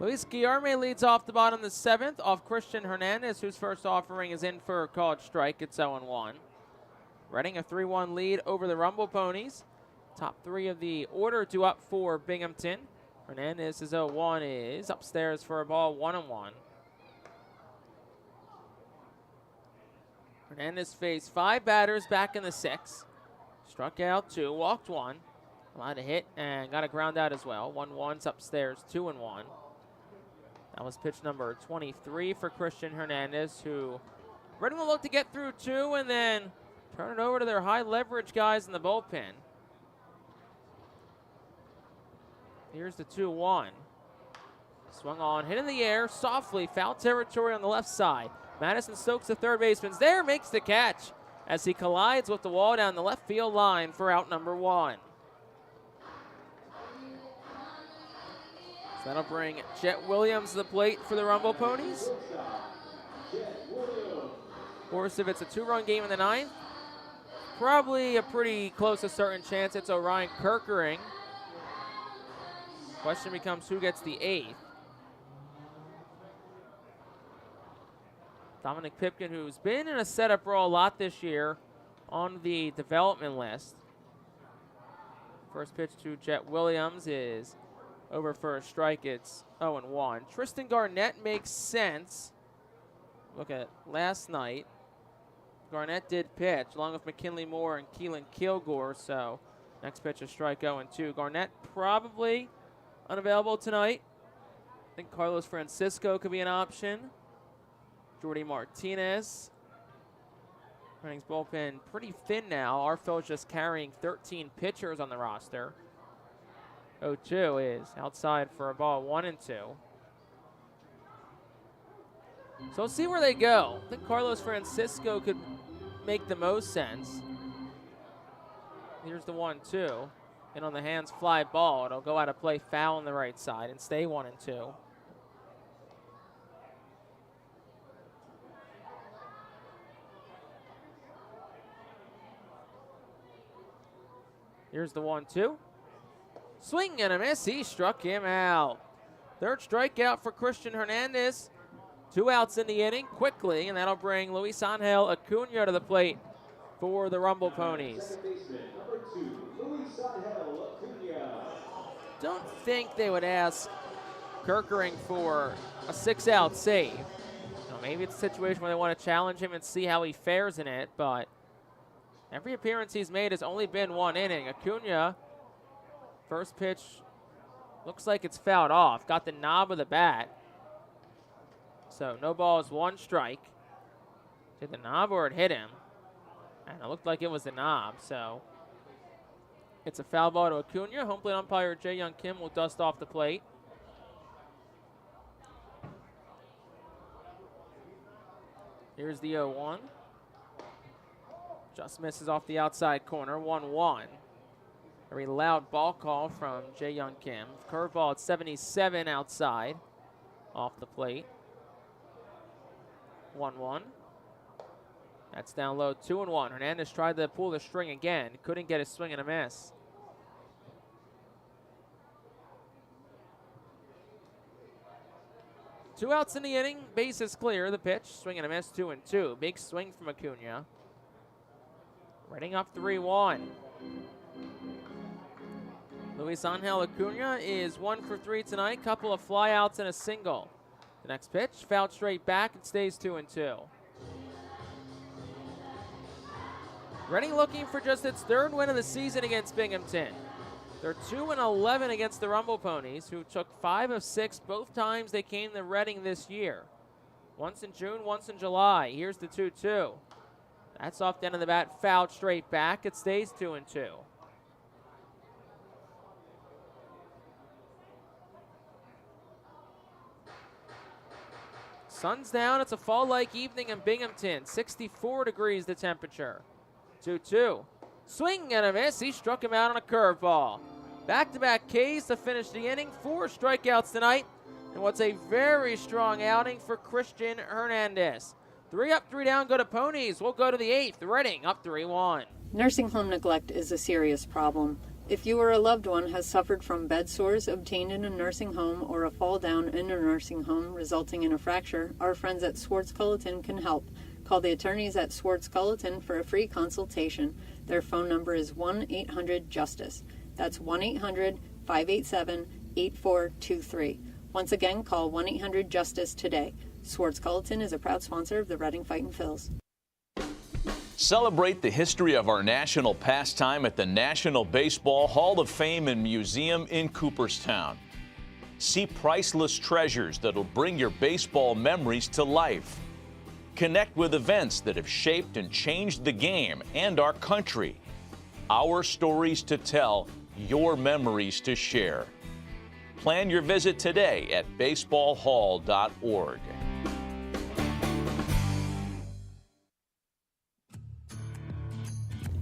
Luis Guillerme leads off the bottom of the 7th off Christian Hernandez, whose first offering is in for a called strike. It's 0-1. Reading a 3-1 lead over the Rumble Ponies. Top 3 of the order due up for Binghamton. Hernandez's 0-1 is upstairs for a ball, 1-1. Hernandez faced 5 batters back in the 6th. Struck out 2, walked 1. Allowed a hit and got a ground out as well. 1-1's upstairs, 2-1. That was pitch number 23 for Christian Hernandez, who Reading will look to get through 2 and then turn it over to their high leverage guys in the bullpen. Here's the 2-1. Swung on, hit in the air, softly, foul territory on the left side. Madison Stokes, the third baseman's there, makes the catch as he collides with the wall down the left field line for out number 1. So that'll bring Jet Williams to the plate for the Rumble Ponies. Of course, if it's a 2-run game in the 9th, probably a pretty close to certain chance it's Orion Kirkering. Question becomes who gets the 8th. Dominic Pipkin, who's been in a setup role a lot this year on the development list. First pitch to Jet Williams is over for a strike. It's 0-1. Tristan Garnett makes sense. Look at last night. Garnett did pitch along with McKinley Moore and Keelan Kilgore. So next pitch a strike, 0-2. Garnett probably unavailable tonight. I think Carlos Francisco could be an option. Jordy Martinez. Reading's bullpen pretty thin now. Arfield's just carrying 13 pitchers on the roster. 0-2 is outside for a ball, 1-2. So we'll see where they go. I think Carlos Francisco could make the most sense. Here's the 1-2. And on the hands fly ball, it'll go out of play, foul on the right side and stay 1-2. Here's the 1-2. Swing and a miss. He struck him out. Third strikeout for Christian Hernandez. 2 outs in the inning quickly, and that'll bring Luis Angel Acuna to the plate for the Rumble Ponies. Don't think they would ask Kirkering for a 6-out save. Maybe it's a situation where they want to challenge him and see how he fares in it, but every appearance he's made has only been 1 inning. Acuna, first pitch, looks like it's fouled off. Got the knob of the bat. So no balls, 1 strike. Did the knob or it hit him? And it looked like it was the knob, so it's a foul ball to Acuna. Home plate umpire Jae Young Kim will dust off the plate. Here's the 0-1. Just misses off the outside corner, 1-1. Very loud ball call from Jae Young Kim. Curveball at 77 outside off the plate. 1-1. That's down low, 2-1. Hernandez tried to pull the string again. Couldn't get a swing and a miss. 2 outs in the inning, bases clear. The pitch, swing and a miss, 2-2. Big swing from Acuna. Reading up 3-1. Luis Angel Acuna is 1 for 3 tonight. Couple of flyouts and a single. The next pitch, fouled straight back. It stays 2-2. Reading looking for just its 3rd win of the season against Binghamton. They're 2-11 against the Rumble Ponies, who took 5 of 6 both times they came to Reading this year. Once in June, once in July. Here's the 2-2. That's off the end of the bat, fouled straight back. It stays 2-2. Sun's down. It's a fall-like evening in Binghamton. 64 degrees the temperature. 2-2. Swing and a miss. He struck him out on a curveball. Back-to-back Ks to finish the inning. 4 strikeouts tonight. And what's a very strong outing for Christian Hernandez. 3 up, 3 down, go to Ponies. We'll go to the 8th. Reading up 3-1. Nursing home neglect is a serious problem. If you or a loved one has suffered from bed sores obtained in a nursing home or a fall down in a nursing home resulting in a fracture, our friends at Swartz Culleton can help. Call the attorneys at Swartz Culleton for a free consultation. Their phone number is 1-800-JUSTICE. That's 1-800-587-8423. Once again, call 1-800-JUSTICE today. Swartz Culleton is a proud sponsor of the Reading Fightin' Phils. Celebrate the history of our national pastime at the National Baseball Hall of Fame and Museum in Cooperstown. See priceless treasures that'll bring your baseball memories to life. Connect with events that have shaped and changed the game and our country. Our stories to tell, your memories to share. Plan your visit today at baseballhall.org.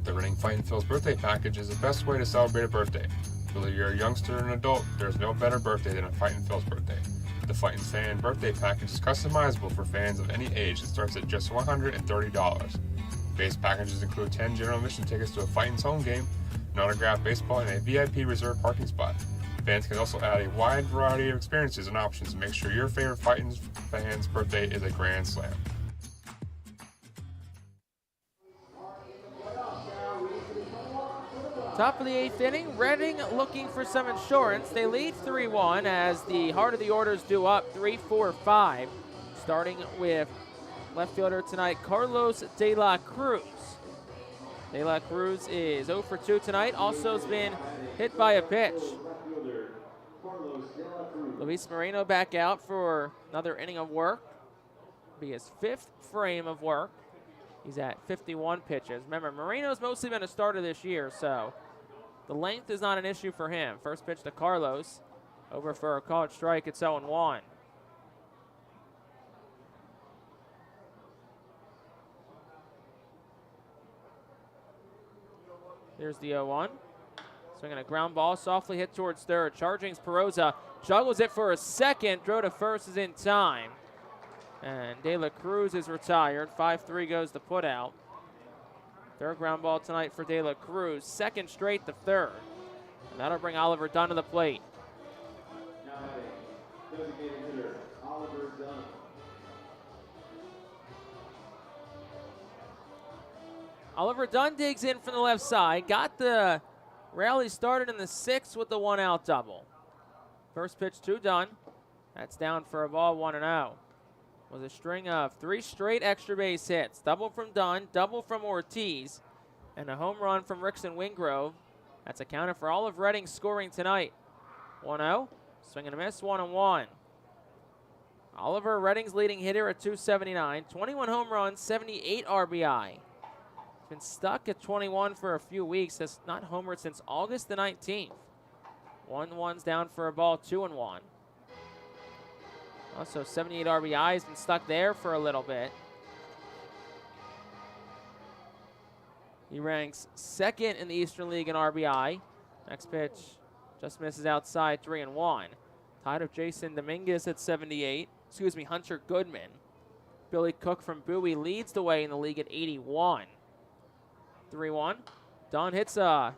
The Reading Fightin' Phil's birthday package is the best way to celebrate a birthday. Whether you're a youngster or an adult, there's no better birthday than a Fightin' Phil's birthday. The Fightin' Fan birthday package is customizable for fans of any age and starts at just $130. Base packages include 10 general admission tickets to a Fightin's home game, an autographed baseball, and a VIP reserved parking spot. Fans can also add a wide variety of experiences and options to make sure your favorite Fightin's fan's birthday is a grand slam. Top of the 8th inning, Reading looking for some insurance. They lead 3-1 as the heart of the orders due up 3-4-5. Starting with left fielder tonight, Carlos De La Cruz. De La Cruz is 0 for 2 tonight. Also has been hit by a pitch. Luis Moreno back out for another inning of work. It'll be his 5th frame of work. He's at 51 pitches. Remember, Moreno's mostly been a starter this year, so the length is not an issue for him. First pitch to Carlos. Over for a called strike. It's 0-1. There's the 0-1. Swinging a ground ball, softly hit towards third. Charging's Perosa. Juggles it for a second. Throw to first is in time. And De La Cruz is retired. 5-3 goes the put out. Third ground ball tonight for De La Cruz. Second straight to third. And that'll bring Oliver Dunn to the plate. Now having designated hitter Oliver Dunn. Oliver Dunn digs in from the left side. Got the rally started in the 6th with the 1-out double. First pitch to Dunn. That's down for a ball, 1-0. Was a string of 3 straight extra base hits. Double from Dunn, double from Ortiz, and a home run from Rickson Wingrove. That's accounted for all of Reading's scoring tonight. 1-0, swing and a miss, 1-1. Oliver, Reading's leading hitter at 279, 21 home runs, 78 RBI. He's been stuck at 21 for a few weeks. Has not homered since August the 19th. 1-1's down for a ball, 2-1. Also, 78 RBI has been stuck there for a little bit. He ranks 2nd in the Eastern League in RBI. Next pitch just misses outside, 3-1. Tied of Jason Dominguez at 78. Hunter Goodman. Billy Cook from Bowie leads the way in the league at 81. 3-1. Dunn hits a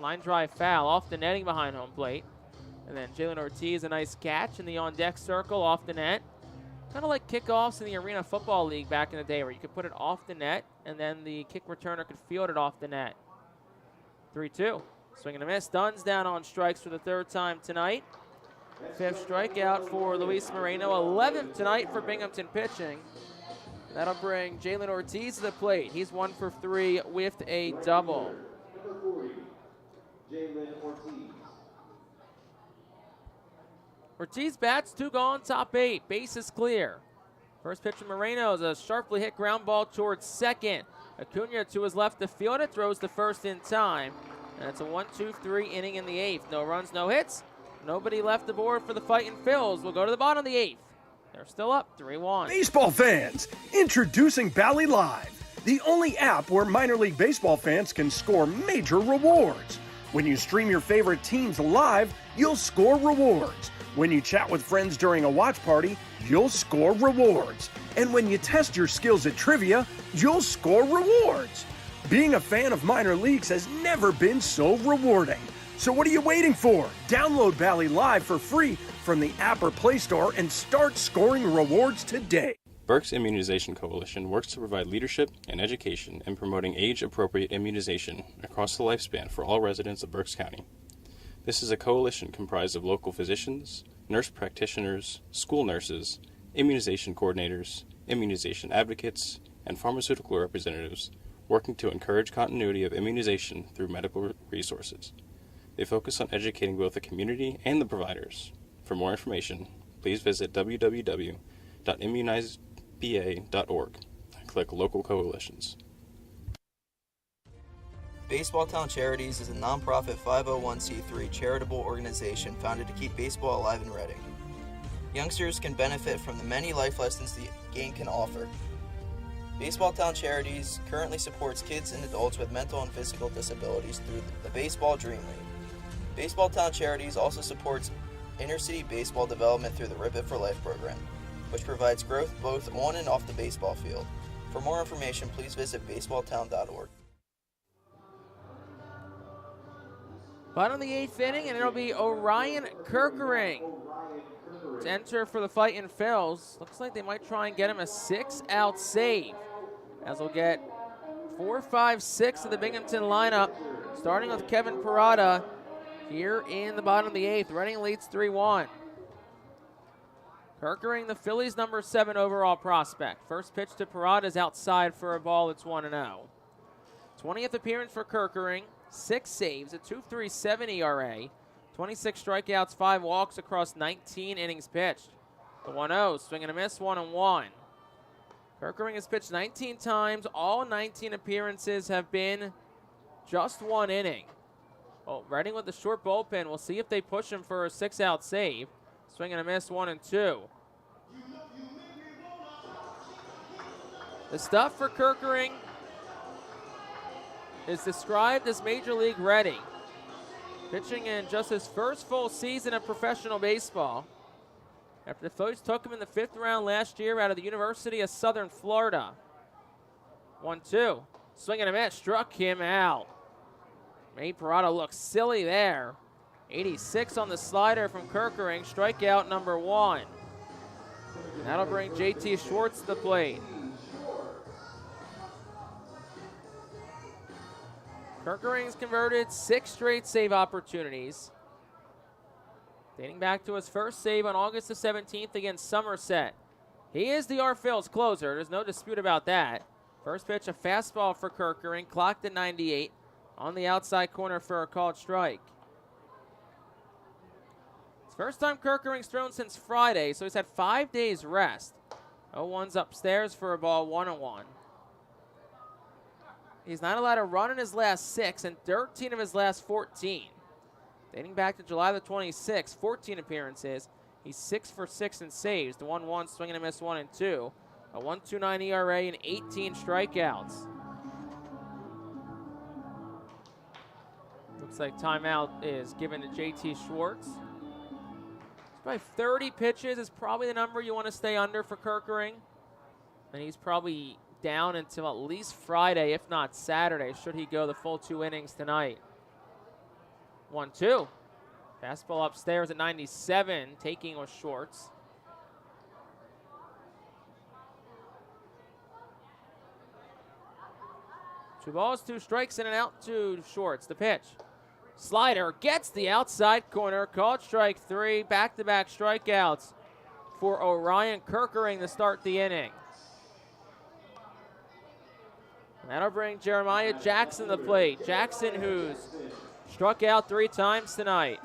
line drive foul off the netting behind home plate. And then Jalen Ortiz, a nice catch in the on-deck circle off the net. Kind of like kickoffs in the Arena Football League back in the day where you could put it off the net and then the kick returner could field it off the net. 3-2. Swing and a miss. Dunn's down on strikes for the third time tonight. Fifth strikeout for Luis Moreno. 11th tonight for Binghamton pitching. That'll bring Jalen Ortiz to the plate. He's 1 for 3 with a double. Number 40, Jalen Ortiz. Ortiz bats, 2 gone, top 8. Base is clear. First pitch from Moreno is a sharply hit ground ball towards second. Acuna to his left to field it, throws the first in time. And it's a 1-2-3 inning in the 8th. No runs, no hits. Nobody left the board for the Fightin' Phils. We'll go to the bottom of the 8th. They're still up 3-1. Baseball fans, introducing Bally Live, the only app where minor league baseball fans can score major rewards. When you stream your favorite teams live, you'll score rewards. When you chat with friends during a watch party, you'll score rewards. And when you test your skills at trivia, you'll score rewards. Being a fan of minor leagues has never been so rewarding. So what are you waiting for? Download Bally Live for free from the app or Play Store and start scoring rewards today. Berks Immunization Coalition works to provide leadership and education in promoting age-appropriate immunization across the lifespan for all residents of Berks County. This is a coalition comprised of local physicians, nurse practitioners, school nurses, immunization coordinators, immunization advocates, and pharmaceutical representatives working to encourage continuity of immunization through medical resources. They focus on educating both the community and the providers. For more information, please visit www.immunizeba.org and click Local Coalitions. Baseball Town Charities is a nonprofit 501c3 charitable organization founded to keep baseball alive in Reading. Youngsters can benefit from the many life lessons the game can offer. Baseball Town Charities currently supports kids and adults with mental and physical disabilities through the Baseball Dream League. Baseball Town Charities also supports inner-city baseball development through the Rip It for Life program, which provides growth both on and off the baseball field. For more information, please visit baseballtown.org. Bottom of the 8th inning, and it'll be Orion Kirkering to enter for the Fightin' Phils. Looks like they might try and get him a 6-out save, as we'll get 4, 5, 6 of the Binghamton lineup, starting with Kevin Parada here in the bottom of the 8th. Reading leads 3-1. Kirkering, the Phillies' number 7 overall prospect. First pitch to Parada is outside for a ball. It's 1-0. 20th appearance for Kirkering. 6 saves, a 2.37 ERA, 26 strikeouts, 5 walks across 19 innings pitched. The 1-0, swing and a miss, 1-1. Kirkering has pitched 19 times. All 19 appearances have been just 1 inning. Well, Reading with the short bullpen. We'll see if they push him for a 6-out save. Swing and a miss, 1-2. The stuff for Kirkering is described as Major League ready. Pitching in just his first full season of professional baseball. After the Phillies took him in the 5th round last year out of the University of Southern Florida. 1-2. Swing and a miss. Struck him out. Made Parada look silly there. 86 on the slider from Kirkering. Strikeout number 1. And that'll bring JT Schwartz to the plate. Kirkering's converted 6 straight save opportunities, dating back to his first save on August the 17th against Somerset. He is the Phils closer. There's no dispute about that. First pitch, a fastball for Kirkering, clocked at 98 on the outside corner for a called strike. It's first time Kirkering's thrown since Friday, so he's had 5 days rest. 0-1's upstairs for a ball, 1-1. He's not allowed to run in his last 6 and 13 of his last 14. Dating back to July the 26th, 14 appearances. He's 6 for 6 in saves. The 1-1, swing and a miss, 1-2. A 1.29 ERA and 18 strikeouts. Looks like timeout is given to JT Schwartz. Probably 30 pitches is probably the number you want to stay under for Kirkering. And he's probably down until at least Friday, if not Saturday, should he go the full 2 innings tonight. 1-2. Fastball upstairs at 97, taking with Shorts. Two balls, two strikes, and an out to Shorts. The pitch. Slider gets the outside corner, called strike three. Back-to-back strikeouts for Orion Kirkering to start the inning. And that'll bring Jeremiah Jackson to the plate. Jackson, who's struck out 3 times tonight.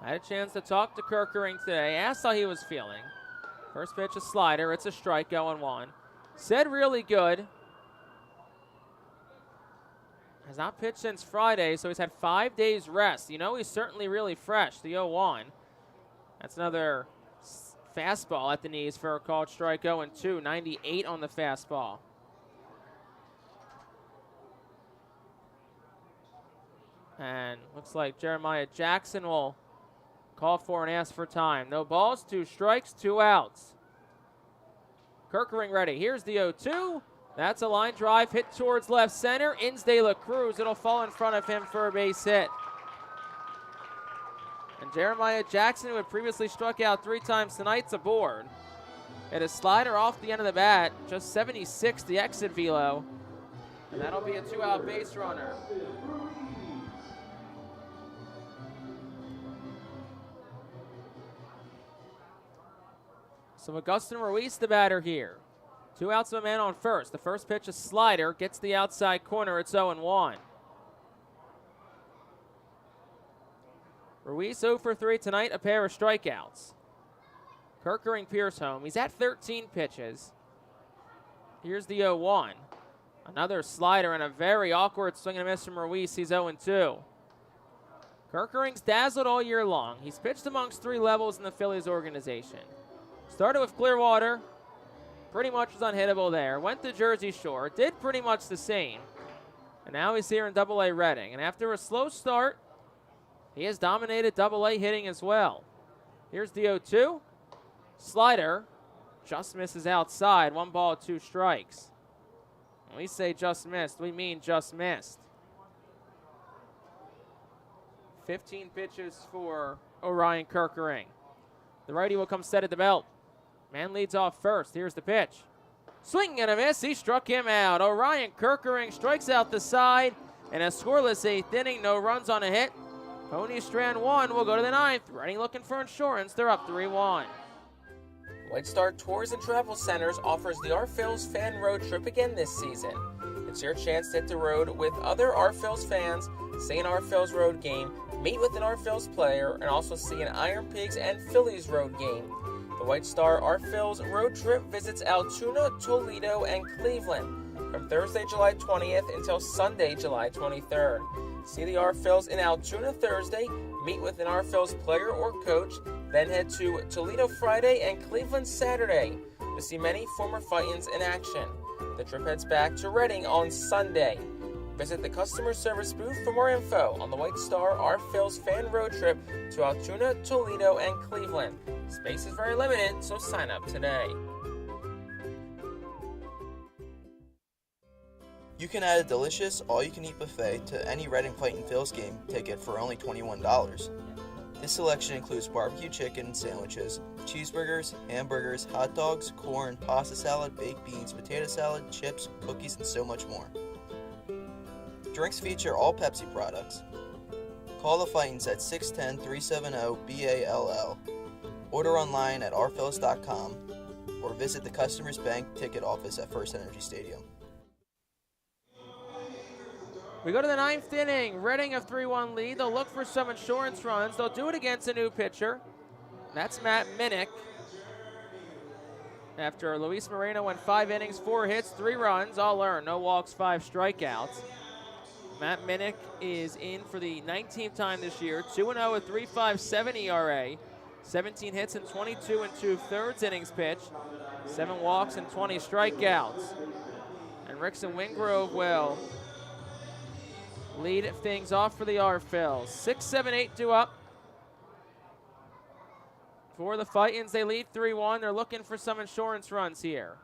I had a chance to talk to Kirkering today. Asked how he was feeling. First pitch, a slider. It's a strike, 0-1. Said really good. Has not pitched since Friday, so he's had 5 days rest. You know he's certainly really fresh, the 0-1. That's another fastball at the knees for a called strike, 0-2. 98 on the fastball. And looks like Jeremiah Jackson will call for and ask for time. No balls, 2 strikes, 2 outs. Kirkering ready. Here's the 0-2. That's a line drive hit towards left center. Ins De La Cruz. It'll fall in front of him for a base hit. And Jeremiah Jackson, who had previously struck out 3 times tonight's aboard. Hit a slider off the end of the bat. Just 76 the exit velo. And that'll be a 2-out base runner. So Augustin Ruiz, the batter here. 2 outs of a man on first. The first pitch, a slider, gets the outside corner. It's 0-1. Ruiz 0 for 3 tonight, a pair of strikeouts. Kirkering Pierce home. He's at 13 pitches. Here's the 0-1. Another slider and a very awkward swing and a miss from Ruiz. He's 0-2. Kirkering's dazzled all year long. He's pitched amongst 3 levels in the Phillies organization. Started with Clearwater. Pretty much was unhittable there. Went to Jersey Shore. Did pretty much the same. And now he's here in Double-A Reading. And after a slow start, he has dominated Double-A hitting as well. Here's the 0-2. Slider. Just misses outside. 1 ball, 2 strikes. When we say just missed, we mean just missed. 15 pitches for Orion Kirkering. The righty will come set at the belt. Man leads off first. Here's the pitch. Swing and a miss. He struck him out. Orion Kirkering strikes out the side in a scoreless 8th inning. No runs on a hit. Ponies strand 1 will go to the 9th. Ready looking for insurance. They're up 3-1. White Star Tours and Travel Centers offers the R-Phil's fan road trip again this season. It's your chance to hit the road with other R-Phil's fans, see an R-Phil's road game, meet with an R-Phil's player, and also see an Iron Pigs and Phillies road game. The White Star R-Phil's road trip visits Altoona, Toledo, and Cleveland from Thursday, July 20th until Sunday, July 23rd. See the R-Phil's in Altoona Thursday, meet with an R-Phil's player or coach, then head to Toledo Friday and Cleveland Saturday to see many former Fightins in action. The trip heads back to Reading on Sunday. Visit the customer service booth for more info on the White Star R-Phil's fan road trip to Altoona, Toledo, and Cleveland. Space is very limited, so sign up today. You can add a delicious all-you-can-eat buffet to any Reading Fightin' Phil's game ticket for only $21. This selection includes barbecue chicken sandwiches, cheeseburgers, hamburgers, hot dogs, corn, pasta salad, baked beans, potato salad, chips, cookies, and so much more. Drinks feature all Pepsi products. Call the Fightins at 610-370-BALL. Order online at rphillies.com or visit the Customers Bank ticket office at First Energy Stadium. We go to the 9th inning. Reading a 3-1 lead. They'll look for some insurance runs. They'll do it against a new pitcher. That's Matt Minnick. After Luis Moreno went 5 innings, 4 hits, 3 runs, all earned, no walks, 5 strikeouts. Matt Minnick is in for the 19th time this year. 2-0 with 3.57 ERA. 17 hits and 22 2/3 innings pitched. 7 walks and 20 strikeouts. And Rickson Wingrove will lead things off for the R-Phils. 6-7-8 due up. For the Fightins, they lead 3-1. They're looking for some insurance runs here.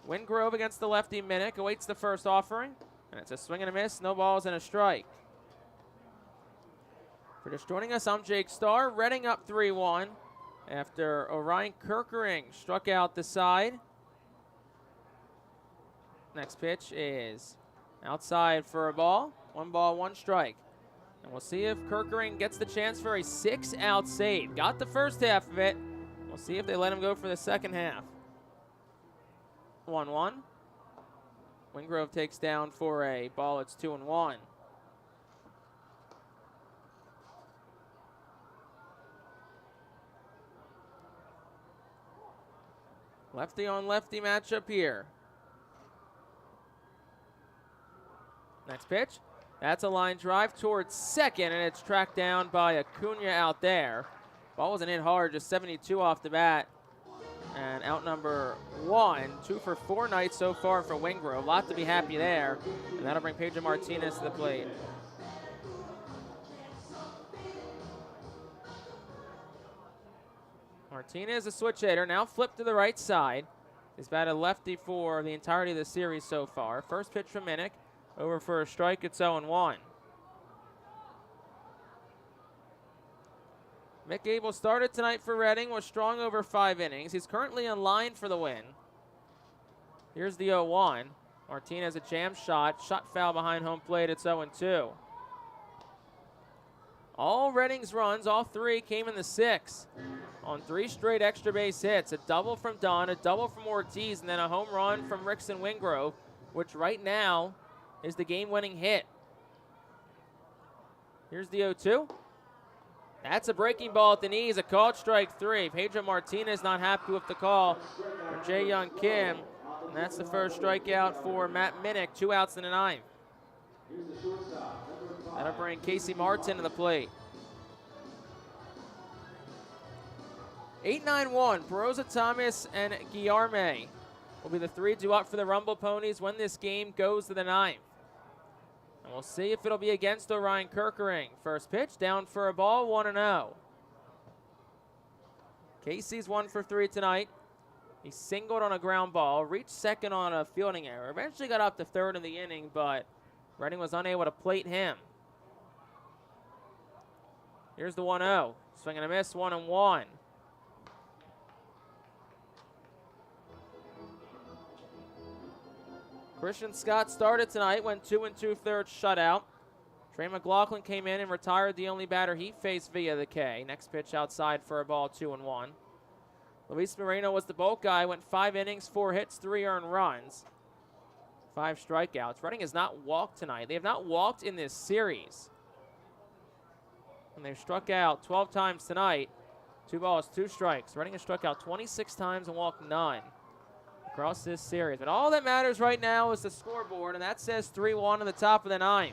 Wingrove against the lefty Minnick awaits the first offering. And it's a swing and a miss, no balls and a strike. For just joining us, I'm Jake Starr. Reading up 3-1 after Orion Kirkering struck out the side. Next pitch is outside for a ball. 1 ball, 1 strike. And we'll see if Kirkering gets the chance for a 6-out save. Got the first half of it. We'll see if they let him go for the second half. 1-1. Wingrove takes down for a ball. It's 2-1. Lefty on lefty matchup here. Next pitch. That's a line drive towards second, and it's tracked down by Acuna out there. Ball wasn't hit hard, just 72 off the bat. And out number 1, 2 for 4 nights so far for Wingrove. A lot to be happy there. And that'll bring Pedro Martinez to the plate. Martinez, a switch hitter, now flipped to the right side. He's batted lefty for the entirety of the series so far. First pitch from Minnick. Over for a strike, it's 0-1. Mick Abel started tonight for Reading, was strong over 5 innings. He's currently in line for the win. Here's the 0-1. Martinez a jam shot foul behind home plate, it's 0-2. All Reading's runs, all 3 came in the 6th on 3 straight extra base hits. A double from Dunn, a double from Ortiz, and then a home run from Rickson Wingrove, which right now is the game-winning hit. Here's the 0-2. That's a breaking ball at the knees, a called strike 3. Pedro Martinez not happy with the call from Jae Young Kim. And that's the first strikeout for Matt Minnick, 2 outs in the 9th. That'll bring Casey Martin to the plate. 8-9-1, Perosa Thomas and Guillerme will be the 3 due up for the Rumble Ponies when this game goes to the 9th. And we'll see if it'll be against Orion Kirkering. First pitch, down for a ball, 1-0. Casey's 1 for 3 tonight. He singled on a ground ball, reached second on a fielding error. Eventually got up to third in the inning, but Reading was unable to plate him. Here's the 1-0. Swing and a miss, 1-1. Christian Scott started tonight, went 2 2/3 shutout. Trey McLaughlin came in and retired the only batter he faced via the K. Next pitch outside for a ball, 2-1. Luis Moreno was the bulk guy, went 5 innings, 4 hits, 3 earned runs, 5 strikeouts. Reading has not walked tonight. They have not walked in this series. And they've struck out 12 times tonight. 2 balls, 2 strikes. Reading has struck out 26 times and walked none across this series. But all that matters right now is the scoreboard, and that says 3-1 on the top of the 9th.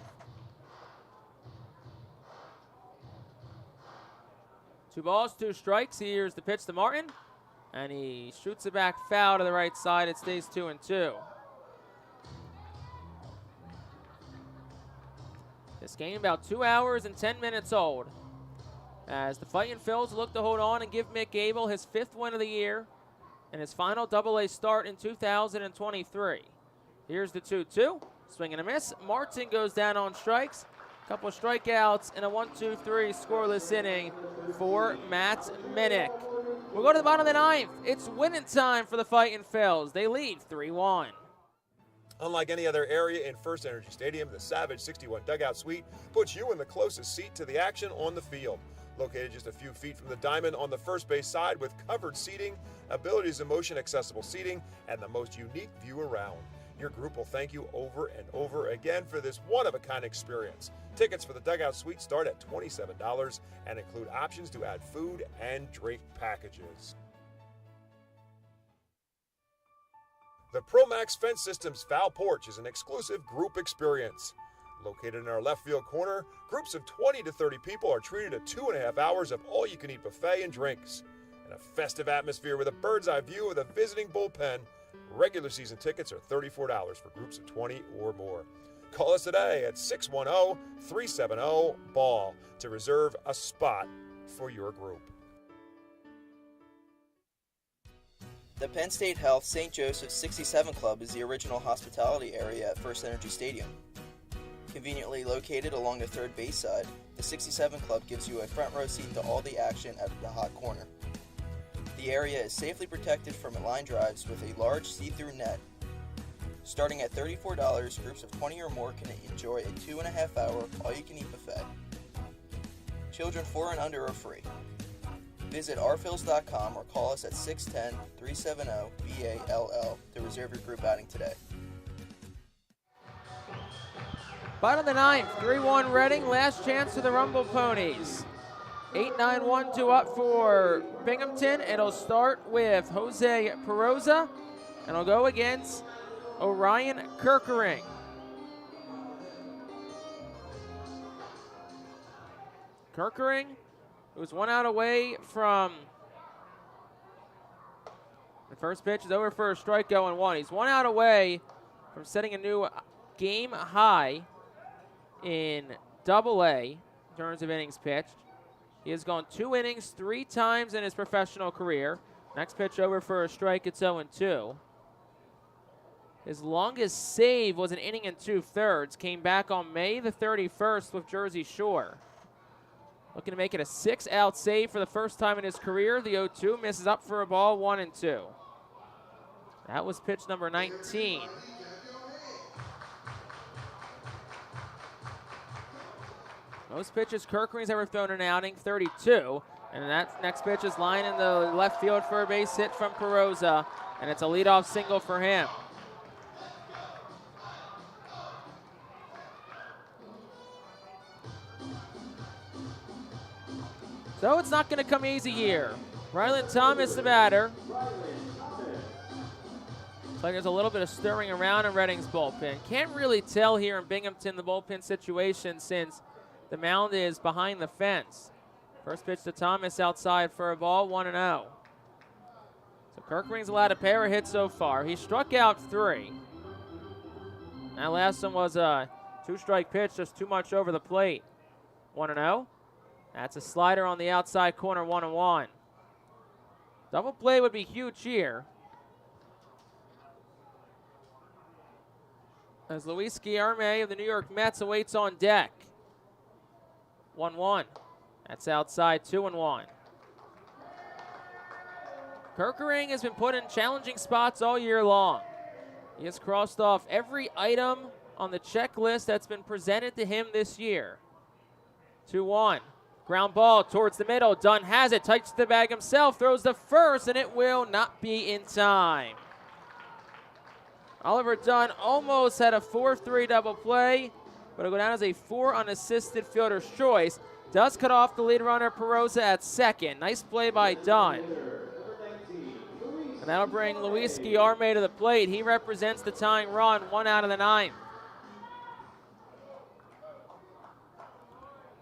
2 balls, 2 strikes. Here's the pitch to Martin, and he shoots it back foul to the right side. It stays 2-2. This game about 2 hours and 10 minutes old, as the Fightin' Phils look to hold on and give Mick Abel his 5th win of the year and his final AA start in 2023. Here's the 2-2. Swing and a miss. Martin goes down on strikes. A couple of strikeouts and a 1-2-3 scoreless inning for Matt Minnick. We'll go to the bottom of the 9th. It's winning time for the Fightin' Phils. They lead 3-1. Unlike any other area in First Energy Stadium, the Savage 61 Dugout Suite puts you in the closest seat to the action on the field. Located just a few feet from the diamond on the first base side with covered seating, abilities of motion accessible seating, and the most unique view around. Your group will thank you over and over again for this one-of-a-kind experience. Tickets for the Dugout Suite start at $27 and include options to add food and drink packages. The ProMax Fence Systems Foul Porch is an exclusive group experience. Located in our left field corner, groups of 20 to 30 people are treated to 2.5 hours of all-you-can-eat buffet and drinks. In a festive atmosphere with a bird's-eye view of the visiting bullpen, regular season tickets are $34 for groups of 20 or more. Call us today at 610-370-BALL to reserve a spot for your group. The Penn State Health St. Joseph's 67 Club is the original hospitality area at First Energy Stadium. Conveniently located along the third base side, the 67 Club gives you a front row seat to all the action at the hot corner. The area is safely protected from line drives with a large see-through net. Starting at $34, groups of 20 or more can enjoy a 2.5-hour all-you-can-eat buffet. Children 4 and under are free. Visit rphils.com or call us at 610-370-BALL to reserve your group outing today. Bottom of the ninth, 3-1 Reading, last chance for the Rumble Ponies. 8-9-1-2 up for Binghamton. It'll start with Jose Peroza, and it'll go against Orion Kirkering. Kirkering, who's 1 out away from the first pitch, is over for a strike, going 1. He's 1 out away from setting a new game high in Double-A in terms of innings pitched. He has gone 2 innings 3 times in his professional career. Next pitch over for a strike, it's 0-2. His longest save was an inning and 2/3. Came back on May the 31st with Jersey Shore. Looking to make it a 6-out save for the first time in his career. The 0-2 misses up for a ball, 1-2. That was pitch number 19. Most pitches Kirkering's ever thrown in an outing, 32. And that next pitch is line in the left field for a base hit from Peroza. And it's a leadoff single for him. So it's not going to come easy here. Ryland Thomas, the batter. Looks like there's a little bit of stirring around in Reading's bullpen. Can't really tell here in Binghamton the bullpen situation since the mound is behind the fence. First pitch to Thomas outside for a ball, 1-0. So Kirkering's allowed a pair of hits so far. He struck out 3. That last one was a 2-strike pitch, just too much over the plate. 1-0. That's a slider on the outside corner, 1-1. Double play would be huge here, as Luis Guillerme of the New York Mets awaits on deck. 1-1. That's outside, 2-1. Kirkering has been put in challenging spots all year long. He has crossed off every item on the checklist that's been presented to him this year. 2-1. Ground ball towards the middle. Dunn has it. Touches the bag himself. Throws the first, and it will not be in time. Oliver Dunn almost had a 4-3 double play, but it'll go down as a 4 unassisted fielder's choice. Does cut off the lead runner, Peroza, at second. Nice play by Dunn. And that'll bring Luis Guillerme to the plate. He represents the tying run, 1 out of the 9th.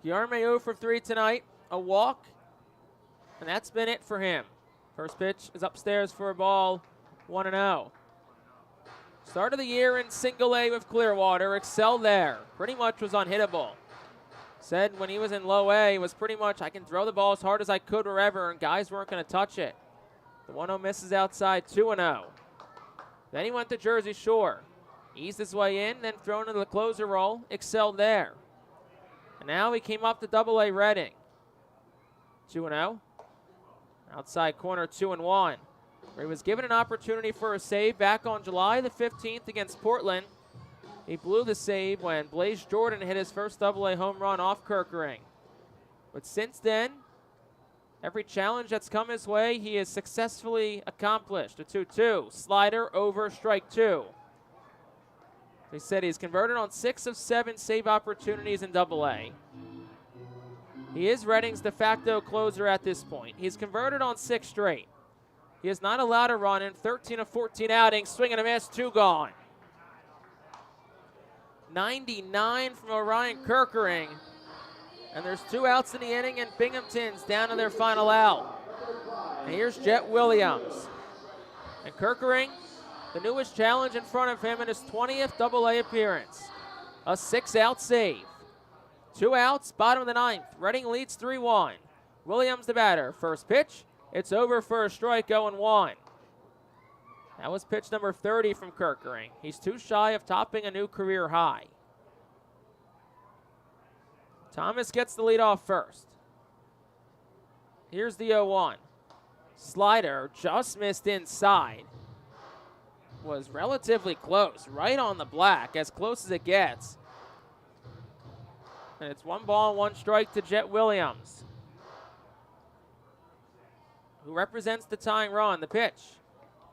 Guillerme 0 for 3 tonight, a walk, and that's been it for him. First pitch is upstairs for a ball, 1-0. Start of the year in single A with Clearwater, excelled there. Pretty much was unhittable. Said when he was in low A, was pretty much, I can throw the ball as hard as I could wherever, and guys weren't going to touch it. The 1-0 misses outside, 2-0. Then he went to Jersey Shore. Eased his way in, then thrown into the closer role, excelled there. And now he came up to Double-A Reading. 2-0. Outside corner, 2-1. Where he was given an opportunity for a save back on July the 15th against Portland. He blew the save when Blaze Jordan hit his first Double-A home run off Kirkering. But since then, every challenge that's come his way, he has successfully accomplished. A 2-2. Slider over strike 2. They said he's converted on 6 of 7 save opportunities in Double-A. He is Reading's de facto closer at this point. He's converted on 6 straight. He has not allowed a run in 13 of 14 outings. Swing and a miss, 2 gone. 99 from Orion Kirkering. And there's 2 outs in the inning, and Binghamton's down to their final out. And here's Jet Williams. And Kirkering, the newest challenge in front of him in his 20th Double-A appearance. A 6-out save. 2 outs, bottom of the 9th. Reading leads 3-1. Williams the batter. First pitch, it's over for a strike, 0-1. That was pitch number 30 from Kirkering. He's too shy of topping a new career high. Thomas gets the lead off first. Here's the 0-1. Slider just missed inside. Was relatively close, right on the black, as close as it gets. And it's 1 ball and 1 strike to Jet Williams, who represents the tying run. The pitch.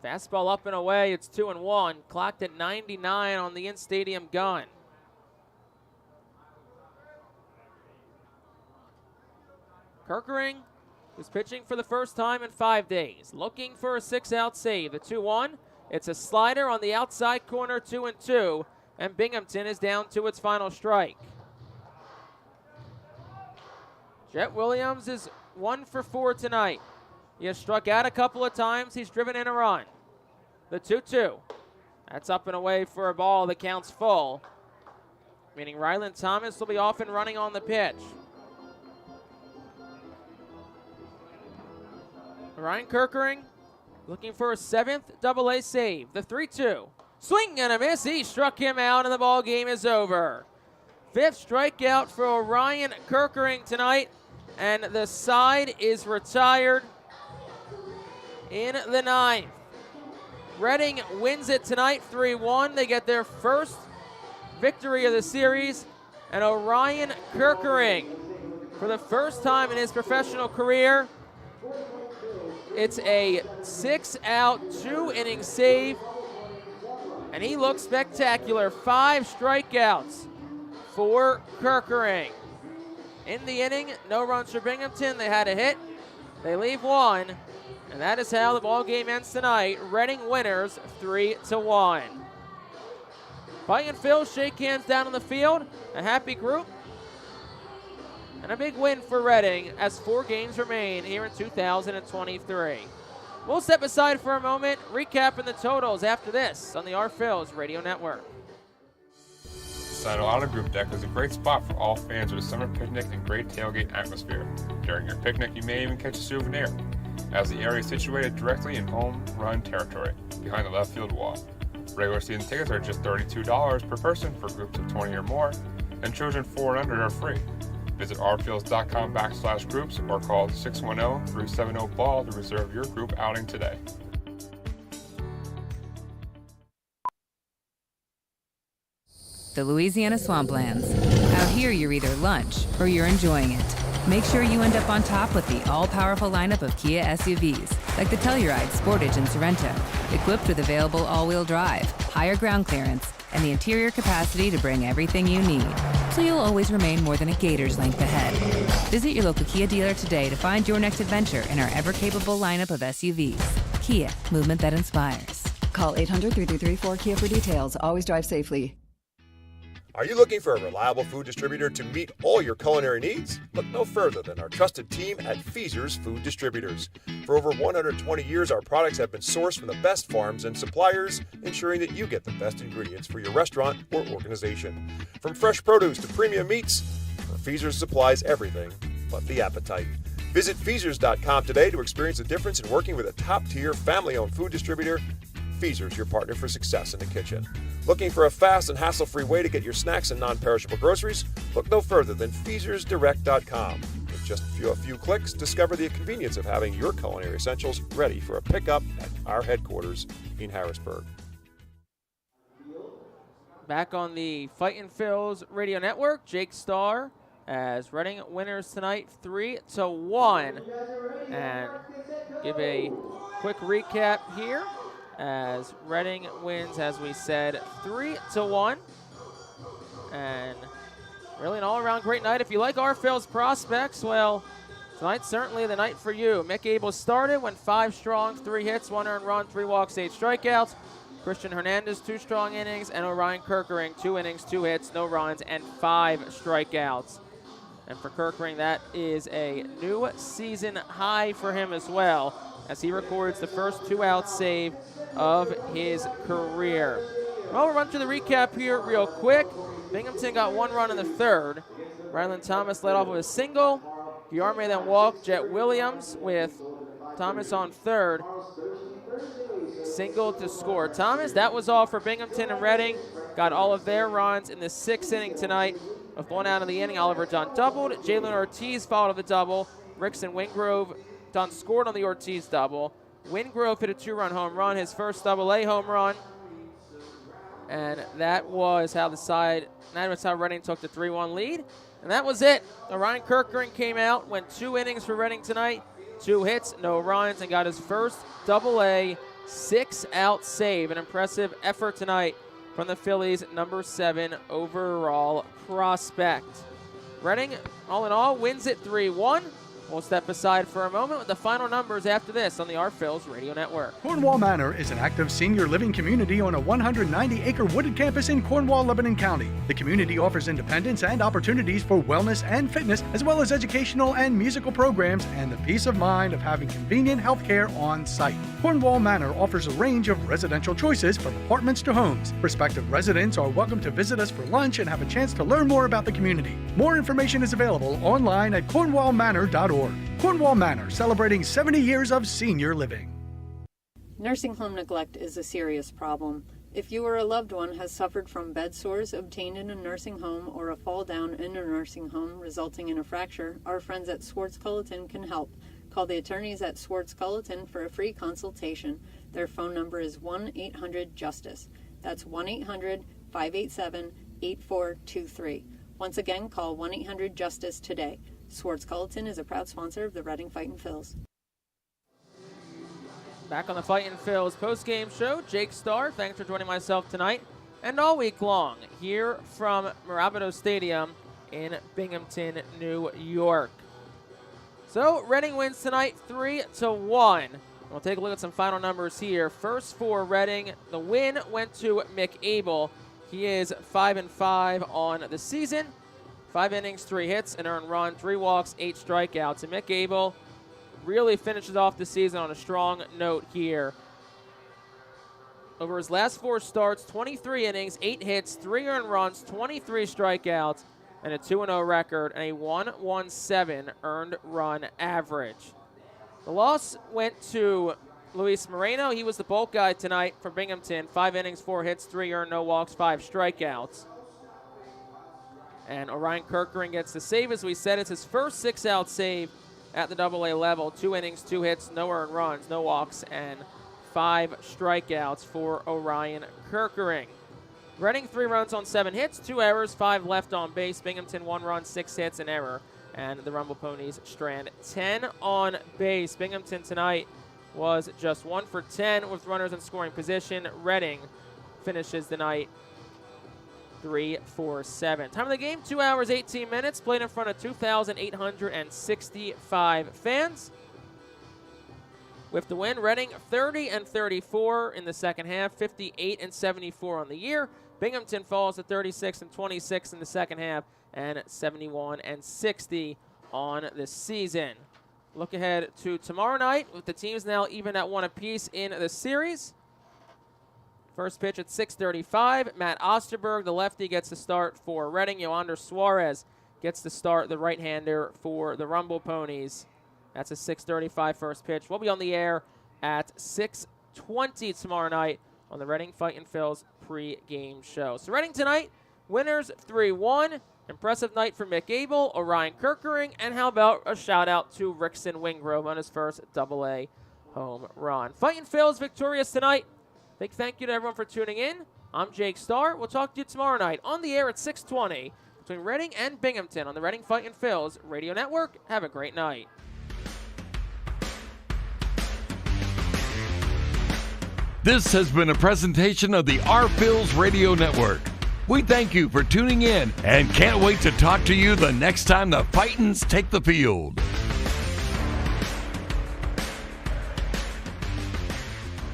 Fastball up and away. It's 2-1. Clocked at 99 on the in-stadium gun. Kirkering is pitching for the first time in 5 days. Looking for a 6-out save. The 2-1. It's a slider on the outside corner, 2-2. And Binghamton is down to its final strike. Jet Williams is 1 for 4 tonight. He has struck out a couple of times. He's driven in a run. The 2-2. That's up and away for a ball that counts full, meaning Ryland Thomas will be off and running on the pitch. Ryan Kirkering looking for a 7th AA save. The 3-2. Swing and a miss. He struck him out, and the ball game is over. 5th strikeout for Orion Kirkering tonight, and the side is retired in the 9th. Reading wins it tonight 3-1. They get their first victory of the series, and Orion Kirkering, for the first time in his professional career, it's a 6-out, 2-inning save, and he looks spectacular. 5 strikeouts for Kirkering. In the inning, no runs for Binghamton. They had a hit. They leave 1, and that is how the ball game ends tonight. Reading winners 3-1. Fightin Phils shake hands down on the field. A happy group. And a big win for Reading as 4 games remain here in 2023. We'll step aside for a moment, recapping the totals after this on the Our Phils Radio Network. Santa Ana Group Deck is a great spot for all fans of a summer picnic and great tailgate atmosphere. During your picnic, you may even catch a souvenir, as the area is situated directly in home run territory, behind the left field wall. Regular season tickets are just $32 per person for groups of 20 or more, and children 4 and under are free. Visit rphils.com/groups or call 610-370-BALL to reserve your group outing today. The Louisiana Swamplands. Out here, you're either lunch or you're enjoying it. Make sure you end up on top with the all-powerful lineup of Kia SUVs, like the Telluride, Sportage, and Sorento, equipped with available all-wheel drive, higher ground clearance, and the interior capacity to bring everything you need, so you'll always remain more than a gator's length ahead. Visit your local Kia dealer today to find your next adventure in our ever-capable lineup of SUVs. Kia, movement that inspires. Call 800-3334-KIA for details. Always drive safely. Are you looking for a reliable food distributor to meet all your culinary needs? Look no further than our trusted team at Feaser's Food Distributors. For over 120 years, our products have been sourced from the best farms and suppliers, ensuring that you get the best ingredients for your restaurant or organization. From fresh produce to premium meats, Feaser's supplies everything but the appetite. Visit Feasers.com today to experience the difference in working with a top-tier, family-owned food distributor. Feaser's, your partner for success in the kitchen. Looking for a fast and hassle-free way to get your snacks and non-perishable groceries? Look no further than FeasersDirect.com. With just a few clicks, discover the convenience of having your culinary essentials ready for a pickup at our headquarters in Harrisburg. Back on the Fightin Phils Radio Network, Jake Starr as Reading winners tonight 3-1. And give a quick recap here as Reading wins, as we said, 3-1. And really an all-around great night. If you like our Phils prospects, well, tonight's certainly the night for you. Mick Abel started, went 5 strong, 3 hits, 1 earned run, 3 walks, 8 strikeouts. Christian Hernandez, 2 strong innings, and Orion Kirkering, 2 innings, 2 hits, no runs, and 5 strikeouts. And for Kirkering, that is a new season high for him as well, as he records the first 2-out save of his career. Well, we'll run through the recap here real quick. Binghamton got 1 run in the 3rd. Ryland Thomas led off with a single. Guillerme then walked. Jet Williams with Thomas on 3rd. Single to score Thomas. That was all for Binghamton and Reading. Got all of their runs in the 6th inning tonight. With one out of the inning, Oliver Dunn doubled. Jalen Ortiz followed the double. Rickson Wingrove, Dunn scored on the Ortiz double. Wingrove hit a 2-run home run, his first Double-A home run. And that was how Reading took the 3-1 lead. And that was it. Orion Kirkering came out, went 2 innings for Reading tonight, 2 hits, no runs, and got his first Double-A 6-out save. An impressive effort tonight from the Phillies' number 7 overall prospect. Reading, all in all, wins it 3-1. We'll step aside for a moment with the final numbers after this on the Our Phil's Radio Network. Cornwall Manor is an active senior living community on a 190-acre wooded campus in Cornwall, Lebanon County. The community offers independence and opportunities for wellness and fitness, as well as educational and musical programs, and the peace of mind of having convenient health care on site. Cornwall Manor offers a range of residential choices from apartments to homes. Prospective residents are welcome to visit us for lunch and have a chance to learn more about the community. More information is available online at cornwallmanor.org. Cornwall Manor, celebrating 70 years of senior living. Nursing home neglect is a serious problem. If you or a loved one has suffered from bed sores obtained in a nursing home or a fall down in a nursing home resulting in a fracture, our friends at Swartz Culleton can help. Call the attorneys at Swartz Culleton for a free consultation. Their phone number is 1-800-JUSTICE. That's 1-800-587-8423. Once again, call 1-800-JUSTICE today. Swartz Culleton is a proud sponsor of the Reading Fightin' Phils. Back on the Fightin' Phils post-game show, Jake Starr, thanks for joining myself tonight and all week long here from Mirabito Stadium in Binghamton, New York. So, Reading wins tonight 3-1. We'll take a look at some final numbers here. First for Reading, the win went to Mick Abel. He is 5-5 on the season. 5 innings, 3 hits, an earned run, 3 walks, 8 strikeouts. And Mick Abel really finishes off the season on a strong note here. Over his last 4 starts, 23 innings, 8 hits, 3 earned runs, 23 strikeouts, and a 2-0 record, and a 1.17 earned run average. The loss went to Luis Moreno. He was the bulk guy tonight for Binghamton. 5 innings, 4 hits, 3 earned, no walks, 5 strikeouts. And Orion Kirkering gets the save. As we said, it's his first 6-out save at the Double-A level. 2 innings, 2 hits, no earned runs, no walks, and 5 strikeouts for Orion Kirkering. Reading 3 runs on 7 hits, 2 errors, 5 left on base. Binghamton 1 run, 6 hits, an error. And the Rumble Ponies strand 10 on base. Binghamton tonight was just 1 for 10 with runners in scoring position. Reading finishes the night 3 for 7. Time of the game, 2 hours, 18 minutes. Played in front of 2,865 fans. With the win, Reading 30-34 in the second half, 58-74 on the year. Binghamton falls to 36-26 in the second half, and 71-60 on the season. Look ahead to tomorrow night with the teams now even at 1 apiece in the series. First pitch at 6:35. Matt Osterberg, the lefty, gets the start for Reading. Yoander Suarez gets the start, the right-hander for the Rumble Ponies. That's a 6:35 first pitch. We'll be on the air at 6:20 tomorrow night on the Reading Fightin' Phils pre-game show. So Reading tonight, winners 3-1. Impressive night for Mick Abel, Orion Kirkering, and how about a shout-out to Rickson Wingrove on his first Double-A home run. Fightin' Phils victorious tonight. Big thank you to everyone for tuning in. I'm Jake Starr. We'll talk to you tomorrow night on the air at 6:20 between Reading and Binghamton on the Reading Fightin' Phils Radio Network. Have a great night. This has been a presentation of the Our Phil's Radio Network. We thank you for tuning in and can't wait to talk to you the next time the Fightins take the field.